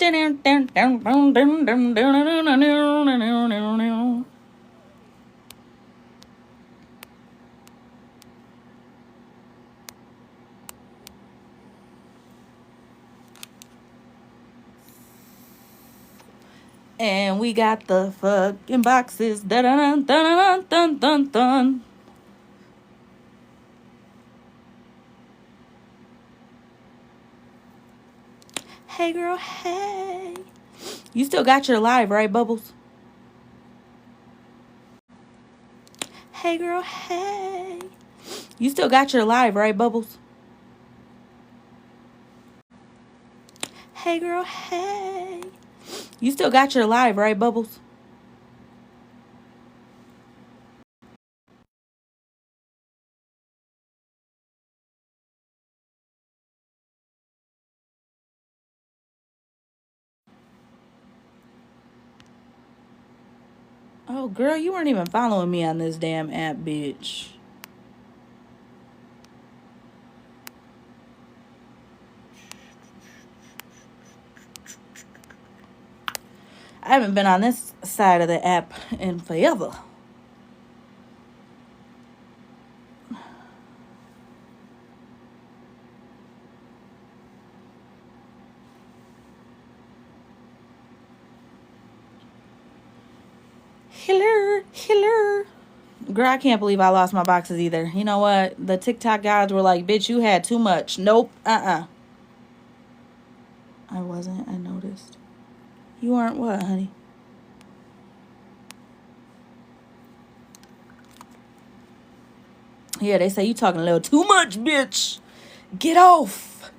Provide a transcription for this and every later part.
And we got the fucking boxes. Dun dun dun dun dun dun. Hey girl, hey. You still got your live, right, Bubbles? Hey girl, hey. You still got your live, right, Bubbles? Hey girl, hey. You still got your live, right, Bubbles? Oh, girl, you weren't even following me on this damn app, bitch. I haven't been on this side of the app in forever. Hello. Girl, I can't believe I lost my boxes either. You know what? The TikTok guys were like, bitch, you had too much. Nope. I wasn't. I noticed. You aren't what, honey? Yeah, they say you talking a little too much, bitch. Get off.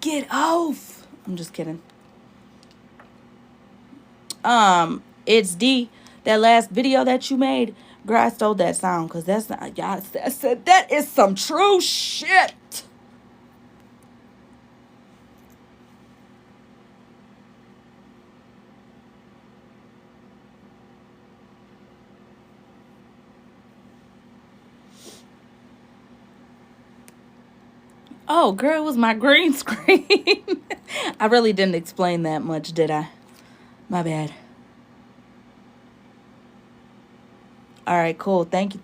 Get off. I'm just kidding. It's D. That last video that you made, girl, I stole that sound because that's not, y'all, that is some true shit. Oh, girl, it was my green screen. I really didn't explain that much, did I? My bad. All right, cool. Thank you.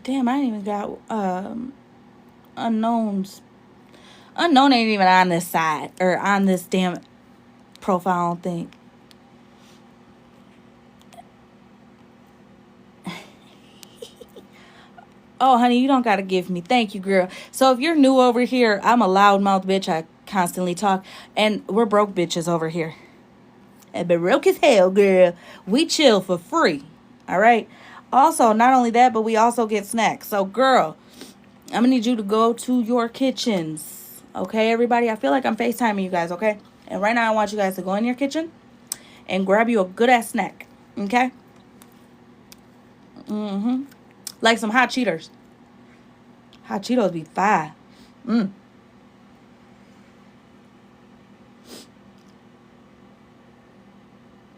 Damn, I ain't even got unknowns. Unknown ain't even on this side or on this damn profile, I don't think. Oh, honey, you don't gotta give me. Thank you, girl. So if you're new over here, I'm a loudmouth bitch. I constantly talk, and we're broke bitches over here. And broke as hell, girl. We chill for free. All right. Also, not only that, but we also get snacks. So, girl, I'm gonna need you to go to your kitchens. Okay, everybody? I feel like I'm FaceTiming you guys, okay? And right now I want you guys to go in your kitchen and grab you a good ass snack. Okay? Like some hot Cheetos. Hot Cheetos be fire.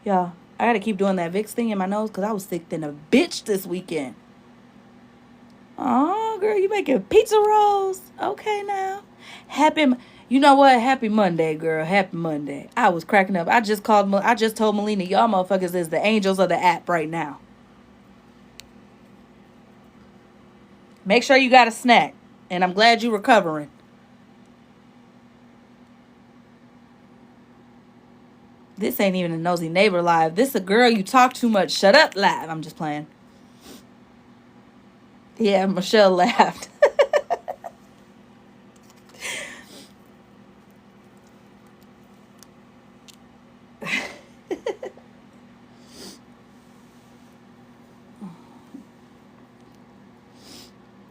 Yeah. I gotta keep doing that Vicks thing in my nose because I was sick than a bitch this weekend. Oh, girl, you making pizza rolls? Okay, now. You know what? Happy Monday, girl. Happy Monday. I was cracking up. I just told Melina, y'all motherfuckers is the angels of the app right now. Make sure you got a snack. And I'm glad you're recovering. This ain't even a nosy neighbor live. This a girl you talk too much. Shut up live. I'm just playing. Yeah, Michelle laughed.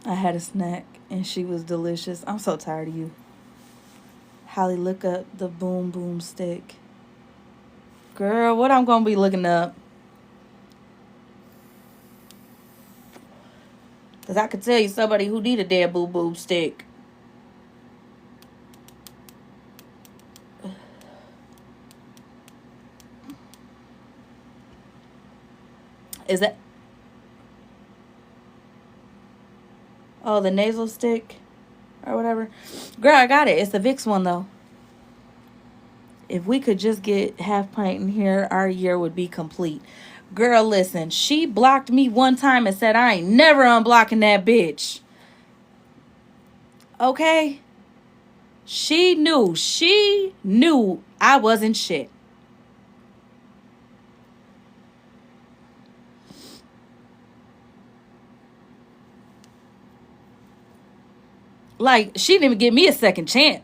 I had a snack and she was delicious. I'm so tired of you. Holly, look up the boom boom stick. Girl, what I'm gonna be looking up? Cause I could tell you somebody who need a damn boo boo stick. Is that the nasal stick or whatever? Girl, I got it. It's the Vicks one though. If we could just get half pint in here, our year would be complete. Girl, listen, she blocked me one time and said I ain't never unblocking that bitch. Okay? She knew I wasn't shit. Like, she didn't even give me a second chance.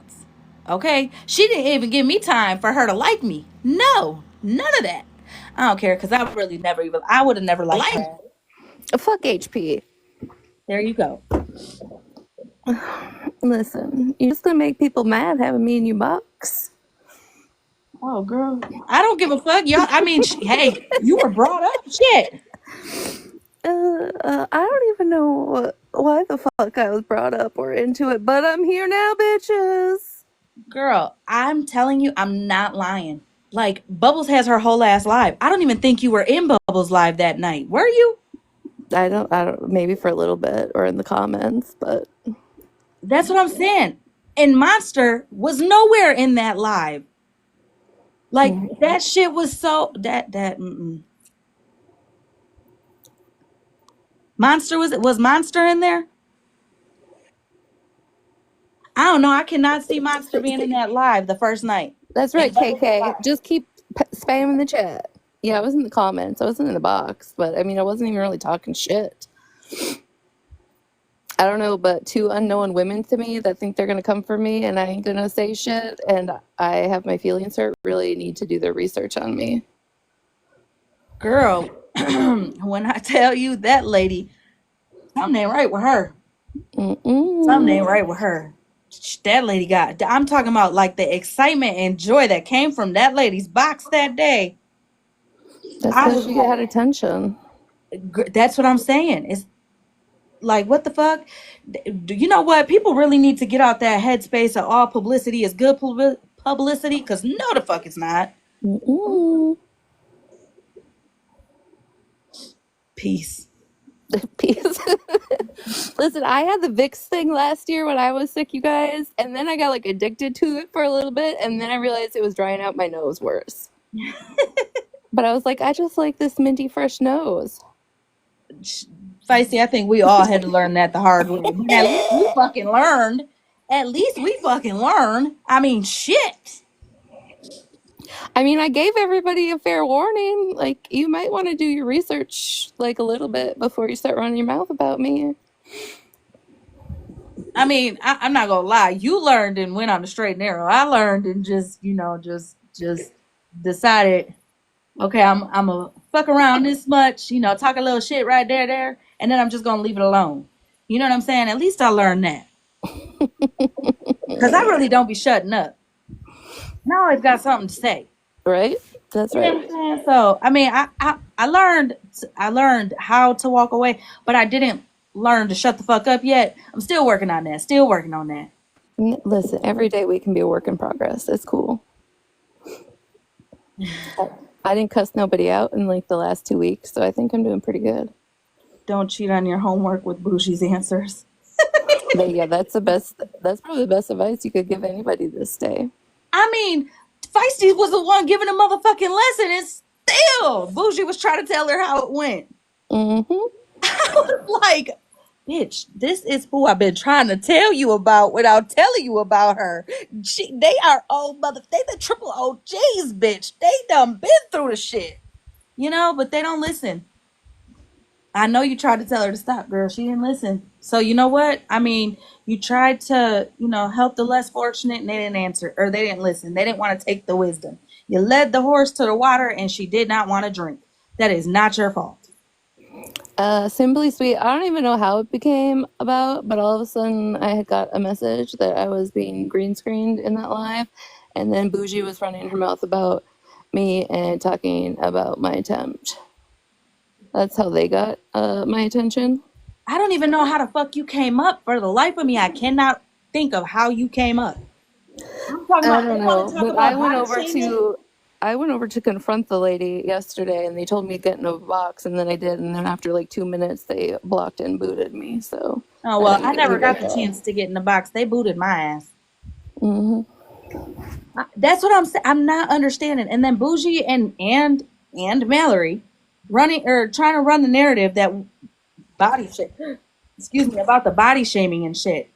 Okay? She didn't even give me time for her to like me. No, none of that. I don't care because I would have never liked her. Fuck HP. There you go. Listen, you're just gonna make people mad having me in your box. Oh, girl. I don't give a fuck. Y'all, I mean, hey, you were brought up. Shit. I don't even know why the fuck I was brought up or into it, but I'm here now, bitches. Girl, I'm telling you, I'm not lying. Like, Bubbles has her whole ass live. I don't even think you were in Bubbles live that night. Were you? I don't, maybe for a little bit or in the comments, but That's what I'm saying. And Monster was nowhere in that live. Like, that shit was so mm-mm. Monster was Monster in there? I don't know. I cannot see Monster being in that live the first night. that's right, And Bubbles was KK. live. Just keep spamming the chat. Yeah, I was in the comments. I wasn't in the box, but I mean, I wasn't even really talking shit. I don't know, but two unknown women to me that think they're gonna come for me, and I ain't gonna say shit. And I have my feelings hurt. Really need to do their research on me. Girl, when I tell you that lady, something ain't right with her. Something ain't Mm-mm. right with her. That lady got. I'm talking about like the excitement and joy that came from that lady's box that day. That's I because was she had attention, that's what I'm saying. It's like, what the fuck? You know what? People really need to get out that headspace of all publicity is good publicity, because no, the fuck it's not. Mm-mm. Peace. Peace. Listen, I had the Vicks thing last year when I was sick, you guys, and then I got like addicted to it for a little bit, and then I realized it was drying out my nose worse. But I was like, I just like this minty fresh nose. Feisty, I think we all had to learn that the hard way. But at least we fucking learned. At least we fucking learned. I mean, shit. I mean, I gave everybody a fair warning. Like, you might want to do your research like a little bit before you start running your mouth about me. I mean, I'm not gonna lie. You learned and went on the straight and narrow. I learned and just, just decided, okay, I'm a fuck around this much, talk a little shit right there, and then I'm just gonna leave it alone. You know what I'm saying? At least I learned that, because I really don't be shutting up. And I always got something to say. Right? That's You know right. what I'm saying? So I mean, I learned how to walk away, but I didn't learn to shut the fuck up yet. I'm still working on that. Still working on that. Listen, every day we can be a work in progress. It's cool. I didn't cuss nobody out in like the last 2 weeks, so I think I'm doing pretty good. Don't cheat on your homework with Bougie's answers. But yeah, that's the best. That's probably the best advice you could give anybody this day. I mean, Feisty was the one giving a motherfucking lesson, and still Bougie was trying to tell her how it went. Mm-hmm. I was like, bitch, this is who I've been trying to tell you about without telling you about her. They are they the triple OGs, bitch. They done been through the shit. But they don't listen. I know you tried to tell her to stop, girl. She didn't listen. So you know what? I mean, you tried to, help the less fortunate, and they didn't answer, or they didn't listen. They didn't want to take the wisdom. You led the horse to the water, and she did not want to drink. That is not your fault. Simply Sweet. I don't even know how it became about, but all of a sudden I had got a message that I was being green screened in that live, and then Bougie was running her mouth about me and talking about my attempt. That's how they got my attention. I don't even know how the fuck you came up. For the life of me, I cannot think of how you came up. I'm talking I about, don't you want know, to talk but about body shaming? I went over to confront the lady yesterday, and they told me to get in a box, and then I did, and then after like 2 minutes, they blocked and booted me. So Oh, I well, didn't I get any never got the recall. chance to get in the box. They booted my ass. Hmm. That's what I'm saying. I'm not understanding. And then Bougie and Mallory running or trying to run the narrative that body shit. Excuse me, about the body shaming and shit.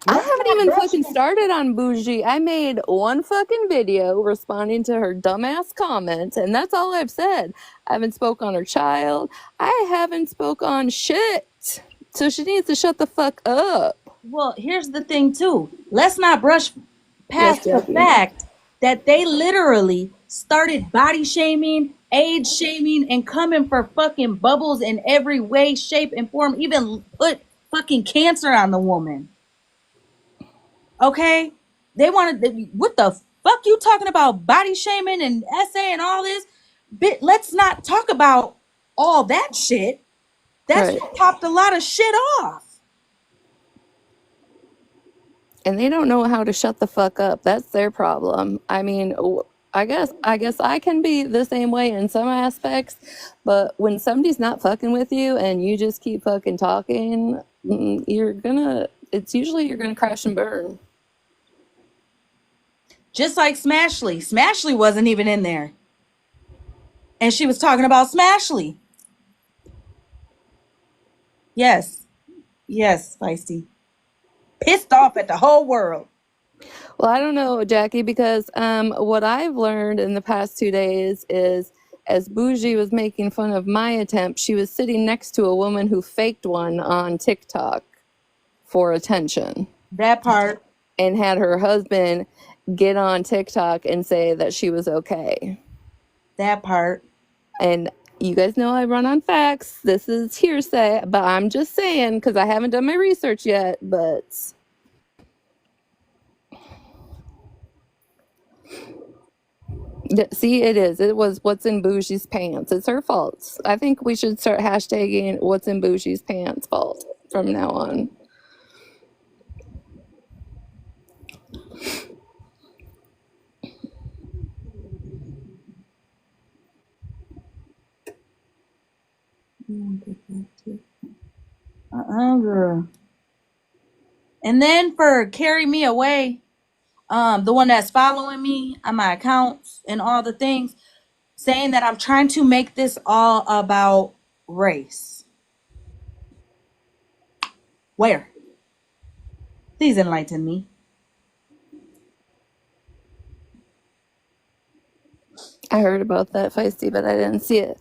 I Let's haven't not even brush fucking it. started on Bougie. I made one fucking video responding to her dumbass comments, and that's all I've said. I haven't spoke on her child. I haven't spoke on shit. So she needs to shut the fuck up. Well, here's the thing too. Let's not brush Yes, past the Jackie. fact that they literally started body shaming, age shaming, and coming for fucking bubbles in every way, shape, and form. Even put fucking cancer on the woman. Okay? They wanted, what the fuck you talking about body shaming and essay and all this? Let's not talk about all that shit. That's Right. what popped a lot of shit off. And they don't know how to shut the fuck up. That's their problem. I mean, I guess I can be the same way in some aspects, but when somebody's not fucking with you and you just keep fucking talking, it's usually you're gonna crash and burn. Just like Smashly. Smashly wasn't even in there. And she was talking about Smashly. Yes. Yes, Feisty. Pissed off at the whole world. Well, I don't know, Jackie, because what I've learned in the past 2 days is as Bougie was making fun of my attempt, she was sitting next to a woman who faked one on TikTok for attention That part. and had her husband get on TikTok and say that she was okay. That part. And you guys know I run on facts. This is hearsay, but I'm just saying because I haven't done my research yet, but see, it was what's in Bougie's pants. It's her fault. I think we should start hashtagging what's in Bougie's pants fault from now on. Girl. And then for Carry Me Away, the one that's following me on my accounts and all the things, saying that I'm trying to make this all about race. Where? Please enlighten me. I heard about that, Feisty, but I didn't see it.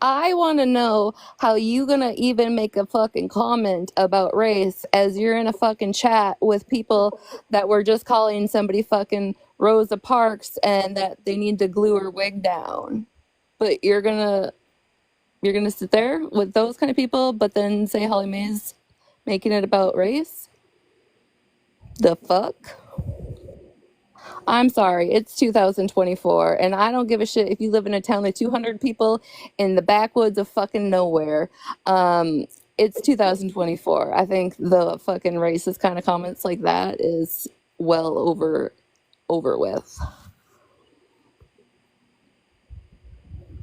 I want to know how you gonna even make a fucking comment about race as you're in a fucking chat with people that were just calling somebody fucking Rosa Parks and that they need to glue her wig down. But you're gonna sit there with those kind of people, but then say Holly Mae's making it about race? The fuck? I'm sorry, it's 2024, and I don't give a shit if you live in a town with 200 people in the backwoods of fucking nowhere. It's 2024. I think the fucking racist kind of comments like that is well over with.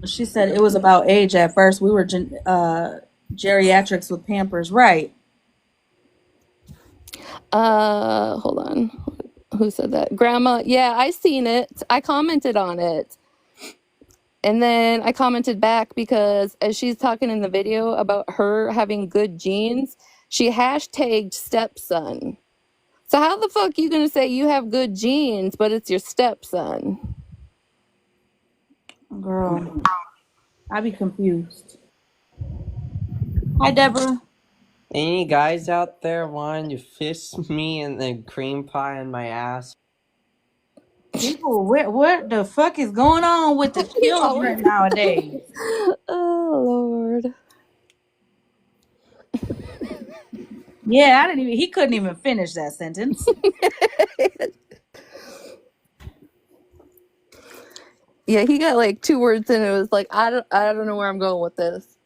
She said it was about age at first. We were geriatrics with Pampers, right? Hold on. Who said that? Grandma. Yeah, I seen it. I commented on it. And then I commented back because as she's talking in the video about her having good genes, she hashtagged stepson. So how the fuck you gonna say you have good genes, but it's your stepson? Girl, I be confused. Hi, Deborah. Any guys out there wanting to fist me in the cream pie in my ass? People, what the fuck is going on with the children nowadays? Oh Lord. Yeah, I didn't even. He couldn't even finish that sentence. Yeah, he got like 2 words in. It was like I don't know where I'm going with this.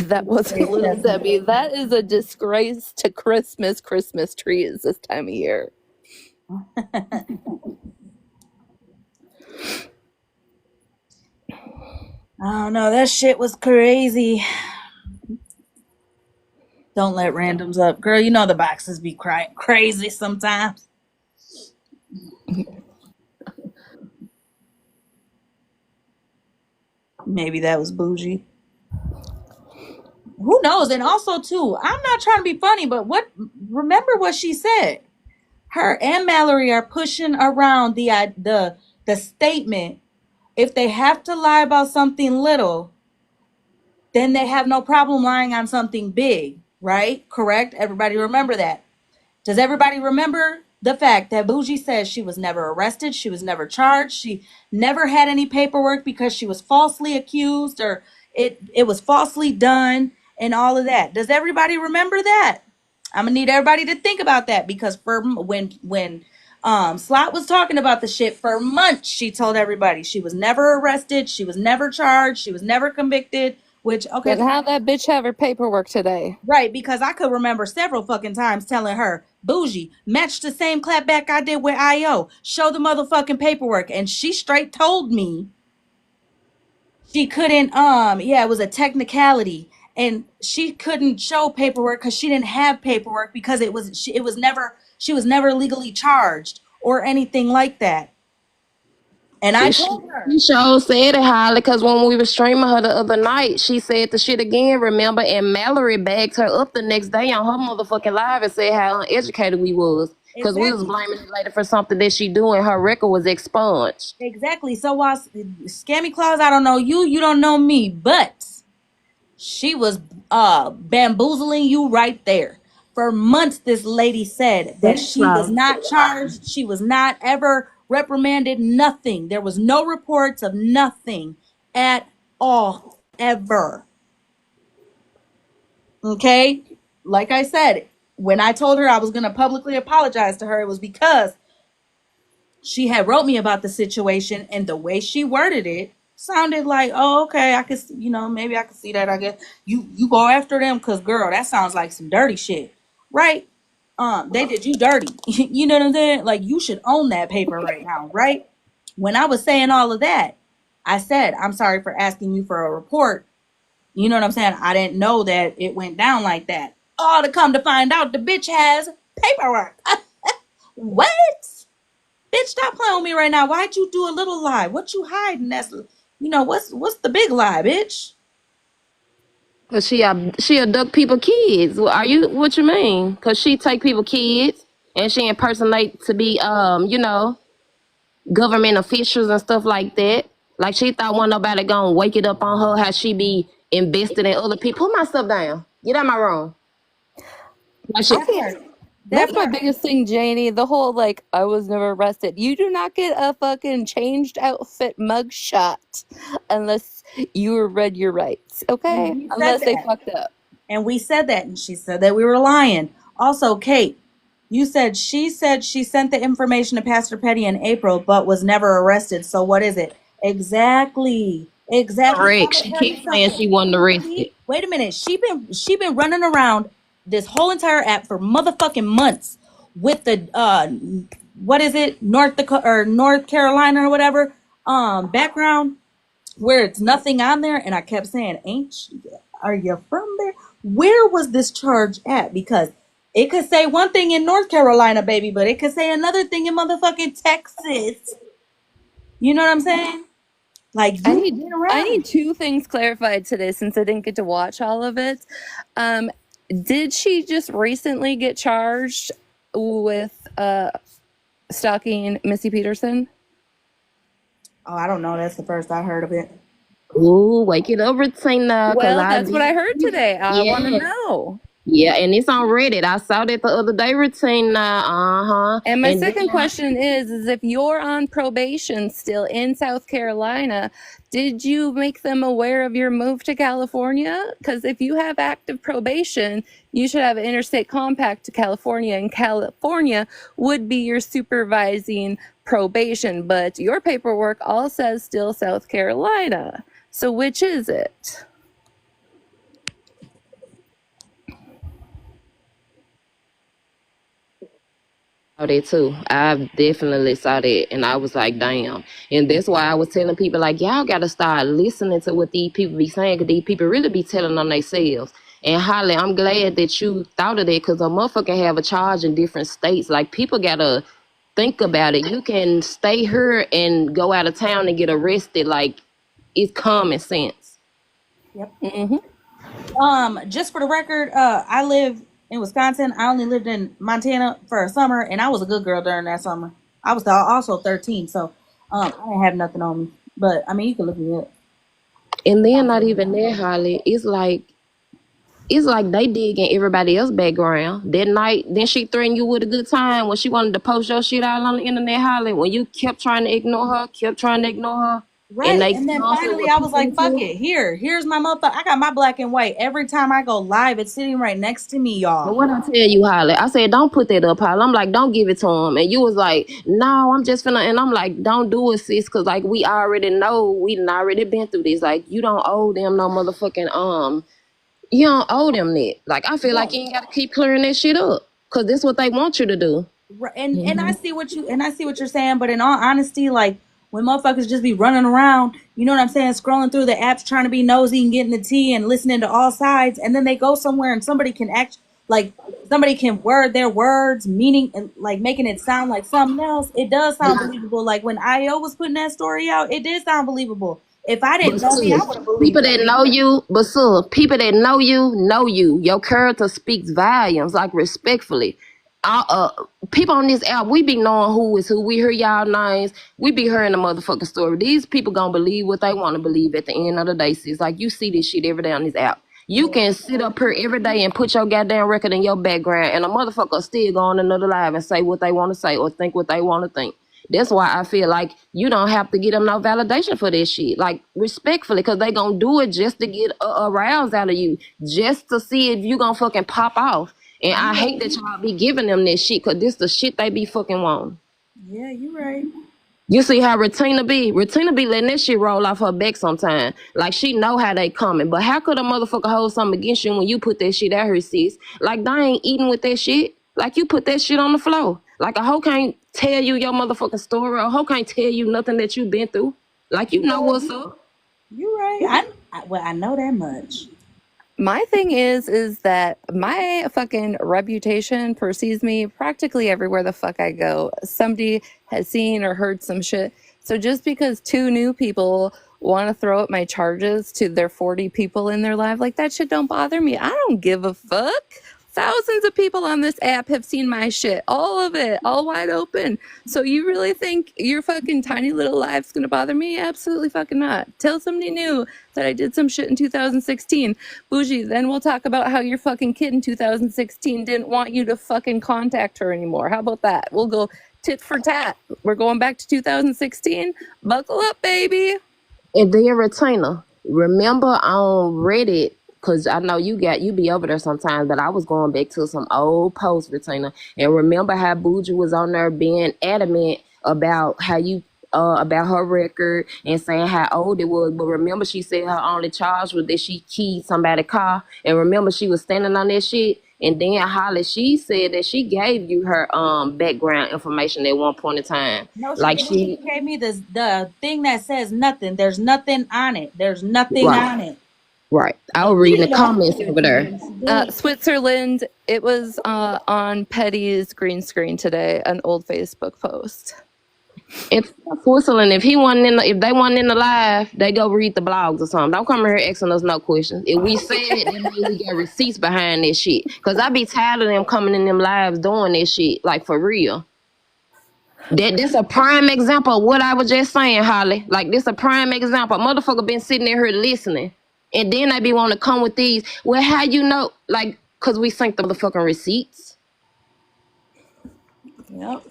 That wasn't Little Debbie. That is a disgrace to Christmas. Christmas trees this time of year. I don't know. That shit was crazy. Don't let randoms up. Girl, you know the boxes be crazy sometimes. Maybe that was bougie. Who knows? And also, too, I'm not trying to be funny, but remember what she said. Her and Mallory are pushing around the statement. If they have to lie about something little, then they have no problem lying on something big, right? Correct? Everybody remember that. Does everybody remember the fact that Bougie says she was never arrested, she was never charged, she never had any paperwork because she was falsely accused or it was falsely done and all of that? Does everybody remember that? I'm gonna need everybody to think about that because for when Slot was talking about the shit for months, she told everybody she was never arrested, she was never charged, she was never convicted. Which okay, Then how that bitch have her paperwork today? right, because I could remember several fucking times telling her, Bougie, match the same clapback I did with IO. Show the motherfucking paperwork. And she straight told me she couldn't, yeah, it was a technicality. And she couldn't show paperwork because she didn't have paperwork because she was never legally charged or anything like that. And I told her, She sure said it, Holly, because when we were streaming her the other night, she said the shit again, remember? And Mallory bagged her up the next day on her motherfucking live and said how uneducated we was. Because we was exactly. blaming the lady for something that she doing. Her record was expunged. Exactly. So while Scammy Claus, I don't know you, you don't know me, but she was bamboozling you right there. For months, this lady said that she was not charged. She was not ever reprimanded. Nothing. There was no reports of nothing at all, ever. Okay? Like I said, when I told her I was going to publicly apologize to her, it was because she had wrote me about the situation and the way she worded it sounded like, oh, okay, I could, maybe I could see that. I guess you go after them because, girl, that sounds like some dirty shit, right? They did you dirty. You know what I'm saying? Like, you should own that paper right now, right? When I was saying all of that, I said, I'm sorry for asking you for a report. You know what I'm saying? I didn't know that it went down like that. Oh, to come to find out, the bitch has paperwork. What? Bitch, stop playing with me right now. Why'd you do a little lie? What you hiding? What's the big lie, bitch? Because she abduct people kids. What you mean? Because she take people kids and she impersonate to be, government officials and stuff like that. Like she thought wasn't nobody gonna wake it up on her how she be invested in other people. Put my stuff down. Get out my room. Like she, Okay. That That's my part. biggest thing, Janie. The whole like I was never arrested. You do not get a fucking changed outfit mugshot unless you read your rights. And Okay? we said Unless they that. fucked up. And we said that. And she said that we were lying. Also, Kate, you said she sent the information to Pastor Petty in April, but was never arrested. So what is it? Exactly. Exactly. So I'm correct. gonna She tell you keep saying something. she wasn't arrested. Wait a minute. She been running around this whole entire app for motherfucking months with the what is it, North Dakota or North Carolina or whatever background where it's nothing on there, and I kept saying, are you from there? Where was this charge at? Because it could say one thing in North Carolina, baby, but it could say another thing in motherfucking Texas. You know what I'm saying? Like, I you need been I need around. 2 things clarified today since I didn't get to watch all of it. Um, did she just recently get charged with stalking Missy Peterson? Oh, I don't know. That's the first I heard of it. Ooh, wake it up, Tina, because Well, I that's what I did. heard today. I want to Yeah. know. Yeah, and it's on Reddit. I saw that the other day, routine. And my And second then, question is if you're on probation still in South Carolina, did you make them aware of your move to California? Because if you have active probation, you should have an interstate compact to California, and California would be your supervising probation. But your paperwork all says still South Carolina. So which is it? saw that too. I definitely saw that, and I was like, damn. And that's why I was telling people like, y'all gotta start listening to what these people be saying, because these people really be telling on themselves. And Holly, I'm glad that you thought of that, because a motherfucker have a charge in different states. Like, people gotta think about it. You can stay here and go out of town and get arrested. Like, it's common sense. Yep. Mm-hmm. Just for the record, I live in Wisconsin. I only lived in Montana for a summer, and I was a good girl during that summer. I was also 13, so I didn't have nothing on me. But I mean, you can look me up. And then not even that, Holly. It's like they dig in everybody else's background. That night, then she threatened you with a good time when she wanted to post your shit out on the internet, Holly. When you kept trying to ignore her, and Right. they And then constantly finally were I was peeping like, into fuck it. it. Here's my motherfucker. I got my black and white. Every time I go live, it's sitting right next to me, But y'all. what I tell you, Holly, I said, don't put that up, Holly. I'm like, don't give it to him. And you was like, no, I'm just finna. And I'm like, don't do it, sis, because like we already know, we done already been through this. Like, you don't owe them no motherfucking you don't owe them that. Like, I feel like Right. you ain't gotta keep clearing that shit up, because this what they want you to do. Right. And I see what you're saying, but in all honesty, like when motherfuckers just be running around, you know what I'm saying, scrolling through the apps trying to be nosy and getting the tea and listening to all sides, and then they go somewhere and like somebody can word their words, meaning and like making it sound like something else. It does sound believable. Like when IO was putting that story out, it did sound believable. If I But didn't know me, I would sis, have believed people it. that know you, but sis, people that know you. Your character speaks volumes, like respectfully. People on this app, we be knowing who is who. We hear y'all names. We be hearing the motherfucking story. These people gonna believe what they want to believe at the end of the day, sis. Like, you see this shit every day on this app. You can sit up here every day and put your goddamn record in your background, and a motherfucker still go on another live and say what they want to say or think what they want to think. That's why I feel like you don't have to get them no validation for this shit. Like, respectfully, because they gonna do it just to get a rouse out of you, just to see if you gonna fucking pop off. And I hate that y'all be giving them this shit, because this the shit they be fucking wanting. Yeah, you right. You see how Retina be? Retina be letting that shit roll off her back sometime. Like, she know how they coming. But how could a motherfucker hold something against you when you put that shit at her, sis? Like, they ain't eating with that shit. Like, you put that shit on the floor. Like, a hoe can't tell you your motherfucking story. A hoe can't tell you nothing that you been through. Like, you know what's up. You right. I know that much. My thing is that my fucking reputation precedes me practically everywhere the fuck I go. Somebody has seen or heard some shit. So just because two new people want to throw up my charges to their 40 people in their life, like, that shit don't bother me. I don't give a fuck. Thousands of people on this app have seen my shit, all of it, all wide open. So you really think your fucking tiny little life's gonna bother me? Absolutely fucking not. Tell somebody new that I did some shit in 2016. Bougie, then we'll talk about how your fucking kid in 2016 didn't want you to fucking contact her anymore. How about that? We'll go tit for tat. We're going back to 2016. Buckle up, baby. And then Retina, remember on Reddit, because I know you be over there sometimes, but I was going back to some old posts, Retina, and remember how Bougie was on there being adamant about how you about her record and saying how old it was. But remember, she said her only charge was that she keyed somebody's car, and remember, she was standing on that shit. And then Holly, she said that she gave you her background information at one point in time. No, she Like, didn't. She gave me the thing that says nothing. There's nothing on it. There's nothing right. on it. Right. I was And reading the you know, comments over there. Switzerland, it was on Petty's green screen today, an old Facebook post. If Switzerland, if they wasn't in the live, they go read the blogs or something. Don't come here asking us no questions. If we said it, then we got receipts behind this shit. Cause I be tired of them coming in them lives doing this shit, like, for real. That's a prime example of what I was just saying, Holly. Like, this a prime example. Motherfucker been sitting there here listening. And then they be wanting to come with these. Well, how you know? Like, Cause we sync the motherfucking receipts. Yep.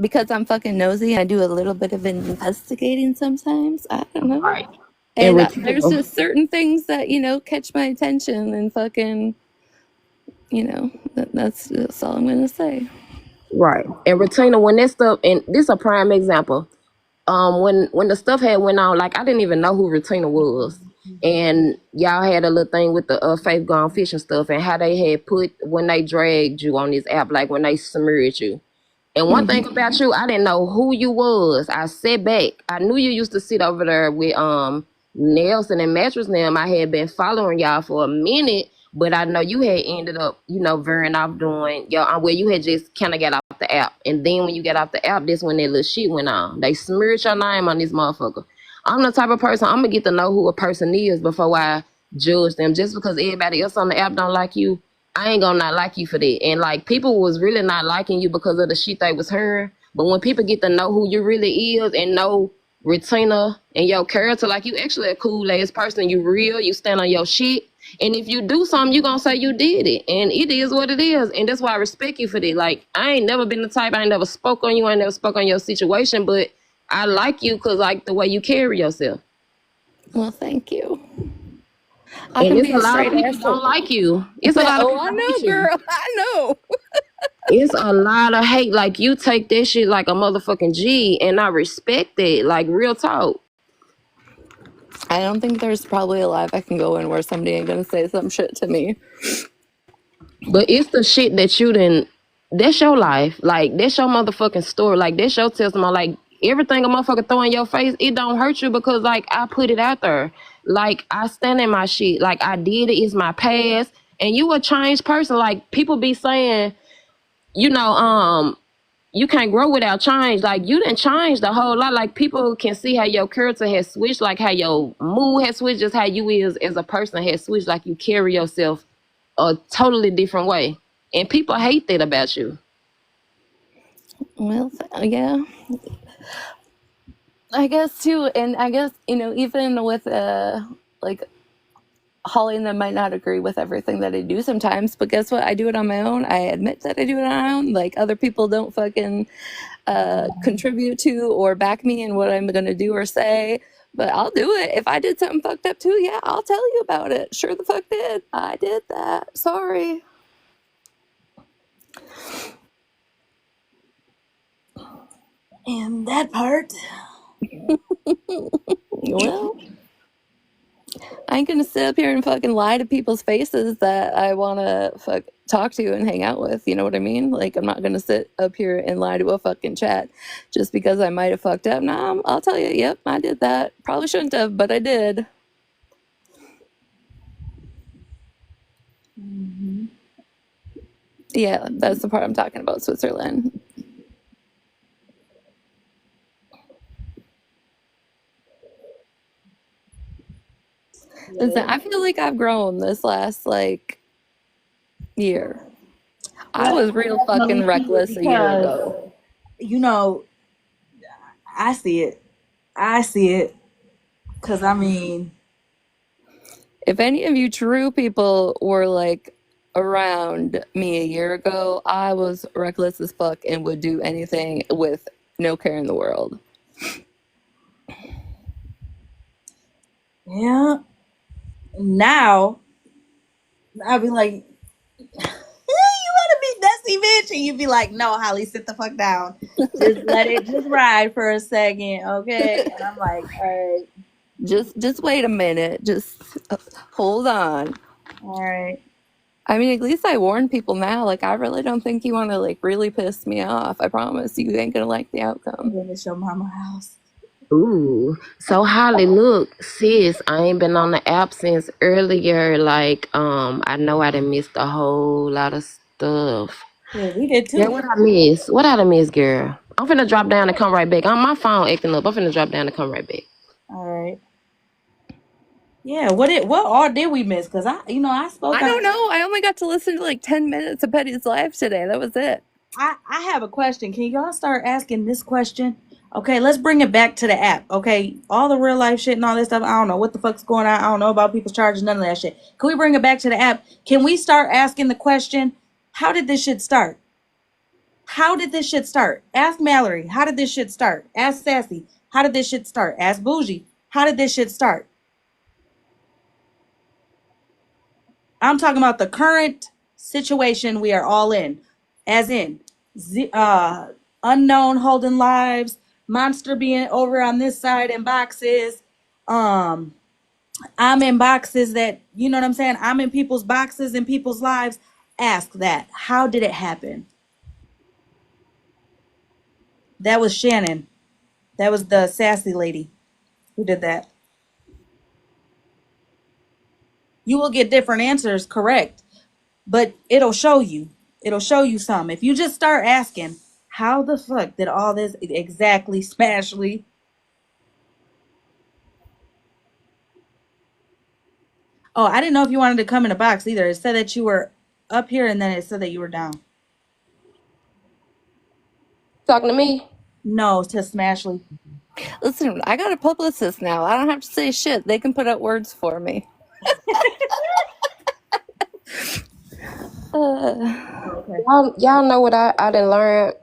Because I'm fucking nosy. I do a little bit of investigating sometimes. I don't know. Right. And And there's Regina, just certain things that, catch my attention and fucking, that's all I'm going to say. right. And Regina, when that stuff, and this is a prime example. When the stuff had went on, like I didn't even know who Regina was. And y'all had a little thing with the Faith Gone Fishing stuff and how they had put when they dragged you on this app, like when they smeared you. And one thing about you, I didn't know who you was. I sat back. I knew you used to sit over there with Nelson and Mattress Nam. I had been following y'all for a minute, but I know you had ended up, veering off doing where you had just kind of got off the app. And then when you got off the app, that's when that little shit went on. They smeared your name on this motherfucker. I'm the type of person, I'm gonna get to know who a person is before I judge them. Just because everybody else on the app don't like you, I ain't gonna not like you for that. And like people was really not liking you because of the shit they was hearing. But when people get to know who you really is and know Retina and your character, like you actually a cool ass person, you real, you stand on your shit. And if you do something, you gonna say you did it. And it is what it is. And that's why I respect you for that. Like I ain't never been the type, I ain't never spoke on you, I ain't never spoke on your situation, but I like you because like the way you carry yourself. Well, thank you. I And can it's be a a lot of straight people asshole. don't like you. It's a lot of people I know, hate you. girl. I know. It's a lot of hate. Like you take that shit like a motherfucking G, and I respect it. Like real talk. I don't think there's probably a live I can go in where somebody ain't gonna say some shit to me. But it's the shit that you didn't. That's your life. Like that's your motherfucking story. Like that's your testimony. Like everything a motherfucker throw in your face, it don't hurt you because like I put it out there. Like I stand in my shit. Like I did it. It's my past. And you a changed person. Like people be saying, you know, you can't grow without change. Like you didn't change the whole lot. Like people can see how your character has switched, like how your mood has switched, just how you is as a person has switched. Like you carry yourself a totally different way, and people hate that about you. Well, yeah. I guess too, and I guess even with like Holly and them might not agree with everything that I do sometimes, but guess what? I do it on my own. I admit that I do it on my own. Like other people don't fucking contribute to or back me in what I'm gonna do or say. But I'll do it. If I did something fucked up too, yeah, I'll tell you about it. Sure the fuck did. I did that. Sorry. And that part. Well, I ain't gonna sit up here and fucking lie to people's faces that I wanna talk to and hang out with. You know what I mean? Like I'm not gonna sit up here and lie to a fucking chat just because I might have fucked up. Nah, I'll tell you. Yep, I did that. Probably shouldn't have, but I did. Mm-hmm. Yeah, that's the part I'm talking about. Switzerland. Listen, I feel like I've grown this last year. I was real fucking reckless a year ago. You know, I see it. I see it. Because, I mean, If any of you true people were around me a year ago, I was reckless as fuck and would do anything with no care in the world. yeah. Now, I'd be like, you want to be messy, bitch? And you'd be like, no, Holly, sit the fuck down. Just let it just ride for a second, okay? And I'm like, all right. Just wait a minute. Just hold on. All right. I mean, at least I warn people now. Like, I really don't think you want to really piss me off. I promise you ain't gonna like the outcome. I'm going to show mama house. Ooh. So Holly, look, sis, I ain't been on the app since earlier. Like, I know I done missed a whole lot of stuff. Yeah, we did too. Yeah, what I miss? What I done miss, girl? I'm finna drop down and come right back. On my phone acting up. I'm finna drop down and come right back. All right. Yeah, what all did we miss? Because I spoke. I don't know. I only got to listen to 10 minutes of Petty's live today. That was it. I have a question. Can y'all start asking this question? Okay, let's bring it back to the app. Okay, all the real life shit and all this stuff. I don't know what the fuck's going on. I don't know about people charging none of that shit. Can we bring it back to the app? Can we start asking the question, how did this shit start? How did this shit start? Ask Mallory, how did this shit start? Ask Sassy, how did this shit start? Ask Bougie, how did this shit start? I'm talking about the current situation we are all in, as in unknown holding lives, monster being over on this side in boxes. Um, I'm in boxes that you know what I'm saying. I'm in people's boxes in people's lives. Ask that. How did it happen? That was Shannon. That was the sassy lady who did that. You will get different answers, correct? But it'll show you. It'll show you some. If you just start asking, how the fuck did all this exactly smashly? Oh, I didn't know if you wanted to come in a box either. It said that you were up here and then it said that you were down. Talking to me? No, to Smashly. Listen, I got a publicist now. I don't have to say shit. They can put out words for me. Okay. Y'all know what I done learned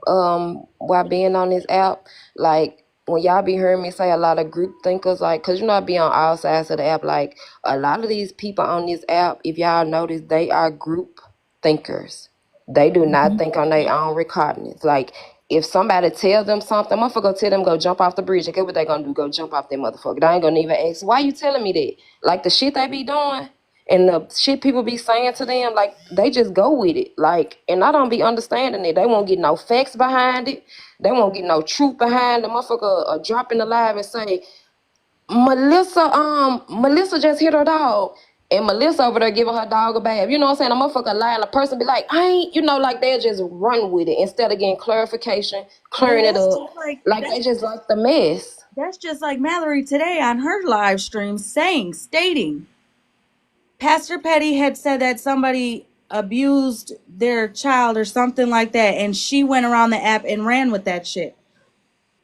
while being on this app. Like when y'all be hearing me say a lot of group thinkers, like, cause you know I be on all sides of the app. Like a lot of these people on this app, if y'all notice, they are group thinkers. They do not think on their own recognizance. Like if somebody tells them something, motherfucker tell them go jump off the bridge. And guess what they gonna do? Go jump off that motherfucker. They ain't gonna even ask, why you telling me that? Like the shit they be doing. And the shit people be saying to them, like they just go with it. Like, and I don't be understanding it. They won't get no facts behind it. They won't get no truth behind the motherfucker dropping the live and say, Melissa just hit her dog. And Melissa over there giving her dog a bath. You know what I'm saying? A motherfucker lying, a person be like, I ain't, you know, like they'll just run with it instead of getting clarification, Well, clearing it that's up. just like Like they just like the mess. that's just like Mallory today on her live stream stating Pastor Petty had said that somebody abused their child or something like that, and she went around the app and ran with that shit.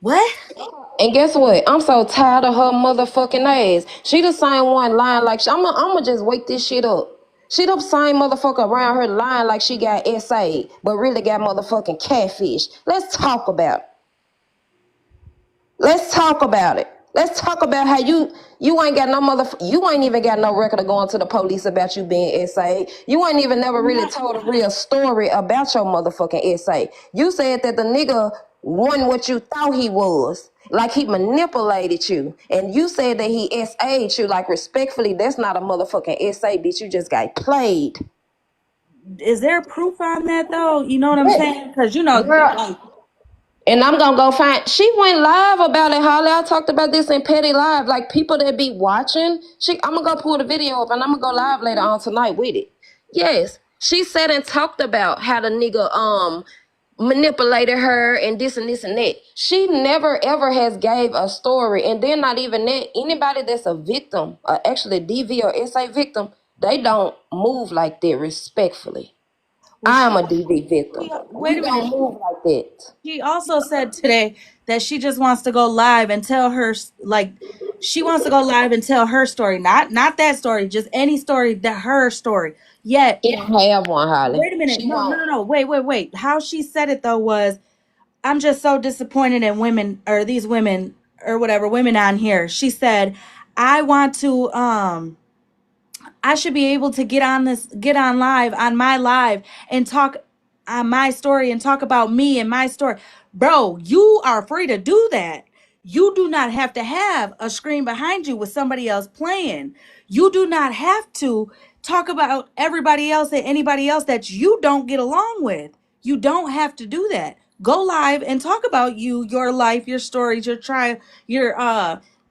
What? And guess what? I'm so tired of her motherfucking ass. She the same one lying like I'ma just wake this shit up. She the same motherfucker around her lying like she got SA, but really got motherfucking catfish. Let's talk about it. Let's talk about it. Let's talk about how you ain't got no you ain't even got no record of going to the police about you being SA. You ain't even never really told a real story about your motherfucking SA. You said that the nigga wasn't what you thought he was. Like he manipulated you. And you said that he SA'd you. Like respectfully, that's not a motherfucking SA, bitch. You just got played. Is there proof on that though? You know what I'm saying? Because you know, Girl, and I'm gonna go find. She went live about it, Holly. I talked about this in Petty Live. Like people that be watching. I'm gonna go pull the video up and I'm gonna go live later on tonight with it. Yes, she said and talked about how the nigga manipulated her and this and this and that. She never ever has gave a story, and then not even that. Anybody that's a victim, actually DV or SA victim, they don't move like that respectfully. well, I am a DV victim. wait We a don't minute. move like that. She also said today that she just wants to go live and tell her like she wants to go live and tell her story, not that story, just any story that her story. Yet, She don't have one, Holly. wait a minute, She no, won't. no, wait. How she said it though was, I'm just so disappointed in women or these women or whatever women on here. She said, I want to I should be able to get on live, on my live, and talk on my story and talk about me and my story. Bro, you are free to do that. You do not have to have a screen behind you with somebody else playing. You do not have to talk about everybody else and anybody else that you don't get along with. You don't have to do that. Go live and talk about you, your life, your stories, your trial, your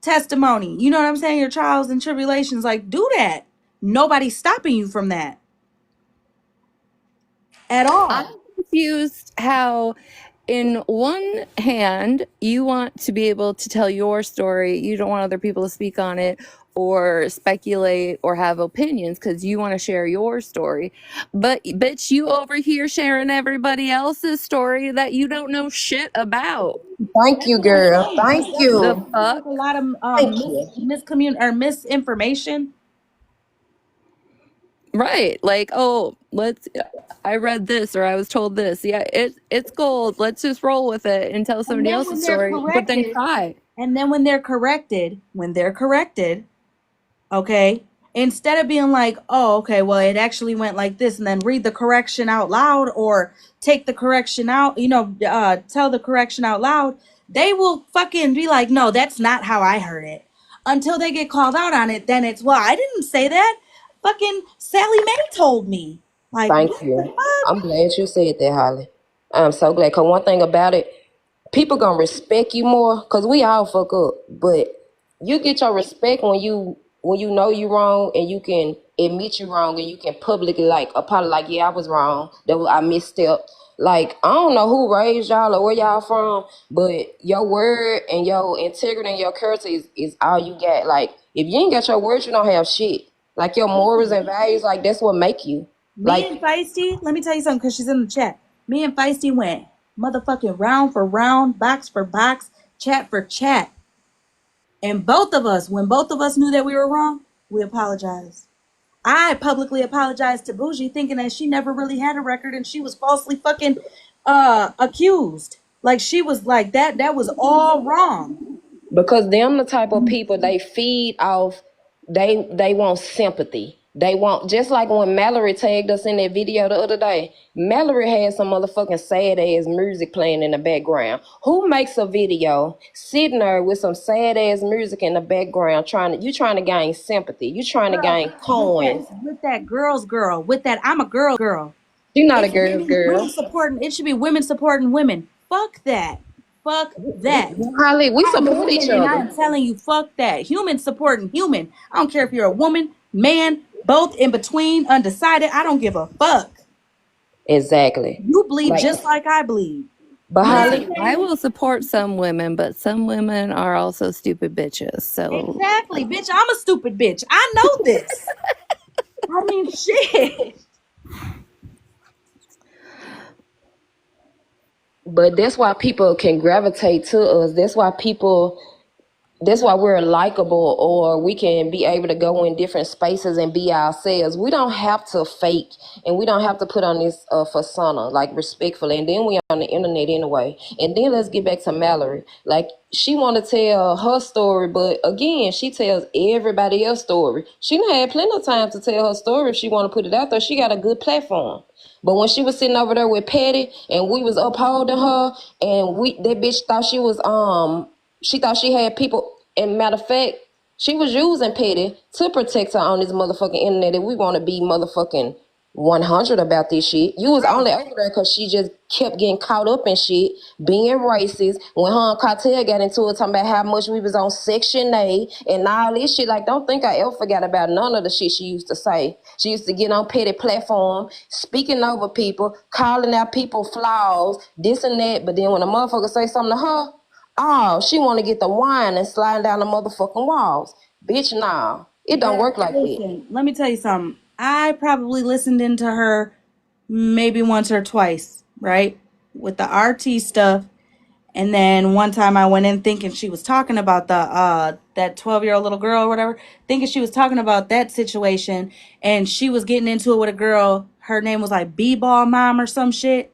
testimony. You know what I'm saying? Your trials and tribulations. Like, do that. Nobody's stopping you from that at I'm all. confused how, in one hand, you want to be able to tell your story, you don't want other people to speak on it, or speculate or have opinions because you want to share your story. But bitch, you over here sharing everybody else's story that you don't know shit about. Thank That's you, what I'm girl. saying. Thank Like that's The you. it's like fuck? a lot of Thank you. misinformation. Right. Like, oh, I read this or I was told this. Yeah, it's gold. Let's just roll with it and tell And somebody then else's when they're story, but then corrected, cry. when they're corrected, okay, instead of being like, oh, okay, well, it actually went like this, and then read the correction out loud or take the correction out, tell the correction out loud, they will fucking be like, no, that's not how I heard it. Until they get called out on it, then it's, well, I didn't say that. Fucking Sally Mae told me. Like, Thank what the you. fuck? I'm glad you said that, Holly. I'm so glad. Cause one thing about it, people gonna respect you more. Cause we all fuck up, but you get your respect when you know you wrong and you can admit you wrong and you can publicly like apologize. Like, yeah, I was wrong. I misstepped. Like, I don't know who raised y'all or where y'all from, but your word and your integrity and your character is all you got. Like, if you ain't got your words, you don't have shit. Like your morals and values, like that's what make you. Me Like, and Feisty, let me tell you something because she's in the chat. Me and Feisty went motherfucking round for round, box for box, chat for chat. And both of us, when both of us knew that we were wrong, we apologized. I publicly apologized to Bougie, thinking that she never really had a record and she was falsely fucking accused. Like she was like that was all wrong. because them the type of people they feed off. They want sympathy. They want, just like when Mallory tagged us in that video the other day. Mallory had some motherfucking sad ass music playing in the background. Who makes a video sitting there with some sad ass music in the background trying to gain sympathy? You trying to Girl, gain coins. with that girl's girl, with that I'm a girl. She not a It's girl's girl. it should be women supporting women. Fuck that. Fuck that. Holly, we I'm a support each woman and I other. am telling you, fuck that. Human supporting human. I don't care if you're a woman, man, both in between, undecided. I don't give a fuck. Exactly. You bleed Like, just like I bleed. but You know what Holly, I'm Listen, I saying? will support some women, but some women are also stupid bitches. So Exactly, bitch. I'm a stupid bitch. I know this. I mean, shit. but that's why people can gravitate to us. That's why we're likable, or we can be able to go in different spaces and be ourselves. We don't have to fake, and we don't have to put on this persona, like, respectfully. And then we on the internet anyway. And then let's get back to Mallory. Like, she want to tell her story, but again, she tells everybody else's story. She done had plenty of time to tell her story. If she want to put it out there, she got a good platform. But when she was sitting over there with Patty and we was upholding her, and that bitch thought she thought she had people. And matter of fact, she was using Petty to protect her on this motherfucking internet. And we want to be motherfucking 100 about this shit. You was only over there because she just kept getting caught up in shit, being racist. When her and Cartel got into it, talking about how much we was on Section A and all this shit. Like, don't think I ever forgot about none of the shit she used to say. She used to get on Petty platform, speaking over people, calling out people flaws, this and that. But then when a motherfucker say something to her, oh, she want to get the wine and slide down the motherfucking walls. Bitch, nah. It don't Girl, work like that. listen, let me tell you something. I probably listened into her maybe once or twice, right? With the RT stuff. And then one time I went in thinking she was talking about the that 12-year-old little girl or whatever, thinking she was talking about that situation, and she was getting into it with a girl. Her name was like B-ball mom or some shit.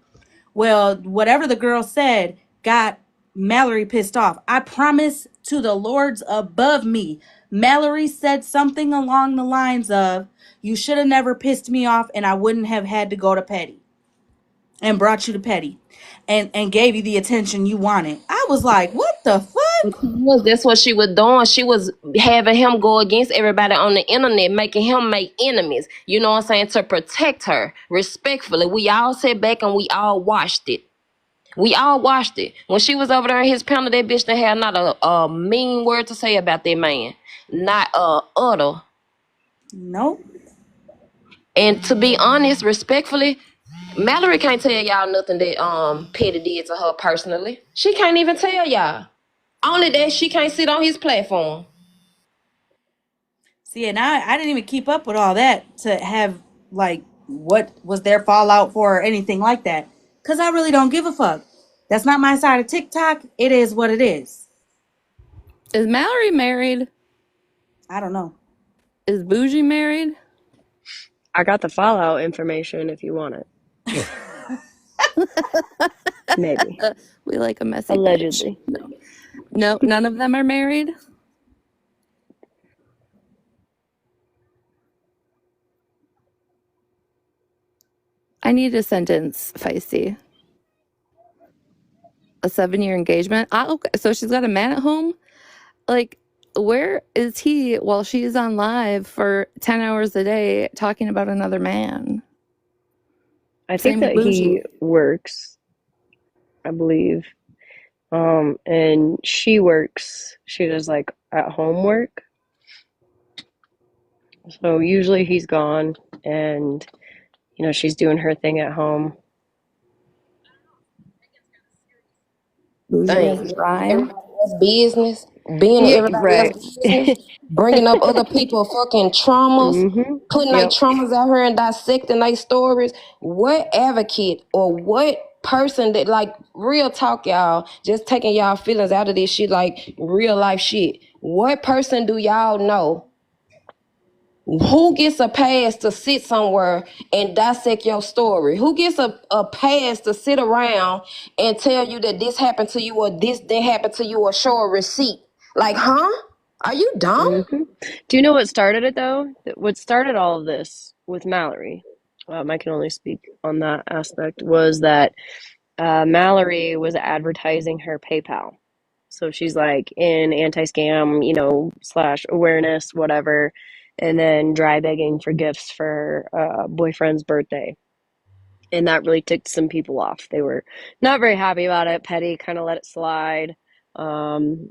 Well, whatever the girl said got Mallory pissed off. I promise to the lords above me, Mallory said something along the lines of, "You should have never pissed me off and I wouldn't have had to go to Petty and brought you to Petty and gave you the attention you wanted." I was like, what the fuck? Because that's what she was doing. She was having him go against everybody on the internet, making him make enemies. You know what I'm saying? To protect her, respectfully. We all sat back and we all watched it. We all watched it. When she was over there in his panel, that bitch didn't have not a mean word to say about that man. Not a utter. Nope. And to be honest, respectfully, Mallory can't tell y'all nothing that Petty did to her personally. She can't even tell y'all. Only that she can't sit on his platform. See, and I didn't even keep up with all that to have like what was their fallout for or anything like that. Cause I really don't give a fuck. That's not my side of TikTok. It is what it is. Is Mallory married? I don't know. Is Bougie married? I got the Fallout information if you want it. Maybe. We like a messy bitch. Allegedly. No, none of them are married. I need a sentence, Feisty. A 7-year engagement. Okay. So she's got a man at home. Like, where is he while she's on live for 10 hours a day talking about another man? I Same think with that he Bougie. works, I believe. And she works, she does like at home work. So usually he's gone and, she's doing her thing at home. Bougie has Thing. a rhyme. Everybody else's business, being in Yeah, everybody right. else's business, bringing up other people's fucking traumas, Mm-hmm. putting their Yep. traumas out here and dissecting their stories. What advocate or what person that, like, real talk, y'all, just taking y'all feelings out of this shit, like real life shit. What person do y'all know who gets a pass to sit somewhere and dissect your story? Who gets a pass to sit around and tell you that this happened to you or this didn't happen to you or show a receipt? Like, huh? Are you dumb? Mm-hmm. Do you know what started it though? What started all of this with Mallory, I can only speak on that aspect, was that Mallory was advertising her PayPal. So she's like in anti-scam, slash awareness, whatever, and then dry begging for gifts for a boyfriend's birthday. And that really ticked some people off. They were not very happy about it. Petty kind of let it slide. Um,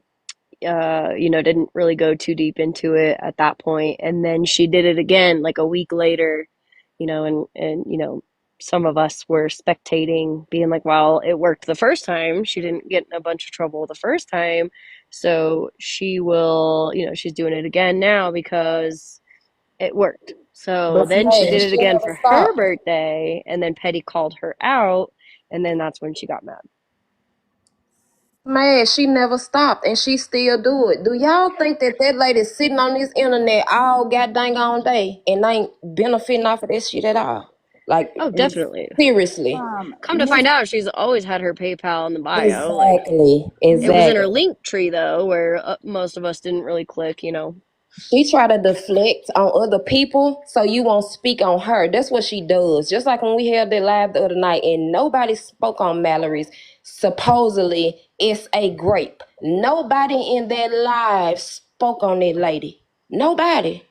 didn't really go too deep into it at that point. And then she did it again like a week later, and some of us were spectating, being like, well, it worked the first time. She didn't get in a bunch of trouble the first time. So she will, she's doing it again now because it worked. So But then she man, did it she again never for her stopped. birthday, and then Petty called her out, and then that's when she got mad. Man, she never stopped and she still do it. Do y'all think that that lady sitting on this internet all goddamn on day and ain't benefiting off of this shit at all? Like, Oh, Miss definitely. seriously. Come to Miss find out, she's always had her PayPal in the bio. Like, Exactly. it was in her Exactly. link tree though, where most of us didn't really click. She try to deflect on other people so you won't speak on her. That's what she does. Just like when we held the live the other night and nobody spoke on Mallory's supposedly it's a grape. Nobody in that live spoke on that lady. Nobody.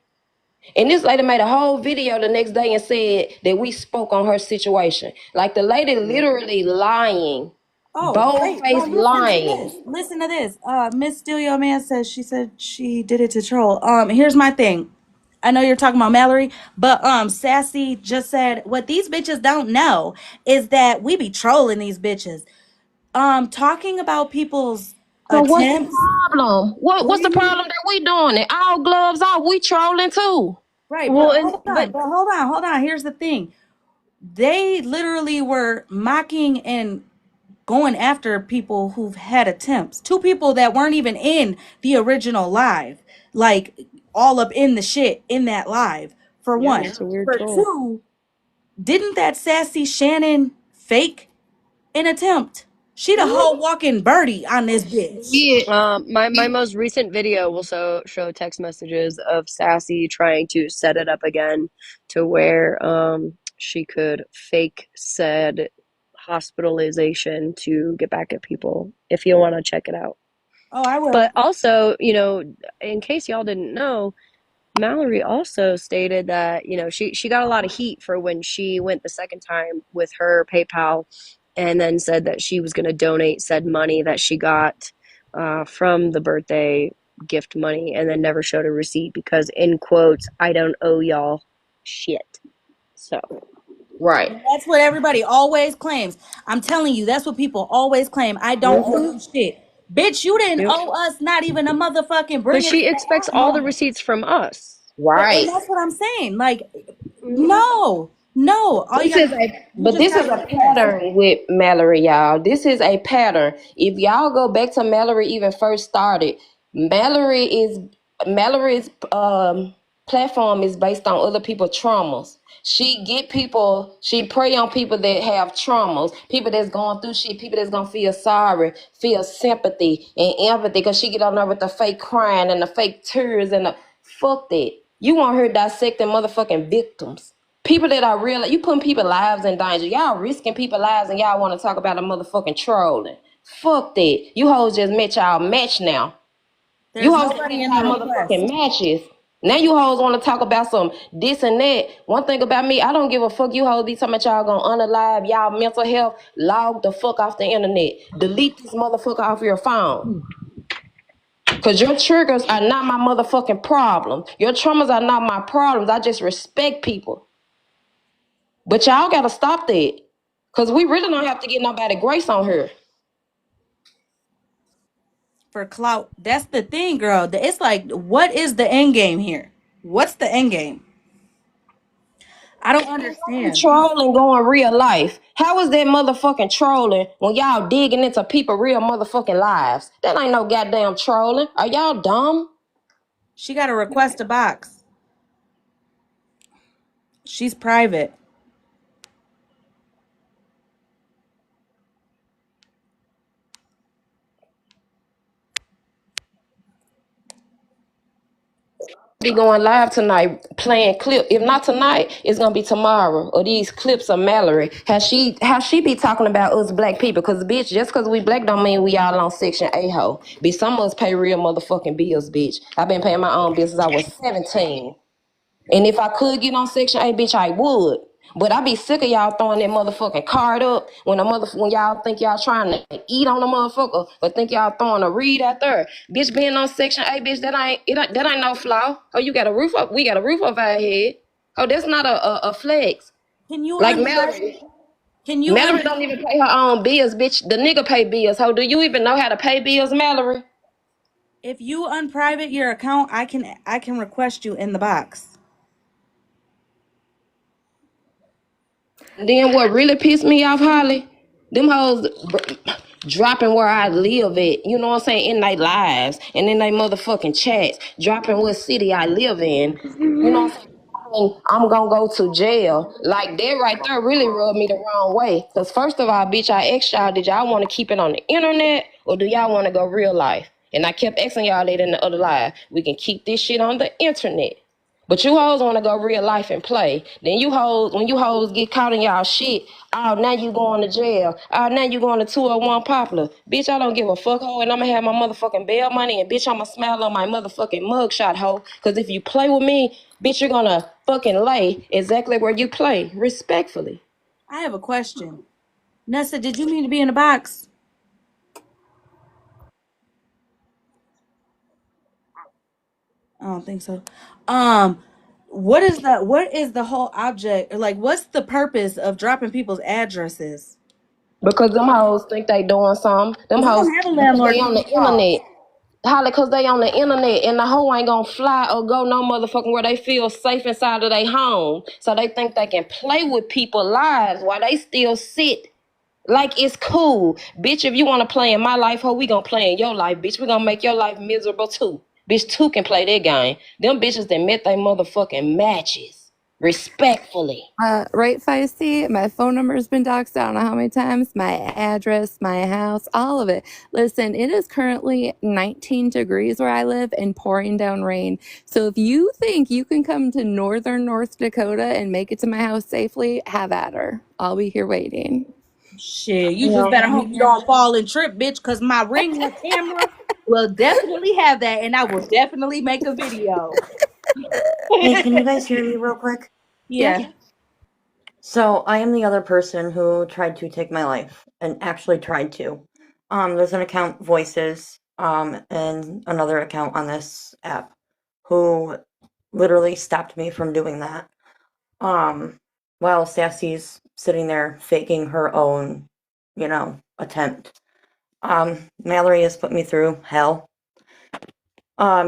And this lady made a whole video the next day and said that we spoke on her situation. Like the lady literally lying, Oh, bold wait, but faced listen to this. lying. Listen to this. Miss Steal Your Man says she said she did it to troll. Here's my thing. I know you're talking about Mallory, but Sassy just said what these bitches don't know is that we be trolling these bitches. Talking about people's So what's the attempts. problem? What's the Bring problem that we doing it? All gloves off, we trolling too. right, Well, but and hold on, but hold on. Here's the thing. They literally were mocking and going after people who've had attempts. Two people that weren't even in the original live, like all up in the shit in that live. For yeah, one, it's a weird for troll. two, didn't that sassy Shannon fake an attempt? She the whole walking birdie on this bitch. Yeah. My most recent video will show text messages of Sassy trying to set it up again to where she could fake said hospitalization to get back at people. If you want to check it out. Oh, I will. But also, in case y'all didn't know, Mallory also stated that, she got a lot of heat for when she went the second time with her PayPal and then said that she was going to donate said money that she got from the birthday gift money and then never showed a receipt because, in quotes, I don't owe y'all shit. So, Right. That's what everybody always claims. I'm telling you, that's what people always claim. I don't owe mm-hmm, you shit. Bitch, you didn't yep. owe us not even a motherfucking But bring it to she the expects app all the moment. receipts from us. Right. And that's what I'm saying. Like, no, no. All you gotta do, you just This is gotta a repent. pattern with Mallory, y'all. This is a pattern. If y'all go back to Mallory even first started, Mallory is Mallory's platform is based on other people's traumas. She get people, she prey on people that have traumas, people that's going through shit, people that's gonna feel sorry, feel sympathy and empathy, because she get on there with the fake crying and the fake tears and the fuck that. You want her dissecting motherfucking victims. People that are real, you putting people's lives in danger. Y'all risking people's lives and y'all want to talk about a motherfucking trolling. Fuck that. You hoes just met y'all match now. You There's hoes just met nobody in the y'all request. motherfucking matches. Now you hoes want to talk about some this and that. One thing about me, I don't give a fuck. You hoes be talking about y'all gonna unalive y'all mental health. Log the fuck off the internet. Delete this motherfucker off your phone. Cause your triggers are not my motherfucking problem. Your traumas are not my problems. I just respect people. But y'all gotta stop that. Cause we really don't have to get nobody grace on her. For clout. That's the thing, girl. It's like, what is the end game here? What's the end game? I don't understand. Trolling going real life. How is that motherfucking trolling when y'all digging into people real motherfucking lives? That ain't no goddamn trolling. Are y'all dumb? She got to request a box. She's private. Be going live tonight playing clip. If not tonight, it's gonna be tomorrow. Or these clips of Mallory. How she be talking about us black people? Cause bitch, just cause we black don't mean we all on Section A ho. Bitch, some of us pay real motherfucking bills, bitch. I've been paying my own bills since I was 17. And if I could get on Section 8, bitch, I would. But I be sick of y'all throwing that motherfucking card up when y'all think y'all trying to eat on the motherfucker, or think y'all throwing a read out there. Bitch, being on Section 8, bitch, that ain't no flaw. Oh, you got a roof up. We got a roof over our head. Oh, that's not a flex. Can you Like unprivate? Mallory. Can you Mallory un? don't even pay her own bills, bitch. The nigga pay bills. Ho, do you even know how to pay bills, Mallory? If you unprivate your account, I can request you in the box. Then what really pissed me off, Holly? Them hoes dropping where I live at, you know what I'm saying, in their lives and in their motherfucking chats, dropping what city I live in, you know what I'm saying? I'm gonna go to jail. Like that right there really rubbed me the wrong way. Cause first of all, bitch, I asked y'all, did y'all want to keep it on the internet or do y'all want to go real life? And I kept asking y'all that in the other live. We can keep this shit on the internet. But you hoes want to go real life and play. Then you hoes, when you hoes get caught in y'all shit, oh, now you going to jail. Oh, now you going to 201 Popular. Bitch, I don't give a fuck, hoe, and I'm going to have my motherfucking bail money, and bitch, I'm going to smile on my motherfucking mugshot, hoe. Because if you play with me, bitch, you're going to fucking lay exactly where you play, respectfully. I have a question. Nessa, did you mean to be in the box? I don't think so. Um, what is the whole object? Like, what's the purpose of dropping people's addresses? Because them hoes think they doing something. Them Because we hoes, don't have a because landlord they to on the keep y'all. internet. Holly, cause they on the internet and the hoe ain't gonna fly or go no motherfucking where they feel safe inside of their home. So they think they can play with people's lives while they still sit like it's cool. Bitch, if you wanna play in my life, hoe, we gonna play in your life, bitch. We gonna make your life miserable too. Bitch, two can play that game. Them bitches that met they motherfucking matches. Respectfully. Right, Feisty? My phone number's been doxed. I don't know how many times. My address, my house, all of it. Listen, it is currently 19 degrees where I live and pouring down rain. So if you think you can come to northern North Dakota and make it to my house safely, have at her. I'll be here waiting. Shit, you just better hope you don't fall and trip, bitch, because my ring light camera will definitely have that, and I will definitely make a video. Hey, can you guys hear me real quick? Yeah. So I am the other person who tried to take my life and actually tried to. There's an account Voices, and another account on this app who literally stopped me from doing that. While Sassy's sitting there faking her own, attempt. Mallory has put me through hell.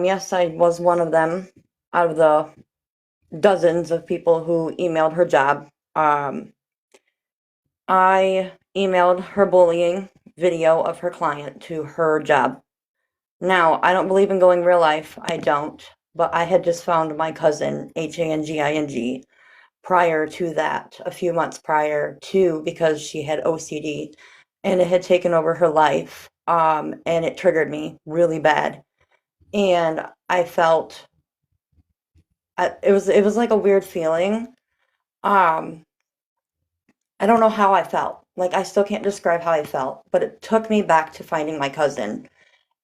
Yes, I was one of them. out of the dozens of people who emailed her job. I emailed her bullying video of her client to her job. Now, I don't believe in going real life. I don't. But I had just found my cousin, Hanging, prior to that, a few months prior to, because she had OCD and it had taken over her life. And it triggered me really bad. And I felt it was like a weird feeling. Um, I don't know how I felt. Like I still can't describe how I felt, but it took me back to finding my cousin.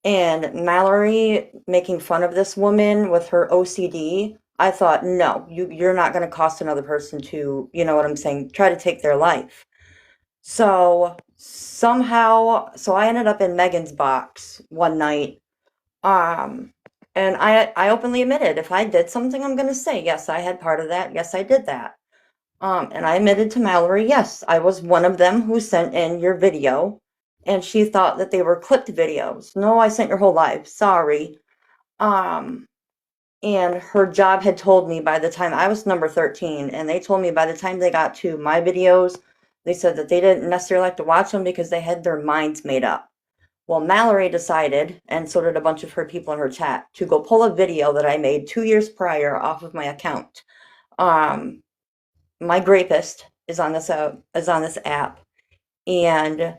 And Mallory making fun of this woman with her OCD, I thought, no, you're not going to cost another person to, you know what I'm saying, try to take their life. So so I ended up in Megan's box one night. Um, and I openly admitted if I did something, I'm going to say, yes, I had part of that. Yes, I did that. And I admitted to Mallory, yes, I was one of them who sent in your video. And she thought that they were clipped videos. No, I sent your whole life. Sorry. Um, and her job had told me by the time I was number 13, and they told me by the time they got to my videos, they said that they didn't necessarily like to watch them because they had their minds made up. Well, Mallory decided, and so did a bunch of her people in her chat, to go pull a video that I made 2 years prior off of my account. My grapist is on this app, and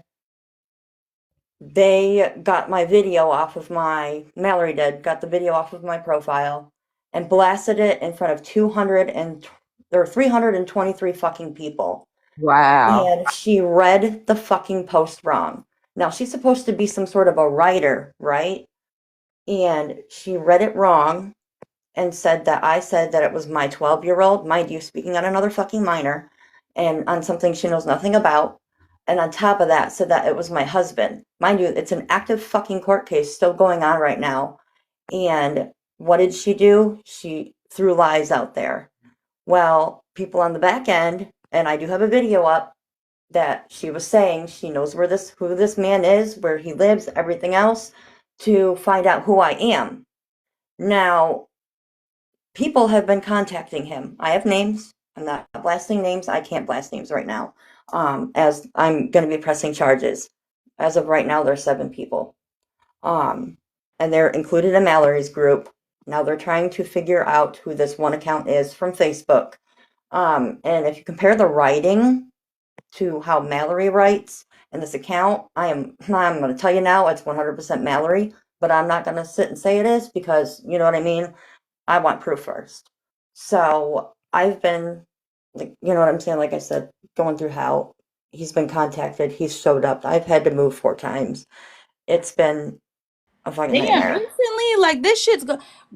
they got my video off of my Mallory did got the video off of my profile and blasted it in front of 200 and there were 323 fucking people. Wow. And she read the fucking post wrong. Now she's supposed to be some sort of a writer, right? And she read it wrong and said that I said that it was my 12-year-old, mind you, speaking on another fucking minor and on something she knows nothing about. And on top of that, said that it was my husband. Mind you, it's an active fucking court case still going on right now. And what did she do? She threw lies out there. Well, people on the back end, and I do have a video up, that she was saying she knows who this man is, where he lives, everything else, to find out who I am. Now, people have been contacting him. I have names. I'm not blasting names. I can't blast names right now. As I'm going to be pressing charges. As of right now, there's 7 people. And they're included in Mallory's group. Now they're trying to figure out who this one account is from Facebook. And if you compare the writing to how Mallory writes in this account, I'm going to tell you now it's 100% Mallory, but I'm not going to sit and say it is because, you know what I mean? I want proof first. So I've been, like, you know what I'm saying? Like I said, going through hell. He's been contacted. He's showed up. I've had to move 4 times. It's been a fucking Damn, nightmare. recently, like this shit's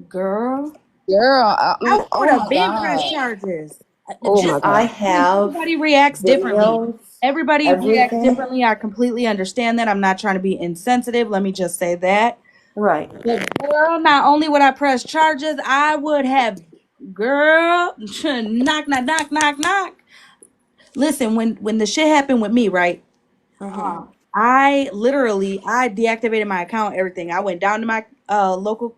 girl. Girl, I would oh have my been pressed God. charges. Oh my Just I God. listen, have everybody reacts differently. videos, Everybody reacts everything. differently. I completely understand that. I'm not trying to be insensitive. Let me just say that. Right. But girl, not only would I press charges, I would have, girl, knock, knock, knock, knock, knock. Listen, when the shit happened with me, right? Mm-hmm. I deactivated my account, everything. I went down to my local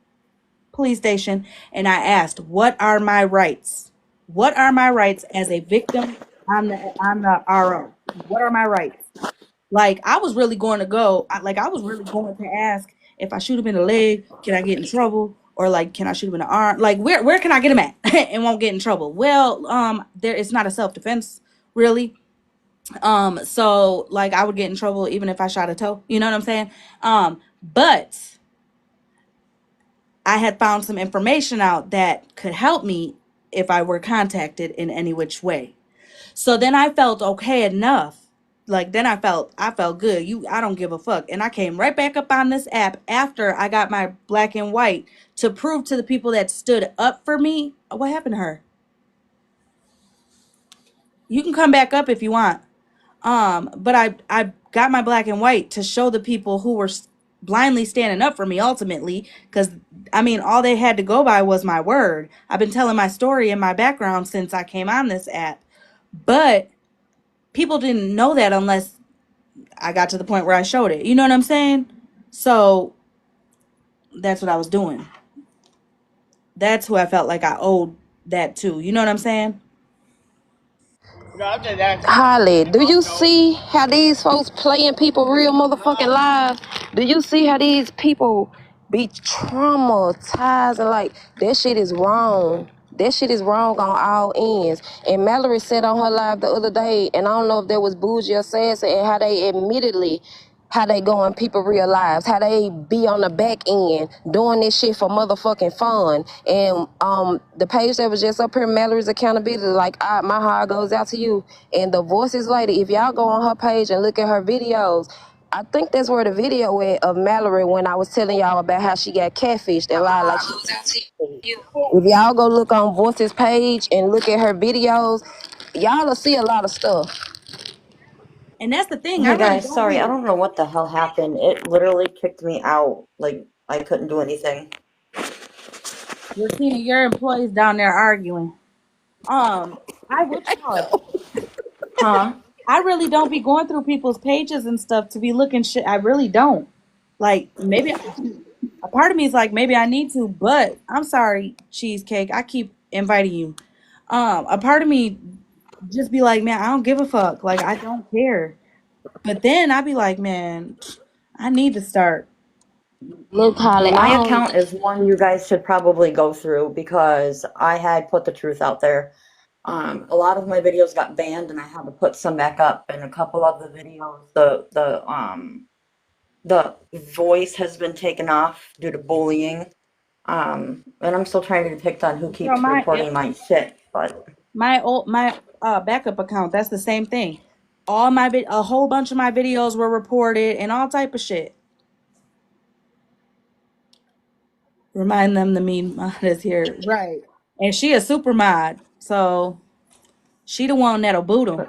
police station and I asked, "What are my rights? What are my rights as a victim on the RO? What are my rights?" Like I was really going to go. I was really going to ask if I shoot him in the leg, can I get in trouble? Or like, can I shoot him in the arm? Like, where can I get him at and won't get in trouble? Well, there it's not a self defense really. So like I would get in trouble even if I shot a toe. You know what I'm saying? But I had found some information out that could help me if I were contacted in any which way. So then I felt okay enough. Like then I felt good. I don't give a fuck. And I came right back up on this app after I got my black and white to prove to the people that stood up for me. What happened to her? You can come back up if you want. But I got my black and white to show the people who were blindly standing up for me ultimately, because I mean, all they had to go by was my word. I've been telling my story and my background since I came on this app, but people didn't know that unless I got to the point where I showed it. You know what I'm saying? So that's what I was doing. That's who I felt like I owed that to. You know what I'm saying? Holly, do you see how these folks playing people real motherfucking live? Do you see how these people be traumatized and like that shit is wrong? That shit is wrong on all ends. And Mallory said on her live the other day, and I don't know if that was bougie or sassy, and how they admittedly how they go in people real lives, how they be on the back end doing this shit for motherfucking fun. And the page that was just up here, Mallory's accountability, like my heart goes out to you. And the Voices lady, if y'all go on her page and look at her videos, I think that's where the video went of Mallory when I was telling y'all about how she got catfished and lied like she. If y'all go look on Voices page and look at her videos, y'all will see a lot of stuff. And that's the thing. I Hey really guys, don't sorry, I be. don't know what the hell happened. It literally kicked me out. Like, I couldn't do anything. You're seeing your employees down there arguing. I what you call it? Huh? I really don't be going through people's pages and stuff to be looking shit. I really don't. Like maybe a part of me is like maybe I need to, but I'm sorry, cheesecake. I keep inviting you. A part of me just be like, man, I don't give a fuck. Like I don't care. But then I be like, man, I need to start. Look, Holly, My I don't. account is one you guys should probably go through because I had put the truth out there. A lot of my videos got banned and I had to put some back up, and a couple of the videos, the voice has been taken off due to bullying. And I'm still trying to depict on who Girl, keeps reporting my shit, but my backup account, that's the same thing. A whole bunch of my videos were reported and all type of shit. Remind them the mean mod is here. Right. And she a super mod. So she the one that'll boot them.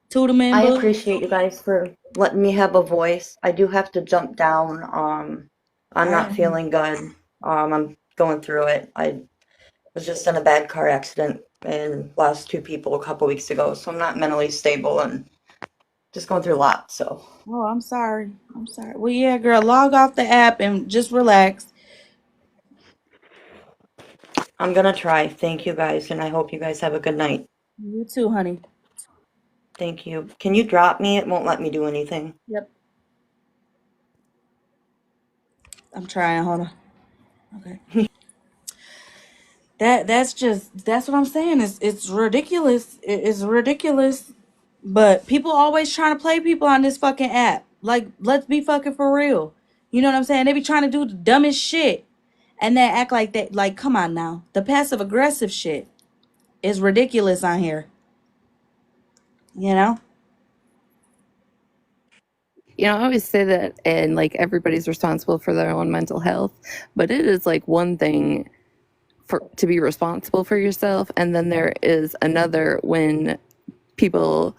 Toot them in I boot. appreciate you guys for letting me have a voice. I do have to jump down. I'm not I feeling good. I'm going through it. I was just in a bad car accident and lost two people a couple weeks ago, so I'm not mentally stable and just going through a lot. So Oh, I'm sorry. I'm sorry. Well, yeah, girl, log off the app and just relax. I'm gonna try. Thank you guys, and I hope you guys have a good night. You too, honey. Thank you. Can you drop me? It won't let me do anything. Yep. I'm trying. Hold on. Okay. That's what I'm saying. It's ridiculous. It's ridiculous. But people always trying to play people on this fucking app. Like, let's be fucking for real. You know what I'm saying? They be trying to do the dumbest shit and then act like that. Like, come on now. The passive aggressive shit is ridiculous on here. You know? You know, I always say that, and like everybody's responsible for their own mental health, but it is like one thing for to be responsible for yourself, and then there is another when people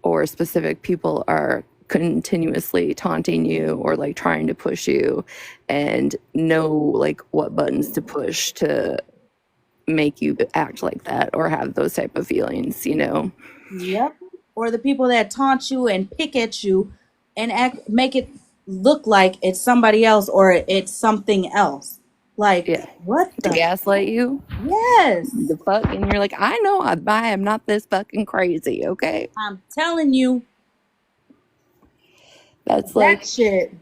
or specific people are continuously taunting you or like trying to push you and know like what buttons to push to make you act like that or have those type of feelings, you know. Yep. Or the people that taunt you and pick at you and make it look like it's somebody else or it's something else. Like, Yeah, what to the? gaslight you, Yes. the fuck, and you're like, I know I am not this fucking crazy, okay. I'm telling you That's that like, shit.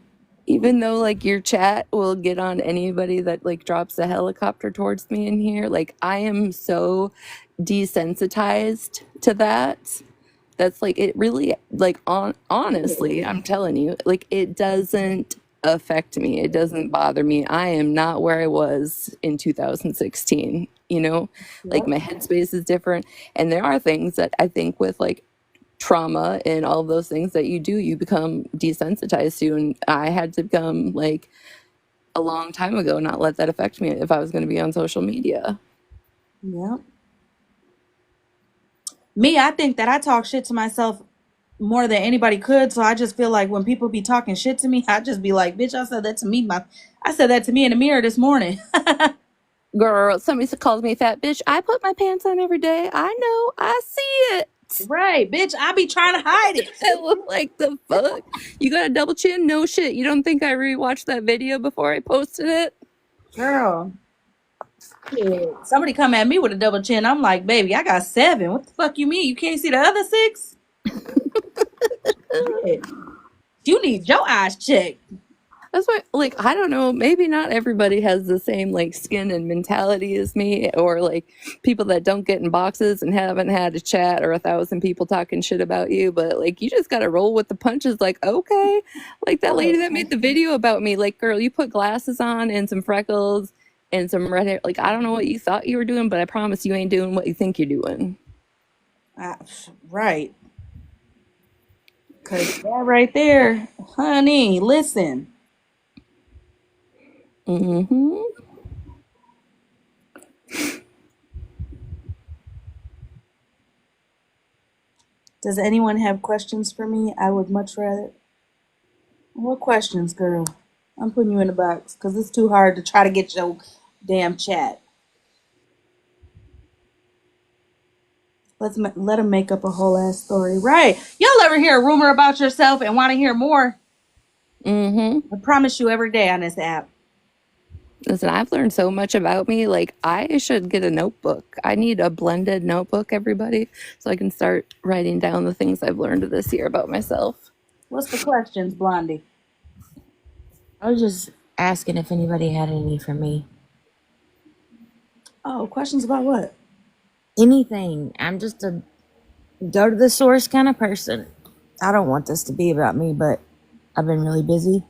even though like your chat will get on anybody that like drops a helicopter towards me in here, like I am so desensitized to that. That's like it really like honestly, I'm telling you, like it doesn't affect me. It doesn't bother me. I am not where I was in 2016, you know? Like Yep. my headspace is different, and there are things that I think with like trauma and all of those things that you become desensitized to, and I had to become like a long time ago not let that affect me if I was going to be on social media. Yep. Me, I think that I talk shit to myself more than anybody could. So I just feel like when people be talking shit to me, I just be like, bitch, I said that to me. I said that to me in the mirror this morning. Girl, somebody calls me a fat bitch. I put my pants on every day. I know. I see it. Right, bitch. I be trying to hide it. I look like the fuck. You got a double chin? No shit. You don't think I rewatched that video before I posted it? Girl. Shit. Somebody come at me with a double chin. I'm like, baby, I got 7. What the fuck you mean? You can't see the other 6? Shit. You need your eyes checked. That's why, like, I don't know, maybe not everybody has the same, like, skin and mentality as me, or, like, people that don't get in boxes and haven't had a chat or 1,000 people talking shit about you, but, like, you just gotta roll with the punches, like, okay. Like, that lady that made the video about me, like, girl, you put glasses on and some freckles and some red hair. Like, I don't know what you thought you were doing, but I promise you ain't doing what you think you're doing. Right. Because that right there, honey, listen. Mm-hmm. Does anyone have questions for me? I would much rather. What questions, girl? I'm putting you in a box because it's too hard to try to get your damn chat. Let them make up a whole ass story. Right. Y'all ever hear a rumor about yourself and want to hear more? Mm-hmm. I promise you every day on this app. Listen, I've learned so much about me. Like, I should get a notebook. I need a blended notebook, everybody, so I can start writing down the things I've learned this year about myself. What's the questions, Blondie? I was just asking if anybody had any for me. Oh, questions about what? Anything. I'm just a go to the source kind of person. I don't want this to be about me, but I've been really busy.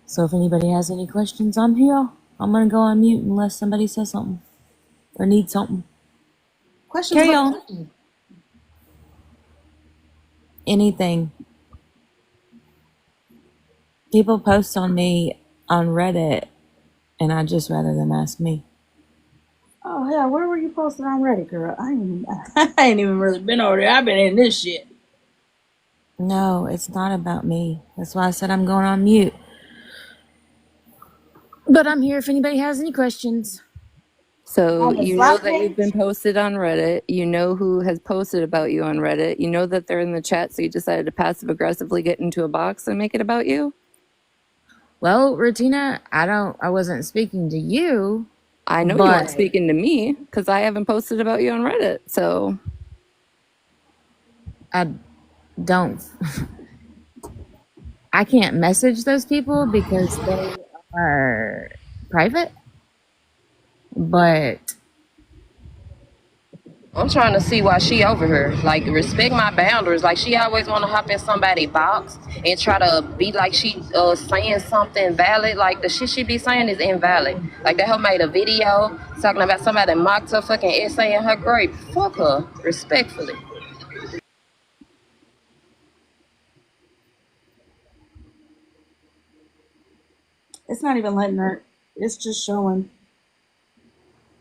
So if anybody has any questions, I'm here. I'm going to go on mute unless somebody says something or needs something. Questions Carry about on. Anything. People post on me on Reddit, and I'd just rather them ask me. Oh yeah, where were you posted on Reddit, girl? I ain't even really been over there. I've been in this shit. No, it's not about me. That's why I said I'm going on mute. But I'm here if anybody has any questions. So On the you know Slack that you've been page? posted on Reddit. You know who has posted about you on Reddit. You know that they're in the chat, so you decided to passive aggressively get into a box and make it about you. Well, Regina, I wasn't speaking to you, I know you weren't but speaking to me because I haven't posted about you on Reddit. So I don't, I can't message those people because they are private, but I'm trying to see why she over here. Like, respect my boundaries. Like, she always want to hop in somebody's box and try to be like she saying something valid. Like, the shit she be saying is invalid. Like, that hoe made a video talking about somebody that mocked her fucking essay in her grade. Fuck her, respectfully. It's not even letting her. It's just showing.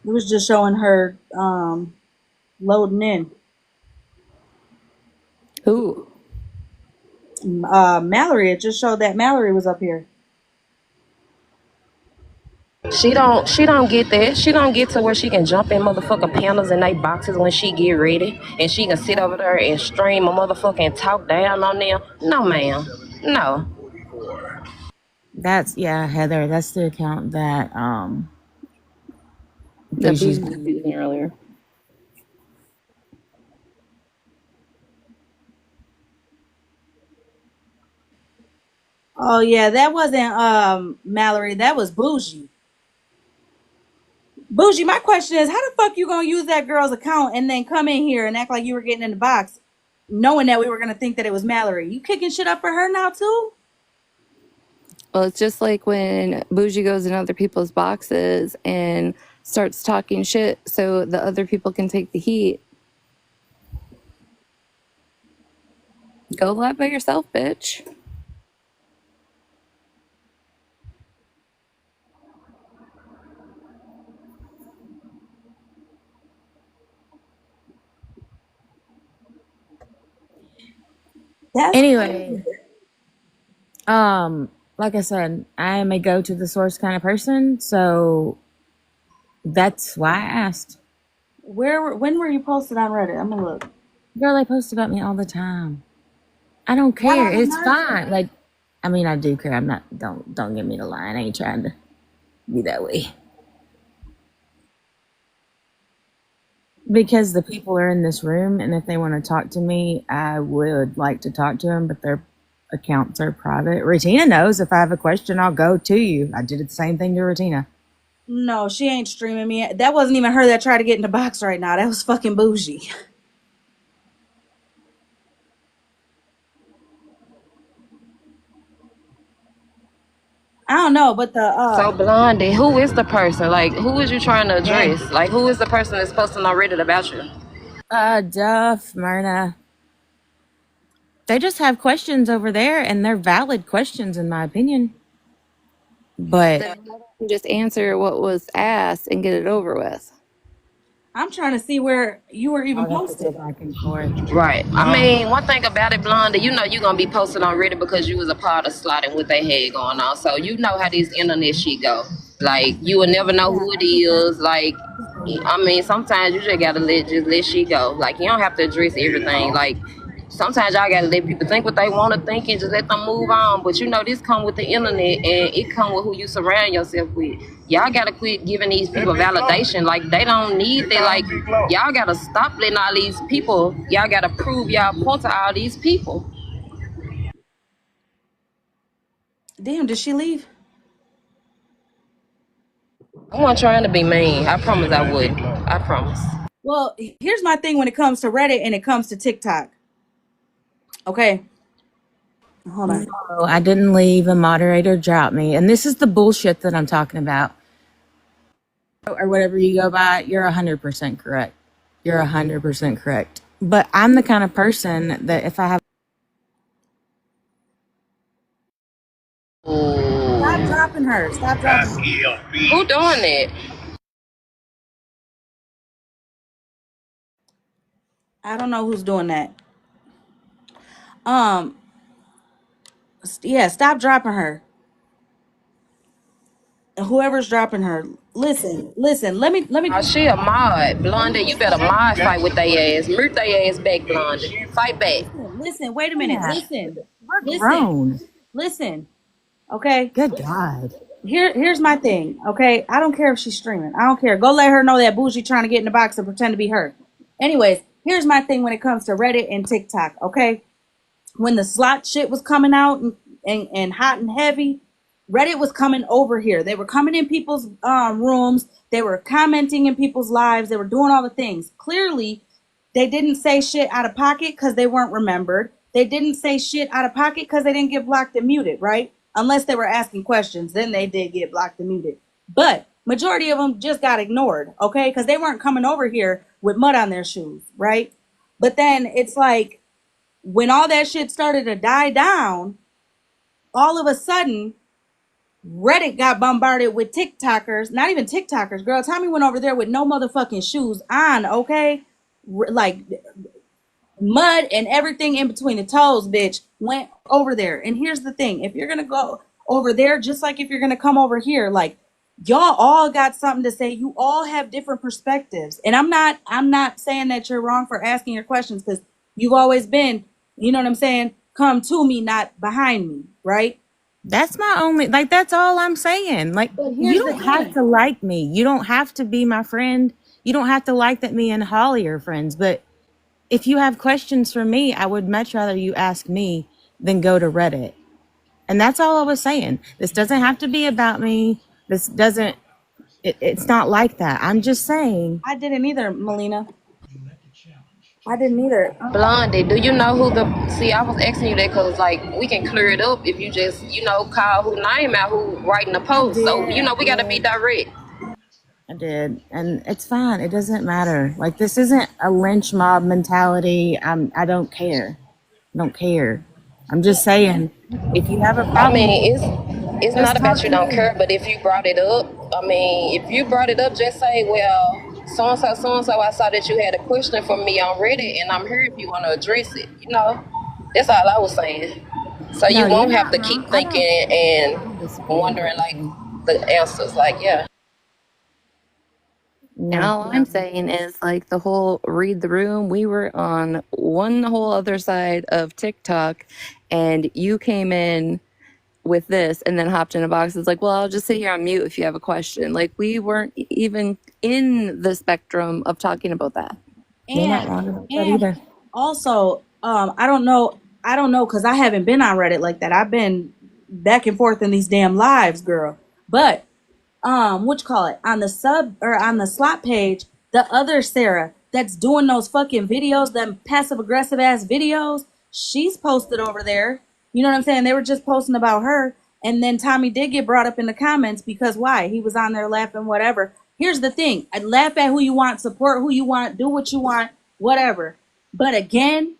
It was just showing her loading in. who? Mallory. It just showed that Mallory was up here. She don't get that. She don't get to where she can jump in motherfucking panels and they boxes when she get ready. And she can sit over there and stream a motherfucking talk down on them. No, ma'am. No. that's, yeah, Heather, that's the account that, That Bougie's, Boozy was using earlier. Oh yeah, that wasn't Mallory. That was Bougie. Bougie, my question is, how the fuck you gonna use that girl's account and then come in here and act like you were getting in the box, knowing that we were gonna think that it was Mallory? You kicking shit up for her now too? Well, it's just like when Bougie goes in other people's boxes and starts talking shit so the other people can take the heat. Go live by yourself, bitch. That's anyway, like I said, I am a go to the source kind of person, so that's why I asked. when were you posted on Reddit? I'm gonna look. Girl, they post about me all the time. I don't Not care. on the It's merch. fine. Like, I mean, I do care. I'm not. Don't get me to lie. I ain't trying to be that way. Because the people are in this room, and if they want to talk to me, I would like to talk to them, but their accounts are private. Retina knows if I have a question, I'll go to you. I did the same thing to Retina. No, she ain't streaming me. That wasn't even her that tried to get in the box right now. That was fucking bougie. I don't know, but So Blondie, who is the person? Like, who is you trying to dang. address? Like, who is the person that's posting on Reddit about you? Duff, Myrna. They just have questions over there, and they're valid questions, in my opinion. But Then why don't you just answer what was asked and get it over with? I'm trying to see where you were even I'll have to go posted. back and forth. Right. I mean, one thing about it, Blondie, you know you're gonna be posted on Reddit because you was a part of slotting what they had going on. So you know how this internet shit go. Like you will never know Yeah, who it I get that. is. Like I mean, sometimes you just gotta let shit go. Like you don't have to address everything. Like sometimes y'all gotta let people think what they want to think and just let them move on. But you know this come with the internet and it come with who you surround yourself with. Y'all gotta quit giving these people validation. Like they don't need that. Like y'all gotta stop letting all these people. Y'all gotta prove y'all point to all these people. Damn, did she leave? I wasn't trying to be mean. I promise I would. I promise. Well, here's my thing when it comes to Reddit and it comes to TikTok. Okay, hold on. No, I didn't leave. A moderator dropped me. And this is the bullshit that I'm talking about. Or whatever you go by, you're 100% correct. You're 100% correct. But I'm the kind of person that if I have. Stop Ooh. dropping her. Stop dropping her. Who doing that? I don't know who's doing that. Um, yeah, stop dropping her. Whoever's dropping her, listen. Let me. Oh, she a mod. Blondie, you better mod fight with they ass. Mute they ass back, Blondie. Fight back. Listen. Wait a minute. Yeah, we're Listen, grown. listen. Okay. Good God. Here's my thing. Okay, I don't care if she's streaming. I don't care. Go let her know that bougie trying to get in the box and pretend to be her. Anyways, here's my thing when it comes to Reddit and TikTok. Okay, when the slot shit was coming out and hot and heavy, Reddit was coming over here. They were coming in people's rooms. They were commenting in people's lives. They were doing all the things. Clearly, they didn't say shit out of pocket because they weren't remembered. They didn't say shit out of pocket because they didn't get blocked and muted, right? Unless they were asking questions, then they did get blocked and muted. But majority of them just got ignored, okay? Because they weren't coming over here with mud on their shoes, right? But then it's like when all that shit started to die down, all of a sudden Reddit got bombarded with TikTokers, not even TikTokers, girl. Tommy went over there with no motherfucking shoes on, okay? Like mud and everything in between the toes, bitch, went over there. And here's the thing, if you're gonna go over there, just like if you're gonna come over here, like y'all all got something to say. You all have different perspectives. And I'm not saying that you're wrong for asking your questions because you've always been, you know what I'm saying, come to me, not behind me, right? That's my only, like, that's all I'm saying. Like, But you here's the don't have thing. to like me. You don't have to be my friend. You don't have to like that me and Holly are friends. But if you have questions for me, I would much rather you ask me than go to Reddit. And that's all I was saying. This doesn't have to be about me. This doesn't, it's not like that. I'm just saying. I didn't either, Melina. I didn't either. Blondie, do you know who the? See, I was asking you that because like we can clear it up if you just call who name out who writing the I post. So did. I we got to be did. direct. I did. And it's fine. It doesn't matter. Like, this isn't a lynch mob mentality. I don't care. I don't care. I'm just saying, if you have a I problem, mean, it's not just about talk you to don't me. care, but if you brought it up, I mean, if you brought it up, just say, well, so and so, I saw that you had a question for me on Reddit, and I'm here if you want to address it. That's all I was saying. So No, you you're won't have not to keep wrong. thinking I don't and disagree with wondering like anything. the answers. Like, yeah. And No. all I'm saying is, like, the whole read the room, we were on one whole other side of TikTok, and you came in with this and then hopped in a box. It's like, well, I'll just sit here on mute if you have a question. Like, we weren't even in the spectrum of talking about that. You're not wrong about that either. Also, I don't know because I haven't been on Reddit like that. I've been back and forth in these damn lives, girl. But what you call it, on the sub or on the slot page, the other Sarah that's doing those fucking videos, them passive aggressive ass videos, she's posted over there. You know what I'm saying? They were just posting about her, and then Tommy did get brought up in the comments because why? He was on there laughing, whatever. Here's the thing: I laugh at who you want, support who you want, do what you want, whatever. But again,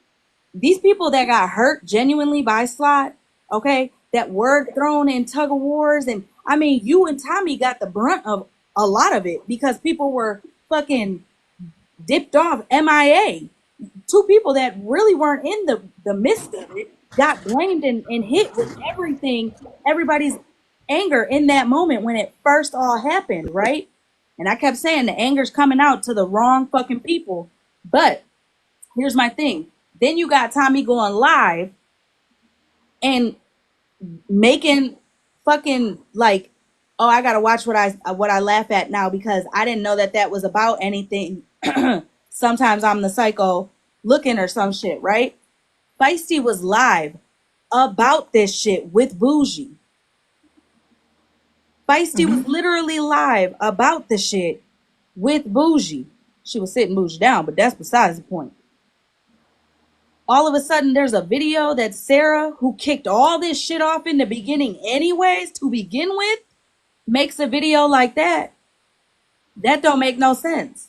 these people that got hurt genuinely by slot, okay, that were thrown in tug of wars, and I mean, you and Tommy got the brunt of a lot of it because people were fucking dipped off MIA. Two people that really weren't in the midst of it got blamed and hit with everything, everybody's anger in that moment when it first all happened, right? And I kept saying the anger's coming out to the wrong fucking people. But here's my thing. Then you got Tommy going live and making fucking like, oh, I gotta watch what I laugh at now because I didn't know that was about anything. Sometimes I'm the psycho looking or some shit, right? Feisty was live about this shit with Bougie. Feisty was literally live about the shit with Bougie. She was sitting Bougie down, but that's besides the point. All of a sudden, there's a video that Sarah, who kicked all this shit off in the beginning anyways, to begin with, makes a video like that. That don't make no sense.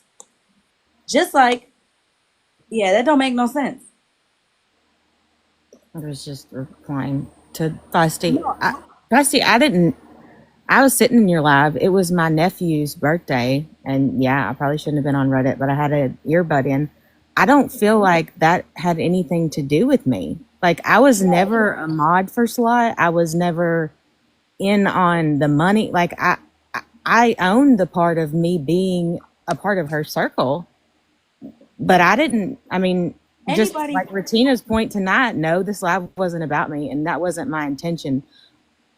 Just like, yeah, that don't make no sense. I was just replying to Feisty. Feisty, I was sitting in your live. It was my nephew's birthday. And yeah, I probably shouldn't have been on Reddit, but I had an earbud in. I don't feel like that had anything to do with me. Like, I was never a mod for Slot. I was never in on the money. Like, I own the part of me being a part of her circle. But I didn't, I mean, just like Retina's point tonight, no, this live wasn't about me, and that wasn't my intention.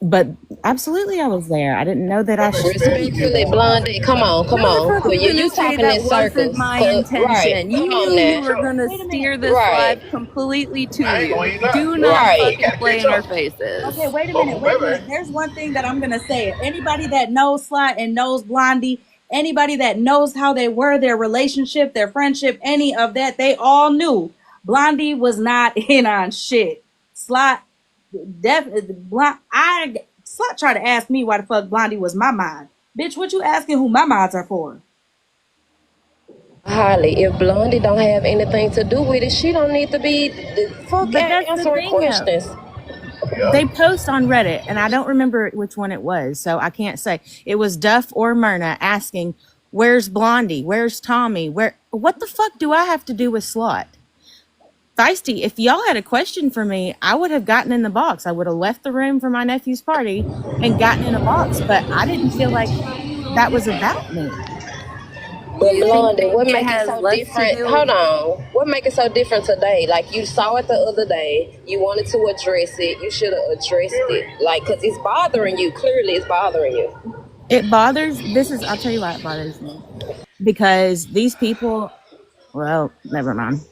But absolutely, I was there. I didn't know that I should. Respectfully, Blondie, come on. You talking in circles. That wasn't my intention. Right. You knew you were going to steer this live completely to you. Do not fucking play in our faces. Okay, wait a minute. There's one thing that I'm going to say. Anybody that knows Slot and knows Blondie, anybody that knows how they were, their relationship, their friendship, any of that, they all knew Blondie was not in on shit. Slot tried to ask me why the fuck Blondie was my mod. Bitch, what you asking who my mods are for? Holly, if Blondie don't have anything to do with it, she don't need to be answering questions. They post on Reddit, and I don't remember which one it was, so I can't say. It was Duff or Myrna asking, where's Blondie? Where's Tommy? What the fuck do I have to do with Slot? Feisty, if y'all had a question for me, I would have gotten in the box. I would have left the room for my nephew's party and gotten in a box, but I didn't feel like that was about me. But Blondie, what makes it so different? Hold on. What makes it so different today? Like, you saw it the other day. You wanted to address it. You should have addressed it. Like, because it's bothering you. Clearly, it's bothering you. It bothers, I'll tell you why it bothers me. Because these people, well, never mind.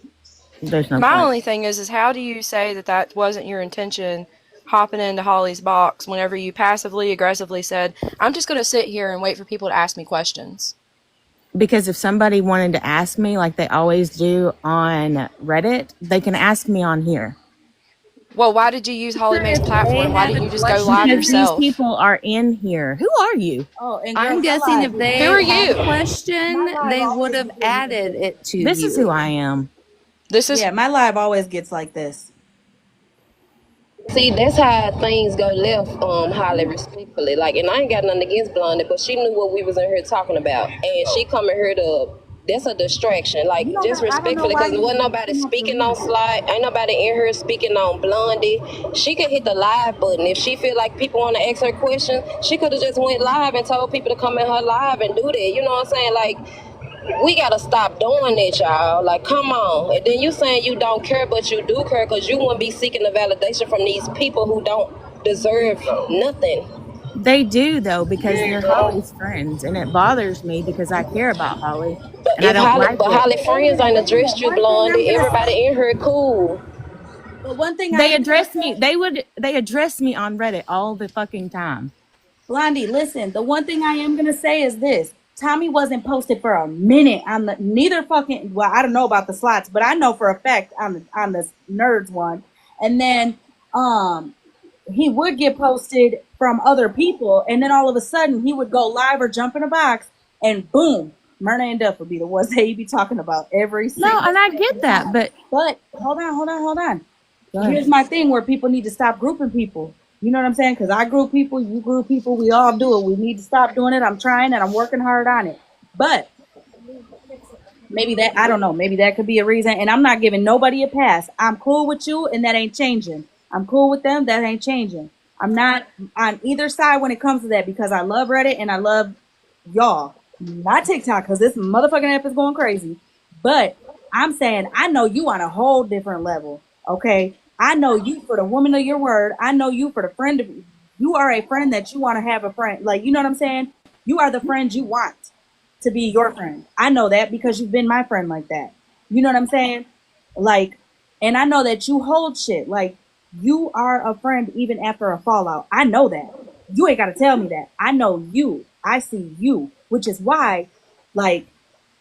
There's no My point. only thing is how do you say that wasn't your intention hopping into Holly's box whenever you passively aggressively said, I'm just going to sit here and wait for people to ask me questions? Because if somebody wanted to ask me like they always do on Reddit, they can ask me on here. Well, why did you use Holly Mae's platform? Why didn't you just go live yourself? These people are in here. Who are you? Oh, and I'm guessing if they had a question, they would have added it to This you. is who I am. Yeah, my live always gets like this. See, that's how things go left, Holly, respectfully. Like, and I ain't got nothing against Blondie, but she knew what we was in here talking about. And she coming here that's a distraction. Like, just respectfully, because there wasn't nobody speaking on Slide. Ain't nobody in here speaking on Blondie. She could hit the live button. If she feel like people want to ask her questions, she could have just went live and told people to come in her live and do that. You know what I'm saying? Like, we gotta stop doing that, y'all. Like, come on. And then you saying you don't care, but you do care because you won't be seeking the validation from these people who don't deserve nothing. They do though, because they're Holly's friends, and it bothers me because I care about Holly, But and I don't like it. Holly friends ain't addressed you, One thing I'm Blondie. gonna say, Everybody in here cool. but one thing I They am gonna address me. say, They address me on Reddit all the fucking time. Blondie, listen, the one thing I am gonna say is this. Tommy wasn't posted for a minute on the neither fucking well, I don't know about the slots, but I know for a fact on the nerds one. And then he would get posted from other people, and then all of a sudden he would go live or jump in a box, and boom, Myrna and Duff would be the ones that he'd be talking about every No, single and I get that, but But hold on. go Here's ahead. my thing where people need to stop grouping people. You know what I'm saying? Because I group people, you group people, we all do it. We need to stop doing it. I'm trying and I'm working hard on it. But maybe that, I don't know, maybe that could be a reason. And I'm not giving nobody a pass. I'm cool with you and that ain't changing. I'm cool with them, that ain't changing. I'm not on either side when it comes to that because I love Reddit and I love y'all. Not TikTok because this motherfucking app is going crazy. But I'm saying I know you on a whole different level. Okay. I know you for the woman of your word. I know you for the friend of you are a friend that you want to have a friend. Like, you know what I'm saying? You are the friend you want to be your friend. I know that because you've been my friend like that. You know what I'm saying? Like, and I know that you hold shit. Like, you are a friend even after a fallout. I know that. You ain't got to tell me that. I know you. I see you, which is why, like,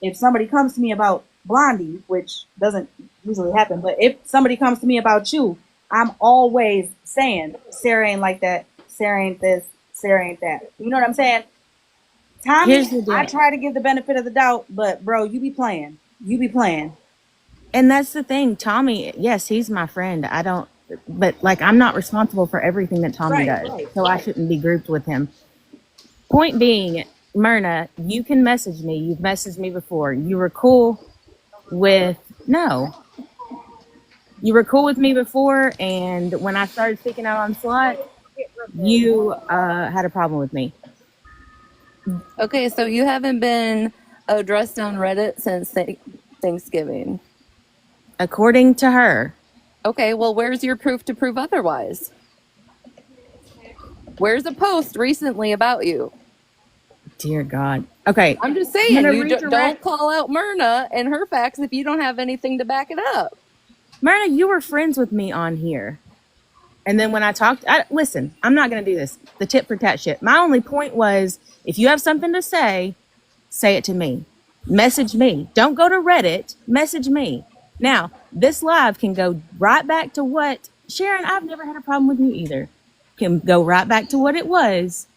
if somebody comes to me about Blondie, which doesn't usually happen, but if somebody comes to me about you, I'm always saying, Sarah ain't like that. Sarah ain't this. Sarah ain't that. You know what I'm saying? Tommy, Here's the I deal. try to give the benefit of the doubt, but bro, you be playing. You be playing. And that's the thing. Tommy, yes, he's my friend. I don't, but like, I'm not responsible for everything that Tommy Right, does. right, So I right. shouldn't be grouped with him. Point being, Myrna, you can message me. You've messaged me before. You were cool with, no, you were cool with me before. And when I started speaking out on Slot, you had a problem with me. Okay, so you haven't been addressed on Reddit since Thanksgiving. According to her, Okay, well, where's your proof to prove otherwise? Where's a post recently about you? dear God. Okay, I'm just I'm saying, gonna you don't redirect. call out Myrna and her facts if you don't have anything to back it up. Myrna, you were friends with me on here. And then when I talked, listen, I'm not going to do this. The tit for tat shit. My only point was if you have something to say it to me. Message me. Don't go to Reddit. Message me. Now, this live can go right back to what, Sharon, I've never had a problem with you either. Can go right back to what it was,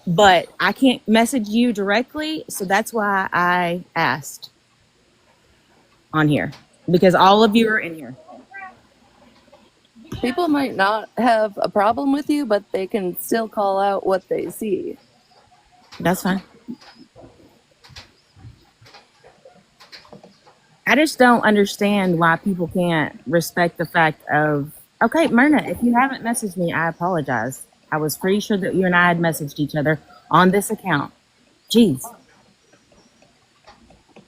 but I can't message you directly. So that's why I asked on here because all of you are in here. People might not have a problem with you, but they can still call out what they see. That's fine. I just don't understand why people can't respect the fact of, okay, Myrna, if you haven't messaged me, I apologize. I was pretty sure that you and I had messaged each other on this account. Jeez.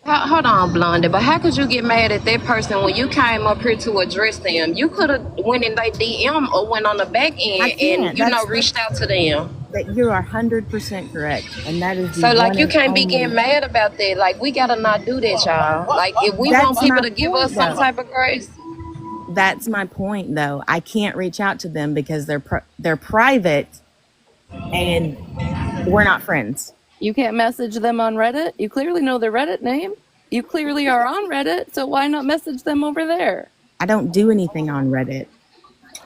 Hold on, Blondie, but how could you get mad at that person when you came up here to address them? You could have went in their DM or went on the back I end and, can't. reached out to them. That you are 100% correct. And that is the So, like, one you and can't be getting only. mad about that. Like, we gotta not do that, y'all. Like, if we want That's people my to give us point, some though. type of grace, That's my point, though. I can't reach out to them because they're private and we're not friends. You can't message them on Reddit. You clearly know their Reddit name. You clearly are on Reddit, so why not message them over there? I don't do anything on Reddit.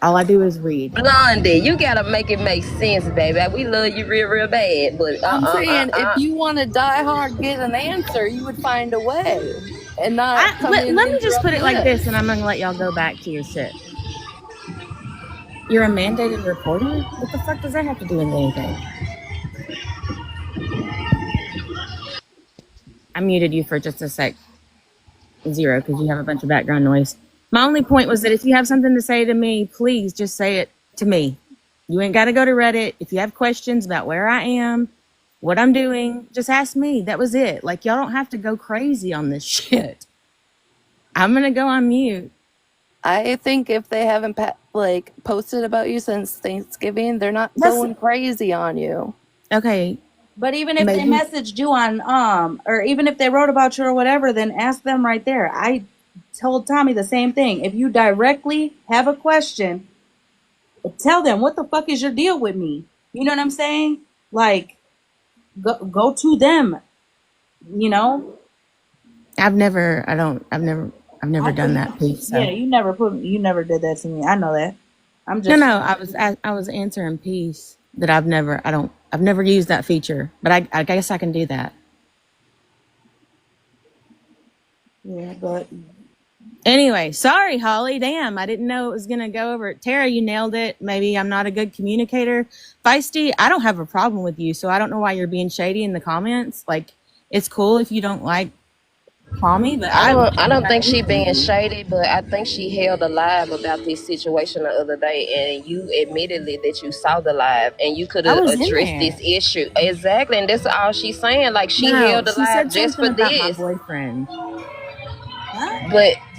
All I do is read. Blondie, you gotta make it make sense, baby. We love you real, real bad, but I'm saying if you want to die hard get an answer, you would find a way and not come Let in and me just put interrupt it like this, this. and I'm going to let y'all go back to your shit. You're a mandated reporter? What the fuck does that have to do with anything? I muted you for just a sec. Zero, because you have a bunch of background noise. My only point was that if you have something to say to me, please just say it to me. You ain't got to go to Reddit. If you have questions about where I am, what I'm doing, just ask me. That was it. Like, y'all don't have to go crazy on this shit. I'm going to go on mute. I think if they haven't like posted about you since Thanksgiving. They're not That's going crazy on you. Okay, But even if they maybe messaged you on or even if they wrote about you or whatever, then ask them right there. I told Tommy the same thing. If you directly have a question, tell them what the fuck is your deal with me. You know what I'm saying? Like go to them. You know. I've never done that piece. Yeah, So you never did that to me. I know that. I'm no, just no, I was answering piece that I've never used that feature, but I guess I can do that. yeah, but Anyway, sorry, Holly. Damn, I didn't know it was gonna go over. Tara, you nailed it. Maybe I'm not a good communicator. Feisty, I don't have a problem with you, so I don't know why you're being shady in the comments. Like, it's cool if you don't like call me, but I don't got think she anything being with you. shady, but I think she held a live about this situation the other day, and you admittedly that you saw the live and you could I have was in addressed this there. issue exactly, and that's all she's saying. Like she No, held the she live said just something for about my this. boyfriend. huh?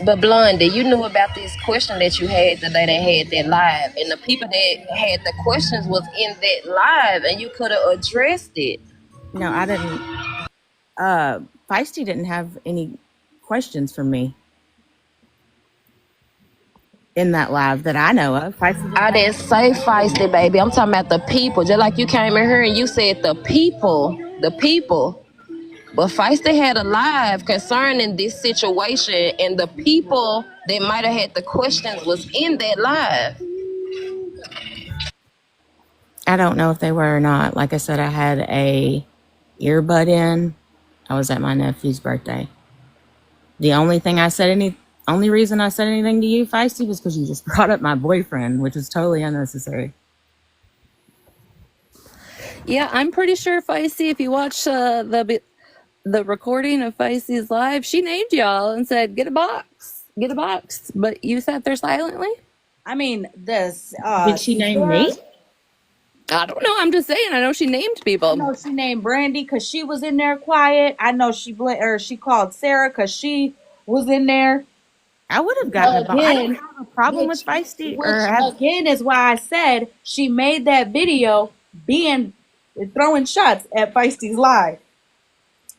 But Blondie, you knew about this question that you had the day they had that live, and the people that had the questions was in that live, and you could have addressed it. No, I didn't. Feisty didn't have any questions for me in that live that I know of. Feisty didn't I have didn't say feisty, baby. I'm talking about the people. Just like you came in here and you said the people, the people. But Feisty had a live concerning this situation, and the people that might have had the questions was in that live. I don't know if they were or not. Like I said, I had a earbud in. I was at my nephew's birthday. The only reason I said anything to you, Feisty, was because you just brought up my boyfriend, which was totally unnecessary. Yeah, I'm pretty sure Feisty, if you watch the recording of Feisty's live, she named y'all and said, get a box. But you sat there silently? I mean, this Did she name Sarah, me? I don't know. I'm just saying. I know she named I people. know she named Brandy because she was in there quiet. I know she called Sarah because she was in there I would have gotten a box. I don't again, have a problem with Feisty or which have. again is why I said she made that video being throwing shots at Feisty's live.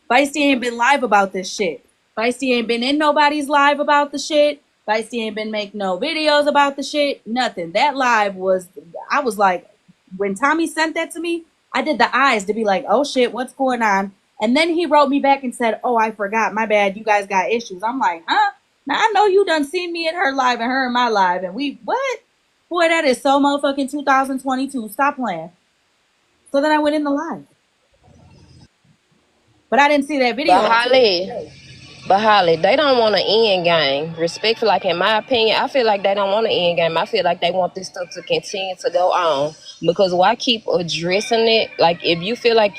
Feisty ain't been live about this shit. Feisty ain't been in nobody's live about the shit. Feisty ain't been making no videos about the shit. Nothing. That live was, I was like, when Tommy sent that to me, I did the eyes to be like, oh shit, what's going on? And then he wrote me back and said, oh, I forgot. My bad. You guys got issues. I'm like, huh? Now I know you done seen me in her live and her in my live. And we, what? Boy, that is so motherfucking 2022. Stop playing. So then I went in the live. But I didn't see that But video until Holly, today. But Holly, they don't want an end game. Respectful, like in my opinion, I feel like they don't want an end game. I feel like they want this stuff to continue to go on. Because why keep addressing it? Like if you feel like if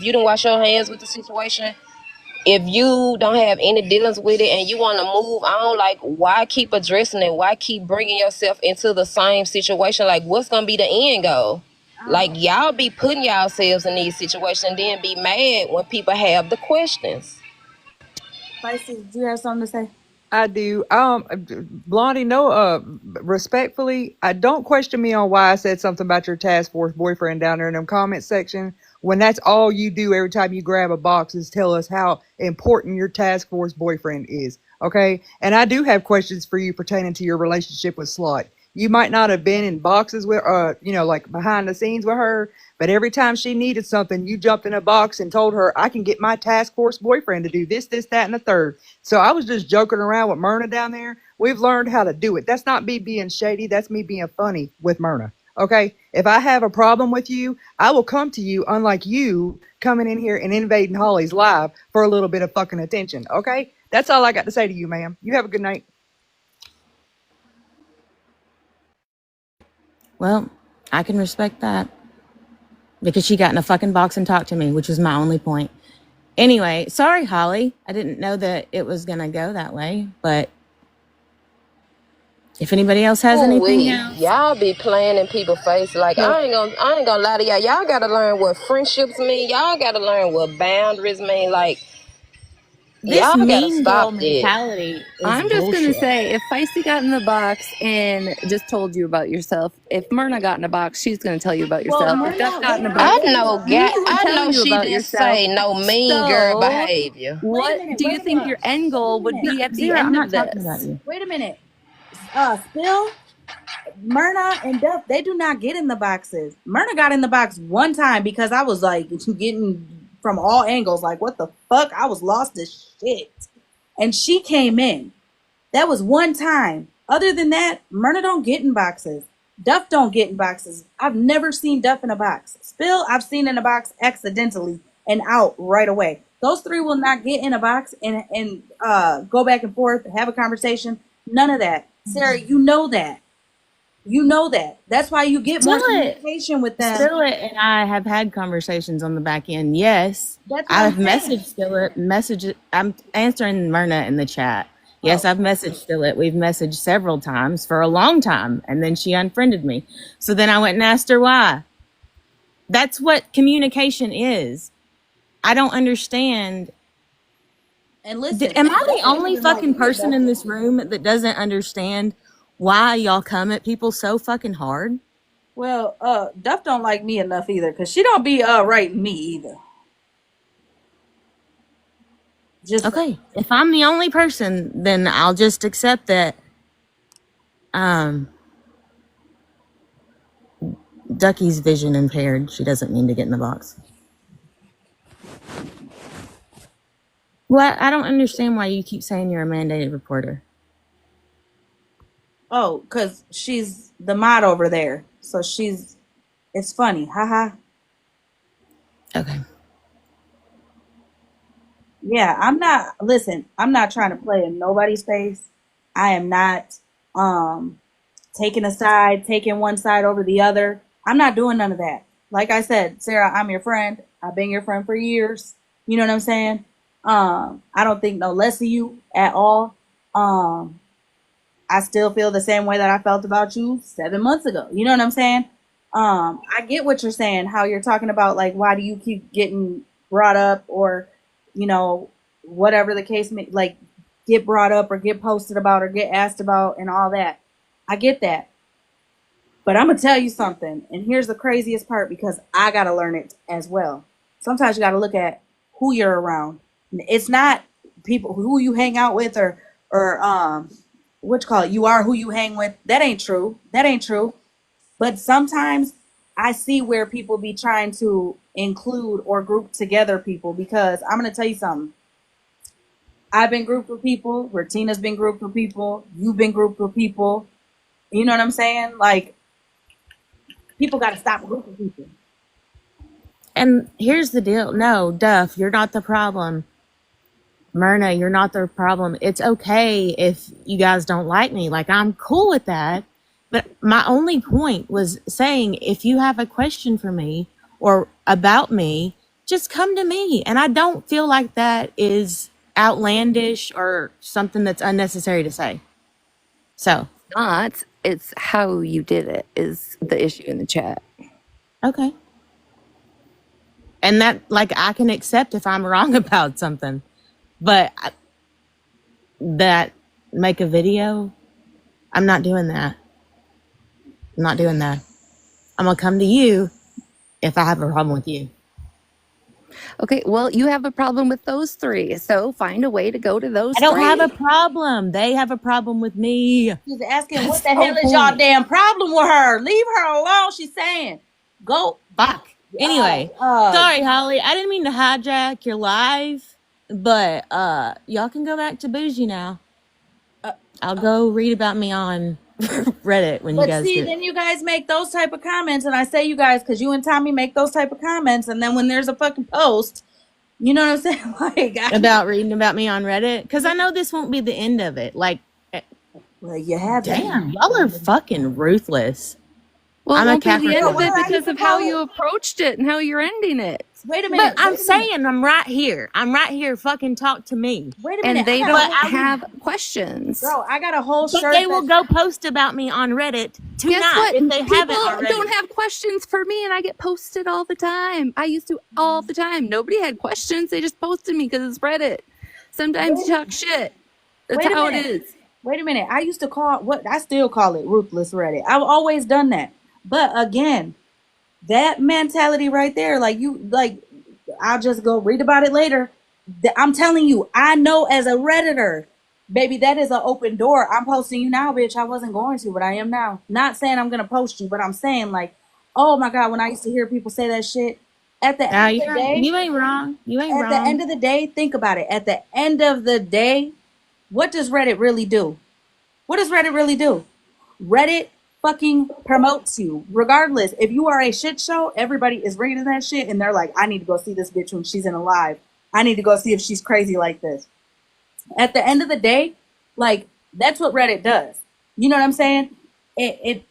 you don't wash your hands with the situation, if you don't have any dealings with it and you want to move on, like why keep addressing it? Why keep bringing yourself into the same situation? Like what's gonna be the end goal? Like y'all be putting yourselves in these situations and then be mad when people have the questions. Feisty, do you have something to say? I do. Blondie, no, respectfully, I don't question me on why I said something about your task force boyfriend down there in them comment section when that's all you do every time you grab a box is tell us how important your task force boyfriend is. Okay. And I do have questions for you pertaining to your relationship with Slot. You might not have been in boxes with, like behind the scenes with her, but every time she needed something, you jumped in a box and told her, I can get my task force boyfriend to do this, that, and the third. So I was just joking around with Myrna down there. We've learned how to do it. That's not me being shady. That's me being funny with Myrna. Okay. If I have a problem with you, I will come to you, unlike you coming in here and invading Holly's live for a little bit of fucking attention. Okay. That's all I got to say to you, ma'am. You have a good night. Well, I can respect that because she got in a fucking box and talked to me, which was my only point. Anyway, sorry, Holly. I didn't know that it was going to go that way, but if anybody else has Ooh anything wee, else, y'all be playing in people's face. Like So I ain't gonna lie to y'all. Y'all gotta learn what friendships mean. Y'all gotta learn what boundaries mean. Like this Y'all gotta mean girl stop that. mentality is I'm just bullshit. gonna say, if Feisty got in the box and just told you about yourself, if Myrna got in a box, she's gonna tell you about Well, yourself. If Duff Myrna, got in a wait a box, minute. I know, he would I tell know you she about didn't yourself. say no mean girl So, behavior. what Wait a minute. do Wait you a think minute. your end goal would Wait a be minute. at the Zero, I'm end not of talking about this? you. Wait a minute. Still, Myrna and Duff, they do not get in the boxes. Myrna got in the box one time because I was like getting from all angles, like, what the fuck? I was lost as shit. And she came in. That was one time. Other than that, Myrna don't get in boxes. Duff don't get in boxes. I've never seen Duff in a box. Spill, I've seen in a box accidentally and out right away. Those three will not get in a box and go back and forth, have a conversation. None of that. Sarah, you know that. You know that. That's why you get more communication with them. Skillet and I have had conversations on the back end. Yes, That's what I've I'm saying. messaged Skillet. I'm answering Myrna in the chat. Yes, Oh. I've messaged Skillet. We've messaged several times for a long time, and then she unfriended me. So then I went and asked her why. That's what communication is. I don't understand. And listen, Am I the Duff only doesn't like fucking me person enough in to- this room that doesn't understand why y'all come at people so fucking hard? Well, Duff don't like me enough either, cause she don't be writing me either. Just Okay, if I'm the only person, then I'll just accept that. Ducky's vision impaired. She doesn't mean to get in the box. What? I don't understand why you keep saying you're a mandated reporter. oh, cause she's the mod over there, so it's funny, haha. Okay. Yeah, I'm not trying to play in nobody's face. I am not taking a side, taking one side over the other. I'm not doing none of that. Like I said, Sarah, I'm your friend. I've been your friend for years. You know what I'm saying? I don't think no less of you at all. I still feel the same way that I felt about you 7 months ago. You know what I'm saying? I get what you're saying, how you're talking about, like, why do you keep getting brought up, or, whatever the case may, like, get brought up or get posted about or get asked about and all that. I get that. But I'm going to tell you something. And here's the craziest part, because I got to learn it as well. Sometimes you got to look at who you're around. It's not people who you hang out with, or what you call it, you are who you hang with. That ain't true. That ain't true. But sometimes I see where people be trying to include or group together people, because I'm going to tell you something. I've been grouped with people. Retina's been grouped with people. You've been grouped with people. You know what I'm saying? Like, people got to stop grouping people. And here's the deal. No, Duff, you're not the problem. Myrna, you're not the problem. It's okay if you guys don't like me. Like, I'm cool with that. But my only point was saying, if you have a question for me or about me, just come to me. And I don't feel like that is outlandish or something that's unnecessary to say. So, Not. It's how you did it is the issue in the chat. okay. And that, like, I can accept if I'm wrong about something. But that make a video, I'm not doing that. I'm not doing that. I'm going to come to you if I have a problem with you. Okay, well, you have a problem with those three, so find a way to go to those I don't three. have a problem. They have a problem with me. She's asking, That's what the the hell whole is y'all point. damn problem with her? Leave her alone. She's saying, go. Fuck. Anyway, sorry, Holly. I didn't mean to hijack your live, but y'all can go back to bougie now. I'll go read about me on Reddit when you But guys see, do. then you guys make those type of comments, and I say you guys because you and Tommy make those type of comments, and then when there's a fucking post, you know what I'm saying? Like, About reading about me on Reddit, because I know this won't be the end of it. Like, well, you have damn, y'all are fucking ruthless. Well, I'm it a won't be the end Capricorn. of it What I because used to of how call you it? approached it and how you're ending it. Wait a minute. But I'm wait a minute, saying I'm right here. I'm right here. Fucking talk to me. Wait a minute. And they I got don't a whole, have questions. girl, I got a whole But shirt. they will go post about me on Reddit tonight Guess what? if they People haven't already. don't have questions for me, and I get posted all the time. I used to all the time. Nobody had questions. They just posted me because it's Reddit. Sometimes you talk shit. That's Wait a how it minute. is. Wait a minute. I used to call what I still call it ruthless Reddit. I've always done that. But again, that mentality right there, like I'll just go read about it later. I'm telling you, I know as a Redditor, baby, that is an open door. I'm posting you now, bitch. I wasn't going to, but I am now. Not saying I'm gonna post you, but I'm saying like, oh my god, when I used to hear people say that shit, at the end Now of the day, you ain't wrong. You ain't at the end wrong. of the day, think about it. At the end of the day, what does Reddit really do? What does Reddit really do? Reddit fucking promotes you. Regardless, if you are a shit show, everybody is reading that shit and they're like, I need to go see this bitch when she's in a live. I need to go see if she's crazy like this. At the end of the day, like that's what Reddit does. You know what I'm saying? It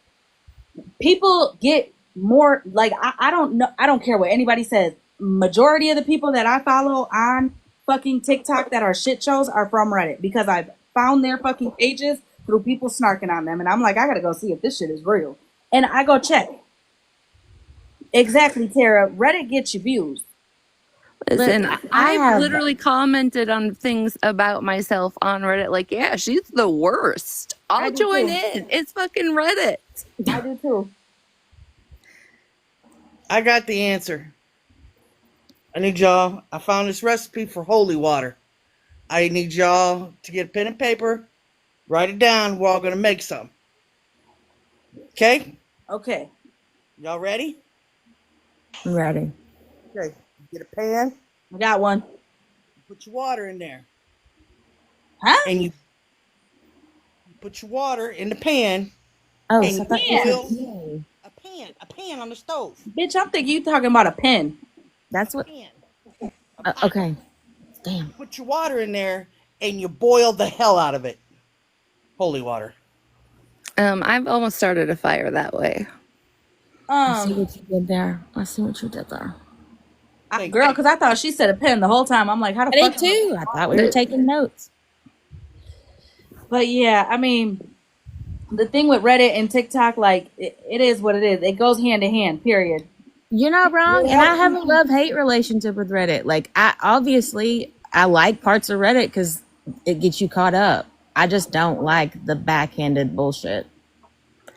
people get more like I don't know, I don't care what anybody says. Majority of the people that I follow on fucking TikTok that are shit shows are from Reddit because I've found their fucking pages through people snarking on them and I'm like, I gotta go see if this shit is real. And I go check. Exactly, Tara. Reddit gets you views. Listen, I I've have literally commented on things about myself on Reddit. Like, yeah, she's the worst. I I'll do join too. in. It's fucking Reddit. I do too. I got the answer. I need y'all. I found this recipe for holy water. I need y'all to get a pen and paper, write it down. We're all gonna make some. Okay? Okay. Y'all ready? I'm ready. Okay. Get a pan. I got one. Put your water in there, Huh? and you put your water in the pan, Oh, and so I you thought you said boil yay. a pan on the stove. Bitch, I'm thinking you talking about a pen. That's what. Pan. Okay. Damn. Put your water in there, and you boil the hell out of it. Holy water. I've almost started a fire that way. I see what you did there. I see what you did there. Girl, because I thought she said a pen the whole time. I'm like, how the I fuck? did too. I thought we were taking notes. But yeah, I mean, the thing with Reddit and TikTok, like, it is what it is. It goes hand in hand, period. You're not wrong. And I have a love-hate relationship with Reddit. Like, I like parts of Reddit because it gets you caught up. I just don't like the backhanded bullshit.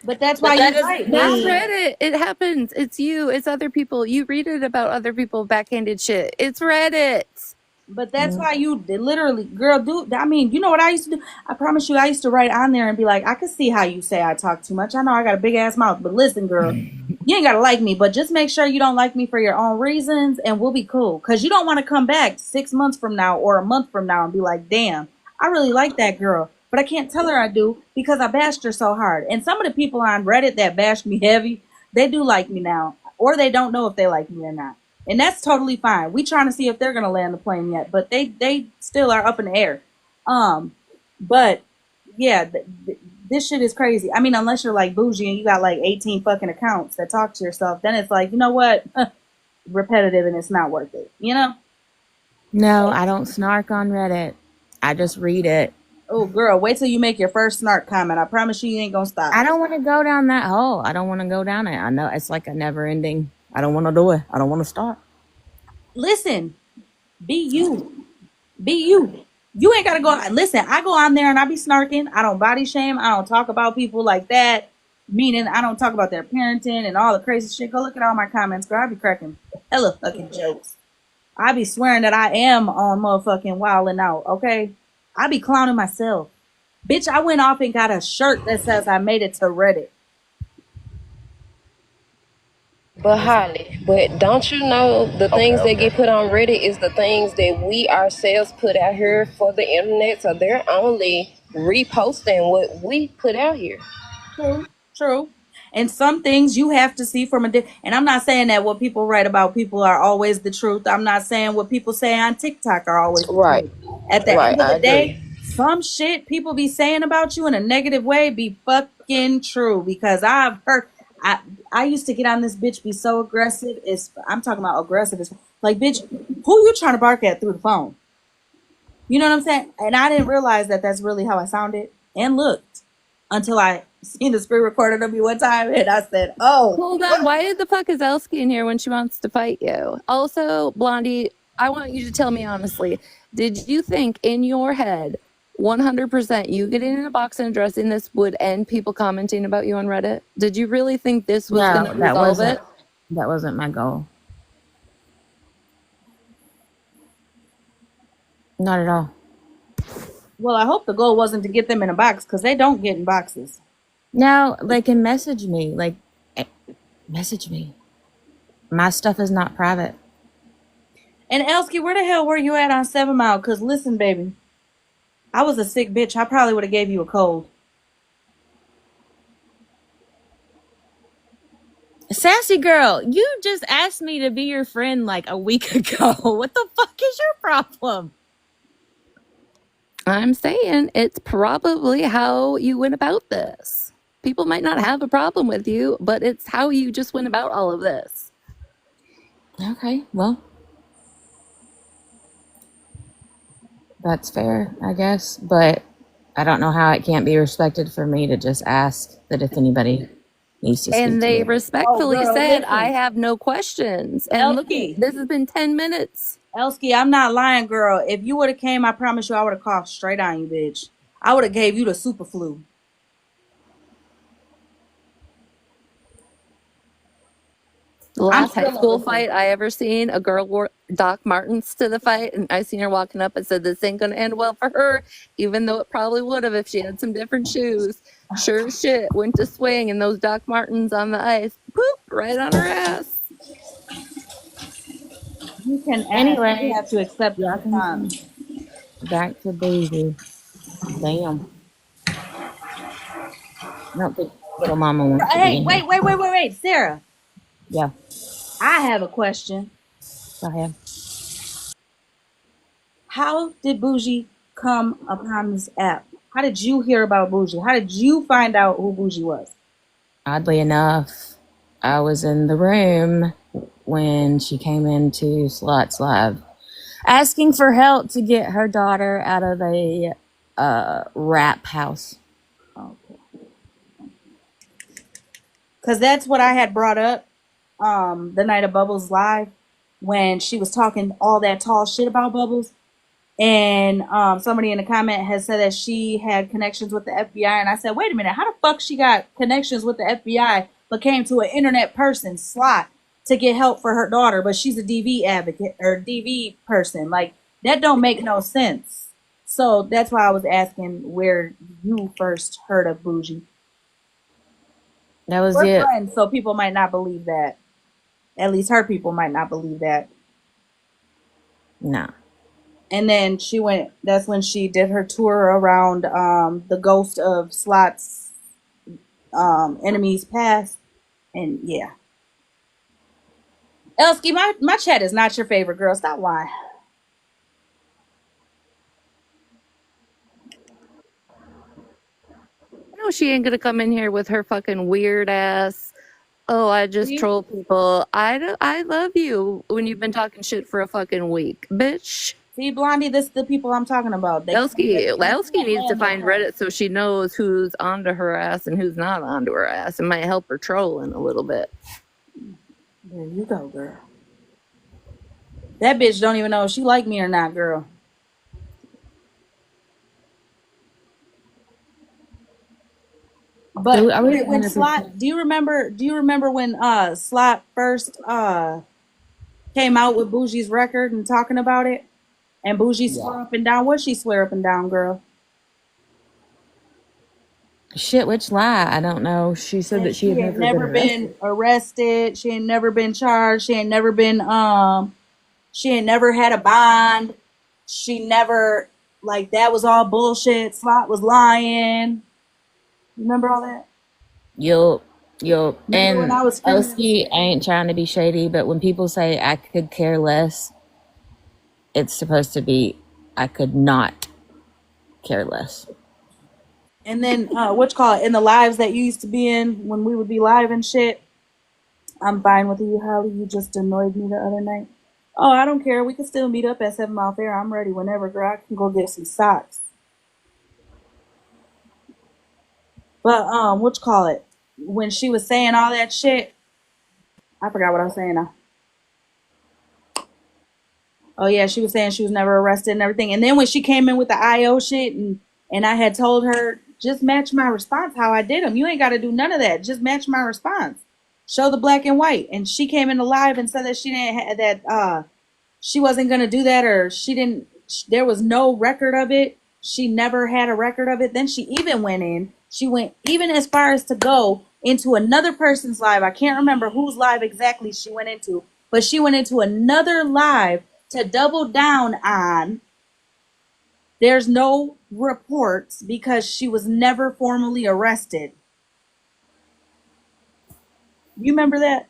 But that's But why that you doesn't like. That's mean Reddit. It happens. It's you. It's other people. You read it about other people backhanded shit. It's Reddit. But that's why you literally, girl, do. I mean, you know what I used to do? I promise you, I used to write on there and be like, I could see how you say I talk too much. I know I got a big ass mouth, but listen, girl, you ain't gotta like me, but just make sure you don't like me for your own reasons, and we'll be cool. Cause you don't want to come back 6 months from now or a month from now and be like, damn, I really like that girl, but I can't tell her I do because I bashed her so hard. And some of the people on Reddit that bashed me heavy, they do like me now, or they don't know if they like me or not. And that's totally fine. We trying to see if they're gonna land the plane yet, but they still are up in the air. But yeah, this shit is crazy. I mean, unless you're like bougie and you got like 18 fucking accounts that talk to yourself, then it's like, you know what, repetitive and it's not worth it. You know? no, I don't snark on Reddit. I just read it. Oh, girl, wait till you make your first snark comment. I promise you ain't gonna stop. I don't want to go down that hole. I don't want to go down it. I know it's like a never ending. I don't want to do it. I don't want to start. Listen, be you. Be you. You ain't gotta go. Listen, I go on there and I be snarking. I don't body shame. I don't talk about people like that. Meaning, I don't talk about their parenting and all the crazy shit. Go look at all my comments, girl. I be cracking hella fucking jokes. I be swearing that I am on motherfucking wilding out. Okay, I be clowning myself. Bitch, I went off and got a shirt that says I made it to Reddit. But Holly, but don't you know the things that get put on Reddit is the things that we ourselves put out here for the internet, so they're only reposting what we put out here. True, true. And some things you have to see from and I'm not saying that what people write about people are always the truth. I'm not saying what people say on TikTok are always the Right, truth. At the right, end of I the day, agree. some shit people be saying about you in a negative way be fucking true because I've heard I I used to get on this bitch be so aggressive. I'm talking about aggressive as like bitch, who you trying to bark at through the phone? You know what I'm saying? And I didn't realize that that's really how I sounded and looked until I seen the screen recorded of me one time and I said, oh, Hold on. Why the fuck is Elski in here when she wants to fight you? Also, Blondie, I want you to tell me honestly. Did you think in your head, 100%, you getting in a box and addressing this would end people commenting about you on Reddit? Did you really think this was going No, to resolve it? that wasn't my goal. Not at all. Well, I hope the goal wasn't to get them in a box because they don't get in boxes. Now they can message me. Like, message me. My stuff is not private. And Elsky, where the hell were you at on 7 Mile? Because listen, baby, I was a sick bitch. I probably would have gave you a cold. Sassy girl, you just asked me to be your friend like a week ago. What the fuck is your problem? I'm saying it's probably how you went about this. People might not have a problem with you, but it's how you just went about all of this. Okay, well, that's fair, I guess. But I don't know how it can't be respected for me to just ask that if anybody needs to speak And to they me. respectfully girl, said, listen. I have no questions. And look, Elsky. this has been 10 minutes. Elsky, I'm not lying, girl. If you would have came, I promise you I would have coughed straight on you, bitch. I would have gave you the super flu. The last high school fight I ever seen, a girl wore Doc Martens to the fight, and I seen her walking up and said, this ain't gonna end well for her, even though it probably would have if she had some different shoes. Sure as shit, went to swing, and those Doc Martens on the ice, poop, right on her ass. You can ask. Anyway, You have to accept y'all the can response. back to Boozy. Damn. I don't think little mama wants to be Hey, in here. wait, Sarah. Yeah, I have a question. go ahead. How did Bougie come upon this app? How did you hear about Bougie? How did you find out who Bougie was? Oddly enough, I was in the room when she came into Slots Live asking for help to get her daughter out of a rap house. Okay. Because that's what I had brought up the night of Bubbles Live when she was talking all that tall shit about Bubbles. And somebody in the comment has said that she had connections with the FBI. And I said, wait a minute, how the fuck she got connections with the FBI but came to an internet person, Slot, to get help for her daughter, but she's a DV advocate or DV person. Like, that don't make no sense. So that's why I was asking where you first heard of Bougie. That was We're it. friends, so people might not believe that. At least her people might not believe that. No. And then she went, that's when she did her tour around the ghost of Slot's enemies past. And yeah. Elsky, my chat is not your favorite, girl. Stop lying. No, she ain't gonna come in here with her fucking weird ass. Oh, I just See? troll people. I love you when you've been talking shit for a fucking week, bitch. See, Blondie, this is the people I'm talking about. Lelsky needs to find Reddit so she knows who's onto her ass and who's not onto her ass. It might help her trolling a little bit. There you go, girl. That bitch don't even know if she like me or not, girl. But when Slot, do you remember when Slot first came out with Bougie's record and talking about it? And Bougie swear up and down. What she swear up and down, girl? Shit, which lie? I don't know. She said that she had never been arrested. She ain't never been charged. She ain't never been she ain't never had a bond. She never, like, that was all bullshit. Slot was lying. Remember all that? Yup. Remember And when I was Elsky ain't trying to be shady, but when people say I could care less, it's supposed to be I could not care less. And then in the lives that you used to be in when we would be live and shit. I'm fine with you, Holly. You just annoyed me the other night. Oh, I don't care. We can still meet up at 7 Mile Fair. I'm ready whenever, girl. I can go get some socks. But when she was saying all that shit, I forgot what I was saying now. Oh yeah, she was saying she was never arrested and everything. And then when she came in with the IO shit, and I had told her just match my response how I did them. You ain't got to do none of that. Just match my response. Show the black and white. And she came in live and said that she didn't have that. She wasn't gonna do that, or she didn't. There was no record of it. She never had a record of it. Then she even went in. She went even as far as to go into another person's live. I can't remember whose live exactly she went into, but she went into another live to double down on there's no reports because she was never formally arrested. You remember that?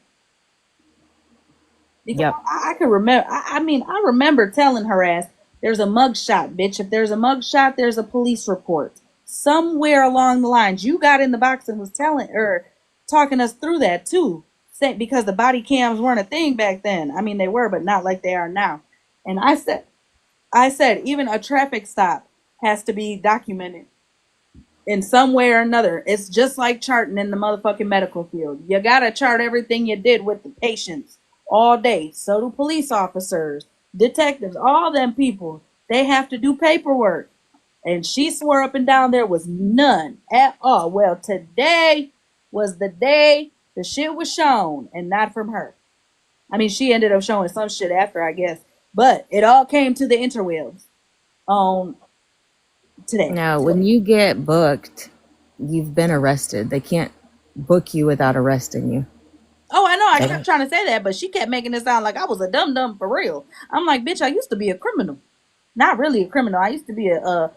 Because Yep. I can remember. I mean, I remember telling her ass, "There's a mugshot, bitch. If there's a mugshot, there's a police report." Somewhere along the lines, you got in the box and was telling or talking us through that too. Because the body cams weren't a thing back then. I mean, they were, but not like they are now. And I said, even a traffic stop has to be documented in some way or another. It's just like charting in the motherfucking medical field. You gotta chart everything you did with the patients all day. So do police officers, detectives, all them people. They have to do paperwork. And she swore up and down there was none at all. Well, today was the day the shit was shown and not from her. I mean, she ended up showing some shit after, I guess. But it all came to the interwebs on today. Now, when you get booked, you've been arrested. They can't book you without arresting you. Oh, I know. I They kept don't. trying to say that, but she kept making it sound like I was a dum dum for real. I'm like, bitch, I used to be a criminal. Not really a criminal. I used to be a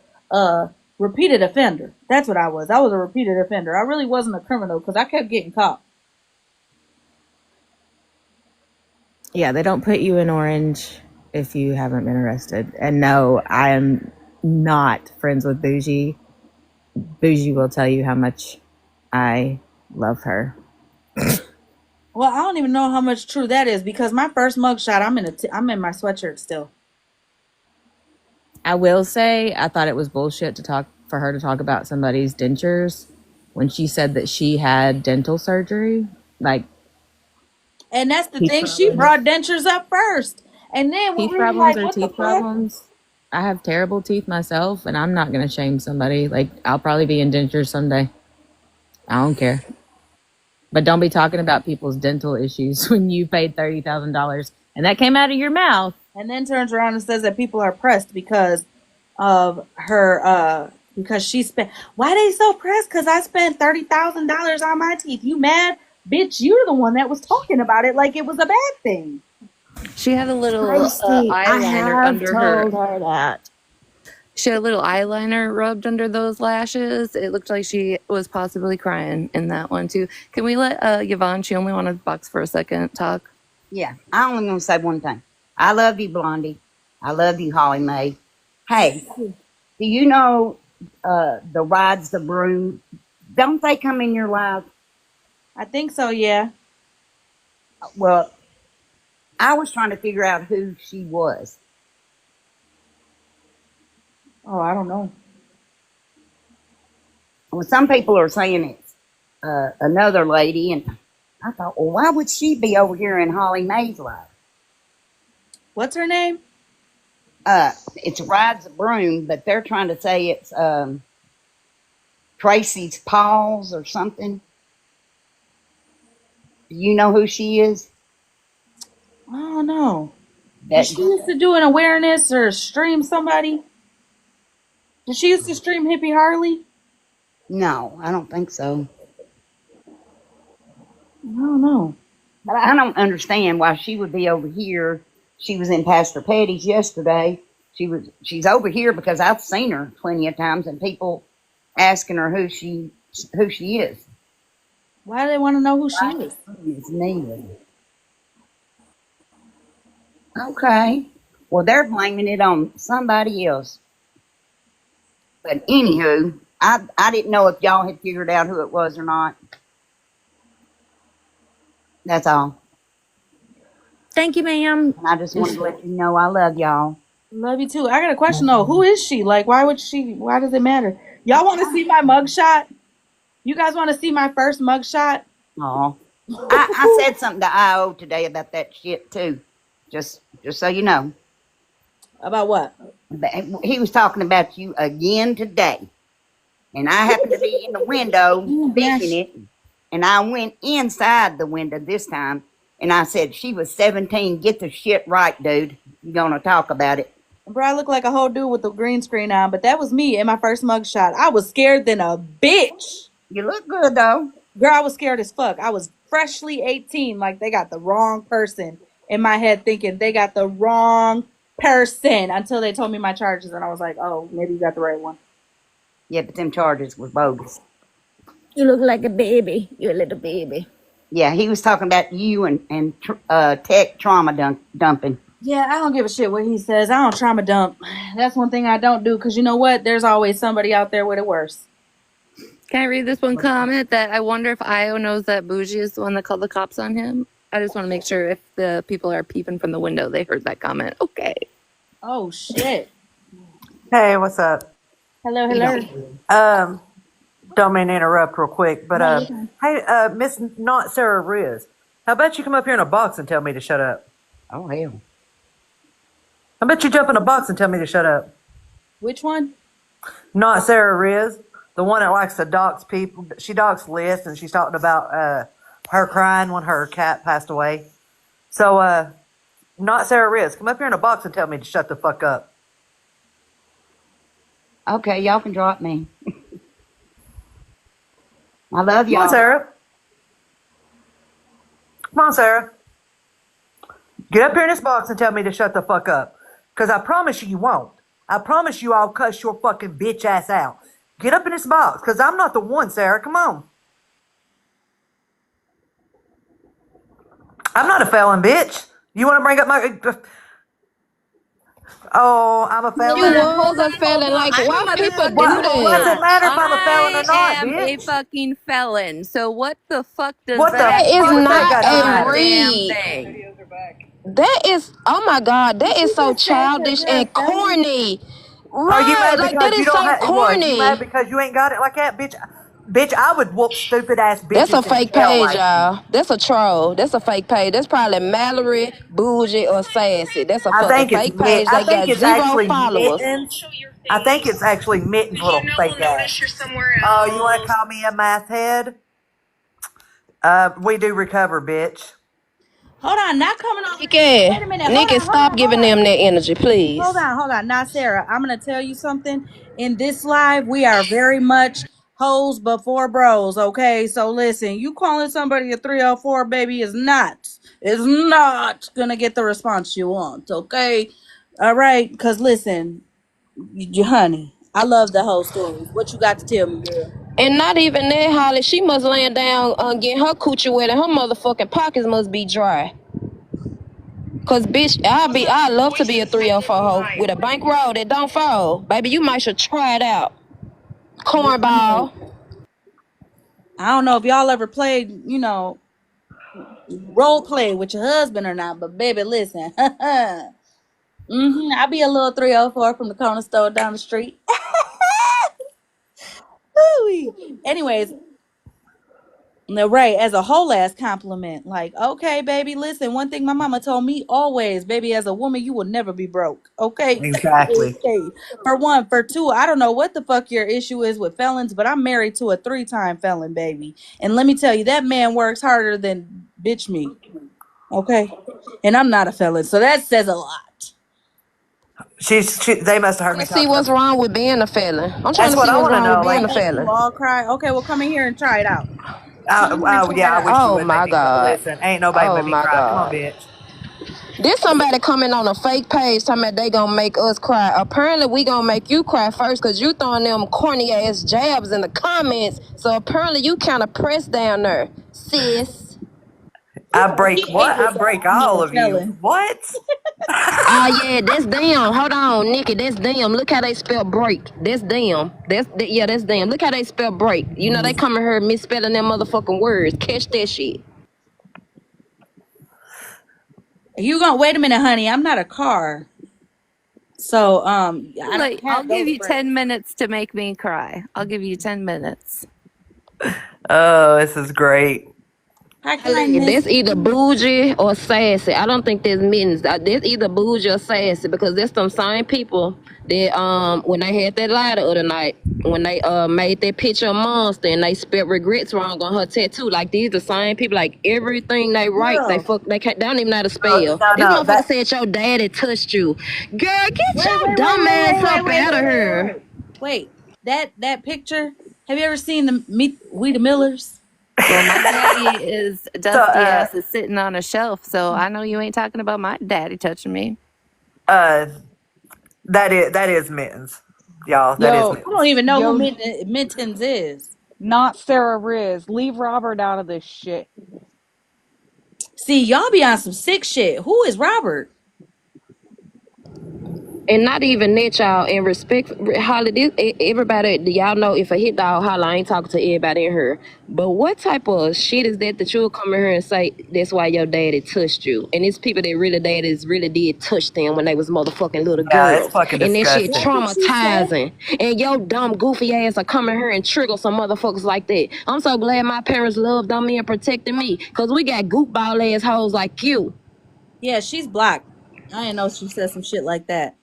repeated offender. That's what I was. I was a repeated offender. I really wasn't a criminal because I kept getting caught. Yeah, they don't put you in orange if you haven't been arrested. And no, I am not friends with Bougie. Bougie will tell you how much I love her. Well, I don't even know how much true that is because my first mugshot, I'm in my sweatshirt still. I will say I thought it was bullshit to talk for her to talk about somebody's dentures when she said that she had dental surgery, like And that's the teeth thing. She problems. brought dentures up first, and then when Teeth we were problems like, are "What the teeth fuck?" problems. I have terrible teeth myself, and I'm not gonna shame somebody. Like I'll probably be in dentures someday. I don't care. But don't be talking about people's dental issues when you paid $30,000 and that came out of your mouth. And then turns around and says that people are pressed because of her because she spent why they so pressed because I spent $30,000 on my teeth. You mad? Bitch, you're the one that was talking about it like it was a bad thing. She had a little Tracy, I eyeliner have under her. told her that. She had a little eyeliner rubbed under those lashes. It looked like she was possibly crying in that one too. Can we let Yvonne? She only wanted to box for a second. Talk. Yeah, I only want to say one thing. I love you, Blondie. I love you, Holly Mae. Hey, do you know the rides the broom? Don't they come in your life? I think so, yeah. Well, I was trying to figure out who she was. Oh, I don't know. Well, some people are saying it's another lady, and I thought, well, why would she be over here in Holly Mae's life? What's her name? It's rides the broom, but they're trying to say it's Tracy's Paws or something. Do you know who she is? I don't know. Did That she used to do an awareness or stream somebody? Did she used to stream Hippie Harley? No, I don't think so. I don't know. But I don't understand why she would be over here. She was in Pastor Petty's yesterday. She's over here because I've seen her plenty of times, and people asking her who she is. Why do they want to know who she is? It's Neely. Okay. Well, they're blaming it on somebody else. But anywho, I didn't know if y'all had figured out who it was or not. That's all. Thank you, ma'am. And I just wanted to let you know I love y'all. Love you too. I got a question though. Who is she? Like, why does it matter? Y'all want to see my mugshot? You guys want to see my first mugshot? Aw. I said something to IO today about that shit too. Just so you know. About what? He was talking about you again today. And I happened to be in the window fishing it. And I went inside the window this time. And I said, she was 17. Get the shit right, dude. You're going to talk about it. Bro, I look like a whole dude with the green screen on, but that was me in my first mugshot. I was scared than a bitch. You look good, though. Girl, I was scared as fuck. I was freshly 18, like they got the wrong person in my head, thinking they got the wrong person until they told me my charges, and I was like, oh, maybe you got the right one. Yeah, but them charges were bogus. You look like a baby. You're a little baby. Yeah, he was talking about you and tech trauma dumping. Yeah, I don't give a shit what he says. I don't trauma dump. That's one thing I don't do, because you know what? There's always somebody out there with it worse. Can I read this one comment that I wonder if Io knows that Bougie is the one that called the cops on him? I just want to make sure if the people are peeping from the window, they heard that comment. Okay. Oh, shit. Hey, what's up? Hello, You hello. Don't mean to interrupt real quick, but No, you're fine. hey, Miss Not Sarah Riz, how about you come up here in a box and tell me to shut up? Oh, hell. How about you jump in a box and tell me to shut up? Which one? Not Sarah Riz, the one that likes to dox people. She doxed lists, and she's talking about her crying when her cat passed away. So, Not Sarah Riz, come up here in a box and tell me to shut the fuck up. Okay, y'all can drop me. I love Come y'all. on, Sarah. Come on, Sarah. Get up here in this box and tell me to shut the fuck up. Because I promise you won't. I promise you I'll cuss your fucking bitch ass out. Get up in this box, because I'm not the one, Sarah. Come on. I'm not a felon, bitch. You want to bring up my... Oh, I'm a felon? You was Hold a on, hold felon. on. Like, I'm why a people motherfucking do What's that? it felon. matter if I'm a felon or I not, am a bitch? fucking felon. So what the fuck does What the that That is fuck fucking that not got to a matter? goddamn read. thing? That is, oh my God, that is You so just said because childish you're a and felon. corny. Are you Right, mad like that because you is don't so have... What? You mad corny. because you ain't got it like that, bitch? Bitch, I would whoop stupid ass That's a bitches in fake hell page, like you. y'all. That's a troll. That's a fake page. That's probably Mallory, Bougie, or Sassy. That's a fucking fake page. I They think got it's 0 actually followers. Mittens. I think it's actually Mittens' little fake ass. Oh, you want to call me a math head? We do recover, bitch. Hold on, not coming over here. Nikki, Wait a minute. Hold Nikki, on, hold stop on, hold giving on. them that energy, please. Hold on. Now, Sarah, I'm gonna tell you something. In this live, we are very much hoes before bros. Okay, so listen, you calling somebody a 304 baby is not gonna get the response you want. Okay, all right. Cause listen, honey, I love the whole stories. What you got to tell me, girl? And not even that, Holly. She must laying down getting her coochie wet and her motherfucking pockets must be dry. Cause bitch, I love to be a 304 hoe with a bankroll that don't fold. Baby, you might should try it out. Cornball. I don't know if y'all ever played, role play with your husband or not, but baby, listen. I be a little 304 from the corner store down the street. Anyways, no, right, as a whole ass compliment. Like, okay, baby, listen, one thing my mama told me always, baby, as a woman, you will never be broke. Okay. Exactly. Okay. For one. For two, I don't know what the fuck your issue is with felons, but I'm married to a 3-time felon, baby. And let me tell you, that man works harder than bitch me. Okay. And I'm not a felon. So that says a lot. They must have heard me Let's see talk what's something. wrong with being a felon. I'm trying That's to what see I what's want to wrong with know. being Like, a Make you felon. all cry. Okay, well, come in here and try it out. Come in here and try yeah, it I out. wish you Oh would make my me cry. God. Listen, ain't nobody Oh made me my cry. Come on, God. bitch. This somebody coming on a fake page talking about they gonna make us cry. Apparently we gonna make you cry first because you throwing them corny ass jabs in the comments. So apparently you kind of pressed down there, sis. I He break hate what? I this break I mean, all a of you. felon. What? Oh yeah, that's them. Hold on, Nikki, that's them. Look how they spell break. That's them. That's them. Look how they spell break. You know they coming here misspelling them motherfucking words. Catch that shit. You gonna wait a minute, honey. I'm not a car. So I don't Like, I'll have give those you 10 brains. minutes to make me cry. I'll give you 10 minutes. Oh, this is great. Hi, Holly, kindness. that's either bougie or sassy. I don't think that's mittens. That's either bougie or sassy because that's them same people that when they had that lie the other night, when they made that picture of Monster and they spelled regrets wrong on her tattoo. Like these the same people. Like everything they write, Girl. they can't, they don't even know how to No, spell. no, This no. motherfucker said your daddy touched you. Girl, get Wait, your wait, wait, dumb wait, ass wait, wait, up wait, out wait, of wait, wait, here. wait. Wait, that picture. Have you ever seen the meet We the Millers? Well, my daddy is So, dusty ass is sitting on a shelf, so I know you ain't talking about my daddy touching me. uh, that is mittens, y'all. That is Yo, I don't mittens. even know who yo, Mittens is. not Sarah Riz. Leave Robert out of this shit. See, y'all be on some sick shit. Who is Robert? And not even that, y'all. And respect, Holly. Everybody, y'all know if a hit dog holler, I ain't talking to everybody in here. But what type of shit is that you'll come in here and say that's why your daddy touched you? And it's people that really daddies really did touch them when they was motherfucking little Yeah, it's girls, fucking and that shit That's disgusting. what she said. traumatizing. And your dumb goofy ass are coming here and trigger some motherfuckers like that. I'm so glad my parents loved on me and protected me, cause we got goofball ass hoes like you. Yeah, she's black. I didn't know she said some shit like that.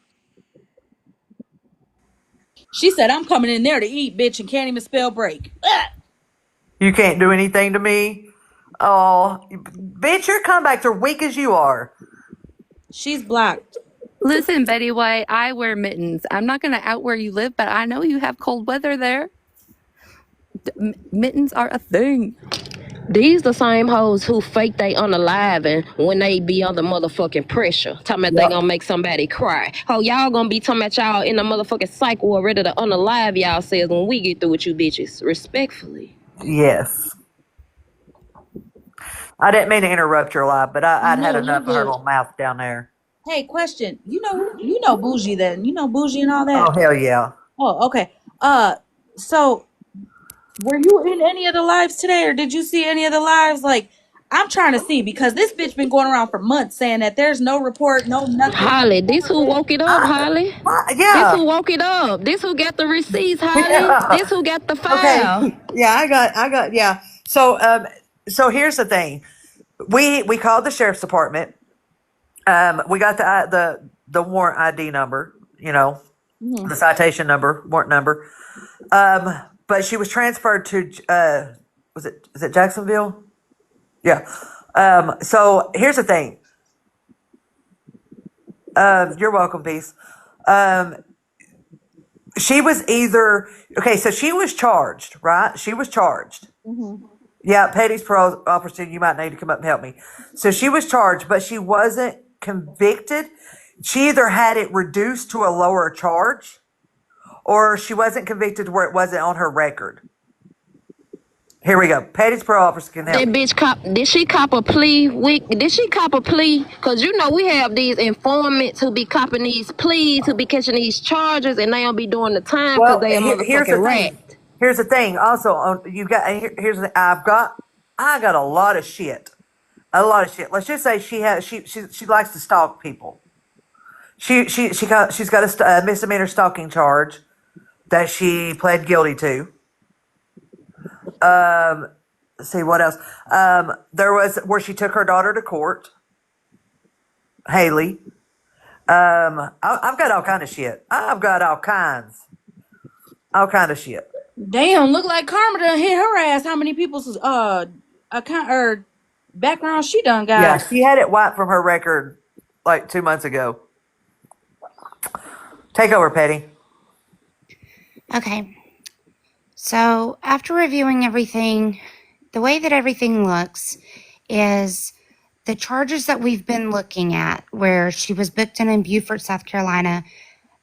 She said, I'm coming in there to eat, bitch, and can't even spell break. Ugh. You can't do anything to me. Oh, bitch, your comebacks are weak as you are. She's black. Listen, Betty White, I wear mittens. I'm not going to out where you live, but I know you have cold weather there. Mittens are a thing. These the same hoes who fake they unaliving when they be under motherfucking pressure. Talking about they Yep. gonna make somebody cry. Oh, y'all gonna be talking about y'all in the motherfucking psych ward ready to unalive y'all selves when we get through with you bitches. Respectfully. Yes. I didn't mean to interrupt your live, but I'd had No, you're enough of her good. little mouth down there. Hey, question. You know Bougie then. You know Bougie and all Oh, that. hell yeah. Oh, okay. So were you in any of the lives today, or did you see any of the lives? Like, I'm trying to see because this bitch been going around for months saying that there's no report, no nothing, no Holly, this who charges. woke it up, Holly. This Yeah. who woke it up. This who got the receipts, Holly. Yeah. This who got the Okay. file. Yeah, yeah. So here's the thing. We called the sheriff's department. We got the warrant ID number, Mhm. the citation number, warrant number. But she was transferred to is it Jacksonville? Yeah. So here's the thing. You're welcome, peace. Um, she was either okay. So she was charged, right? She was charged. Mhm. Yeah, Petty's parole officer, you might need to come up and help me. So she was charged, but she wasn't convicted. She either had it reduced to a lower charge, or she wasn't convicted where it wasn't on her record. Here we go. Petty's parole officer can help That me. bitch did she cop a plea? Did she cop a plea? Cause you know we have these informants who be copping these pleas, who be catching these charges, and they don't be doing the time because Well, they a here's the motherfucking rat. thing. Here's the thing. Also, you got here's the I got a lot of shit. A lot of shit. Let's just say she likes to stalk people. She's got a misdemeanor stalking charge that she pled guilty to. Let's see what else. There was where she took her daughter to court. Haley. I've got all kind of shit. I've got all kind of shit. Damn, look like Karma done hit her ass. How many people's account or background she done Yeah, got? she had it wiped from her record like 2 months ago. Take over, Petty. Okay, so after reviewing everything, the way that everything looks is the charges that we've been looking at, where she was booked in Beaufort, South Carolina,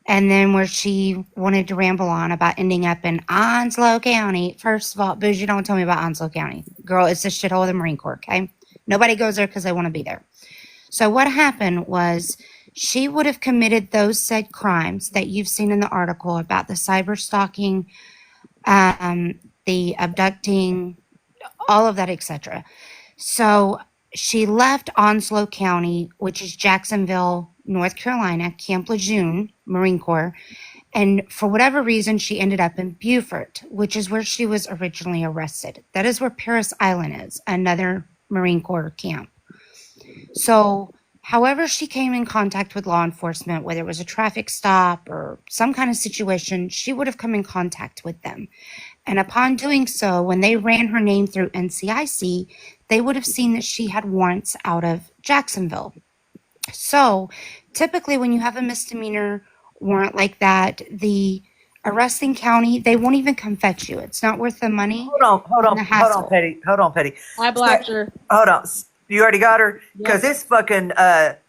and then where she wanted to ramble on about ending up in Onslow County. First of all, Bougie, don't tell me about Onslow County. Girl, it's the shithole of the Marine Corps, okay? Nobody goes there because they want to be there. So what happened was she would have committed those said crimes that you've seen in the article about the cyber stalking, the abducting, all of that, etc. So she left Onslow County, which is Jacksonville, North Carolina, Camp Lejeune, Marine Corps, and for whatever reason, she ended up in Beaufort, which is where she was originally arrested. That is where Paris Island is, another Marine Corps camp. So, however she came in contact with law enforcement, whether it was a traffic stop or some kind of situation, she would have come in contact with them. And upon doing so, when they ran her name through NCIC, they would have seen that she had warrants out of Jacksonville. So, typically, when you have a misdemeanor warrant like that, the arresting county, they won't even come fetch you. It's not worth the money Hold and the on, hassle. Petty. Hold on, Petty. I blocked her. Hold on. You already got her? Because Yeah. this fucking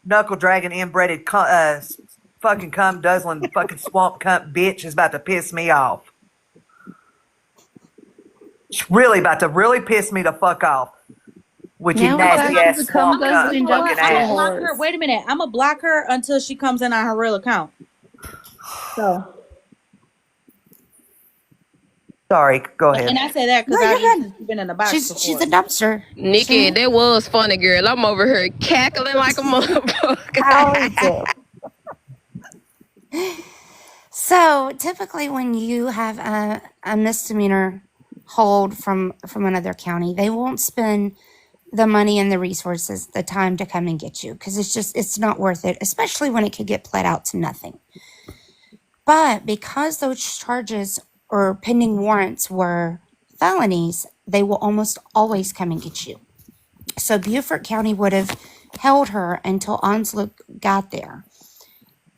knuckle dragging inbred fucking cum guzzling fucking swamp cunt bitch is about to piss me off. She's really about to really piss me the fuck off. With your Now we're nasty back to ass the cum swamp cunt guzzling fucking dumpster I'm ass. block her. horse. Wait a minute. I'm gonna block her until she comes in on her real account. So, Sorry, go and ahead. I say that because No, you're I've good. been in the box She's before. a dumpster. Nikki, See? that was funny, girl. I'm over here cackling like a motherfucker. I always do. So typically, when you have a misdemeanor hold from another county, they won't spend the money and the resources, the time to come and get you because it's not worth it, especially when it could get pled out to nothing. But because those charges or pending warrants were felonies, they will almost always come and get you. So Beaufort County would have held her until Onslow got there.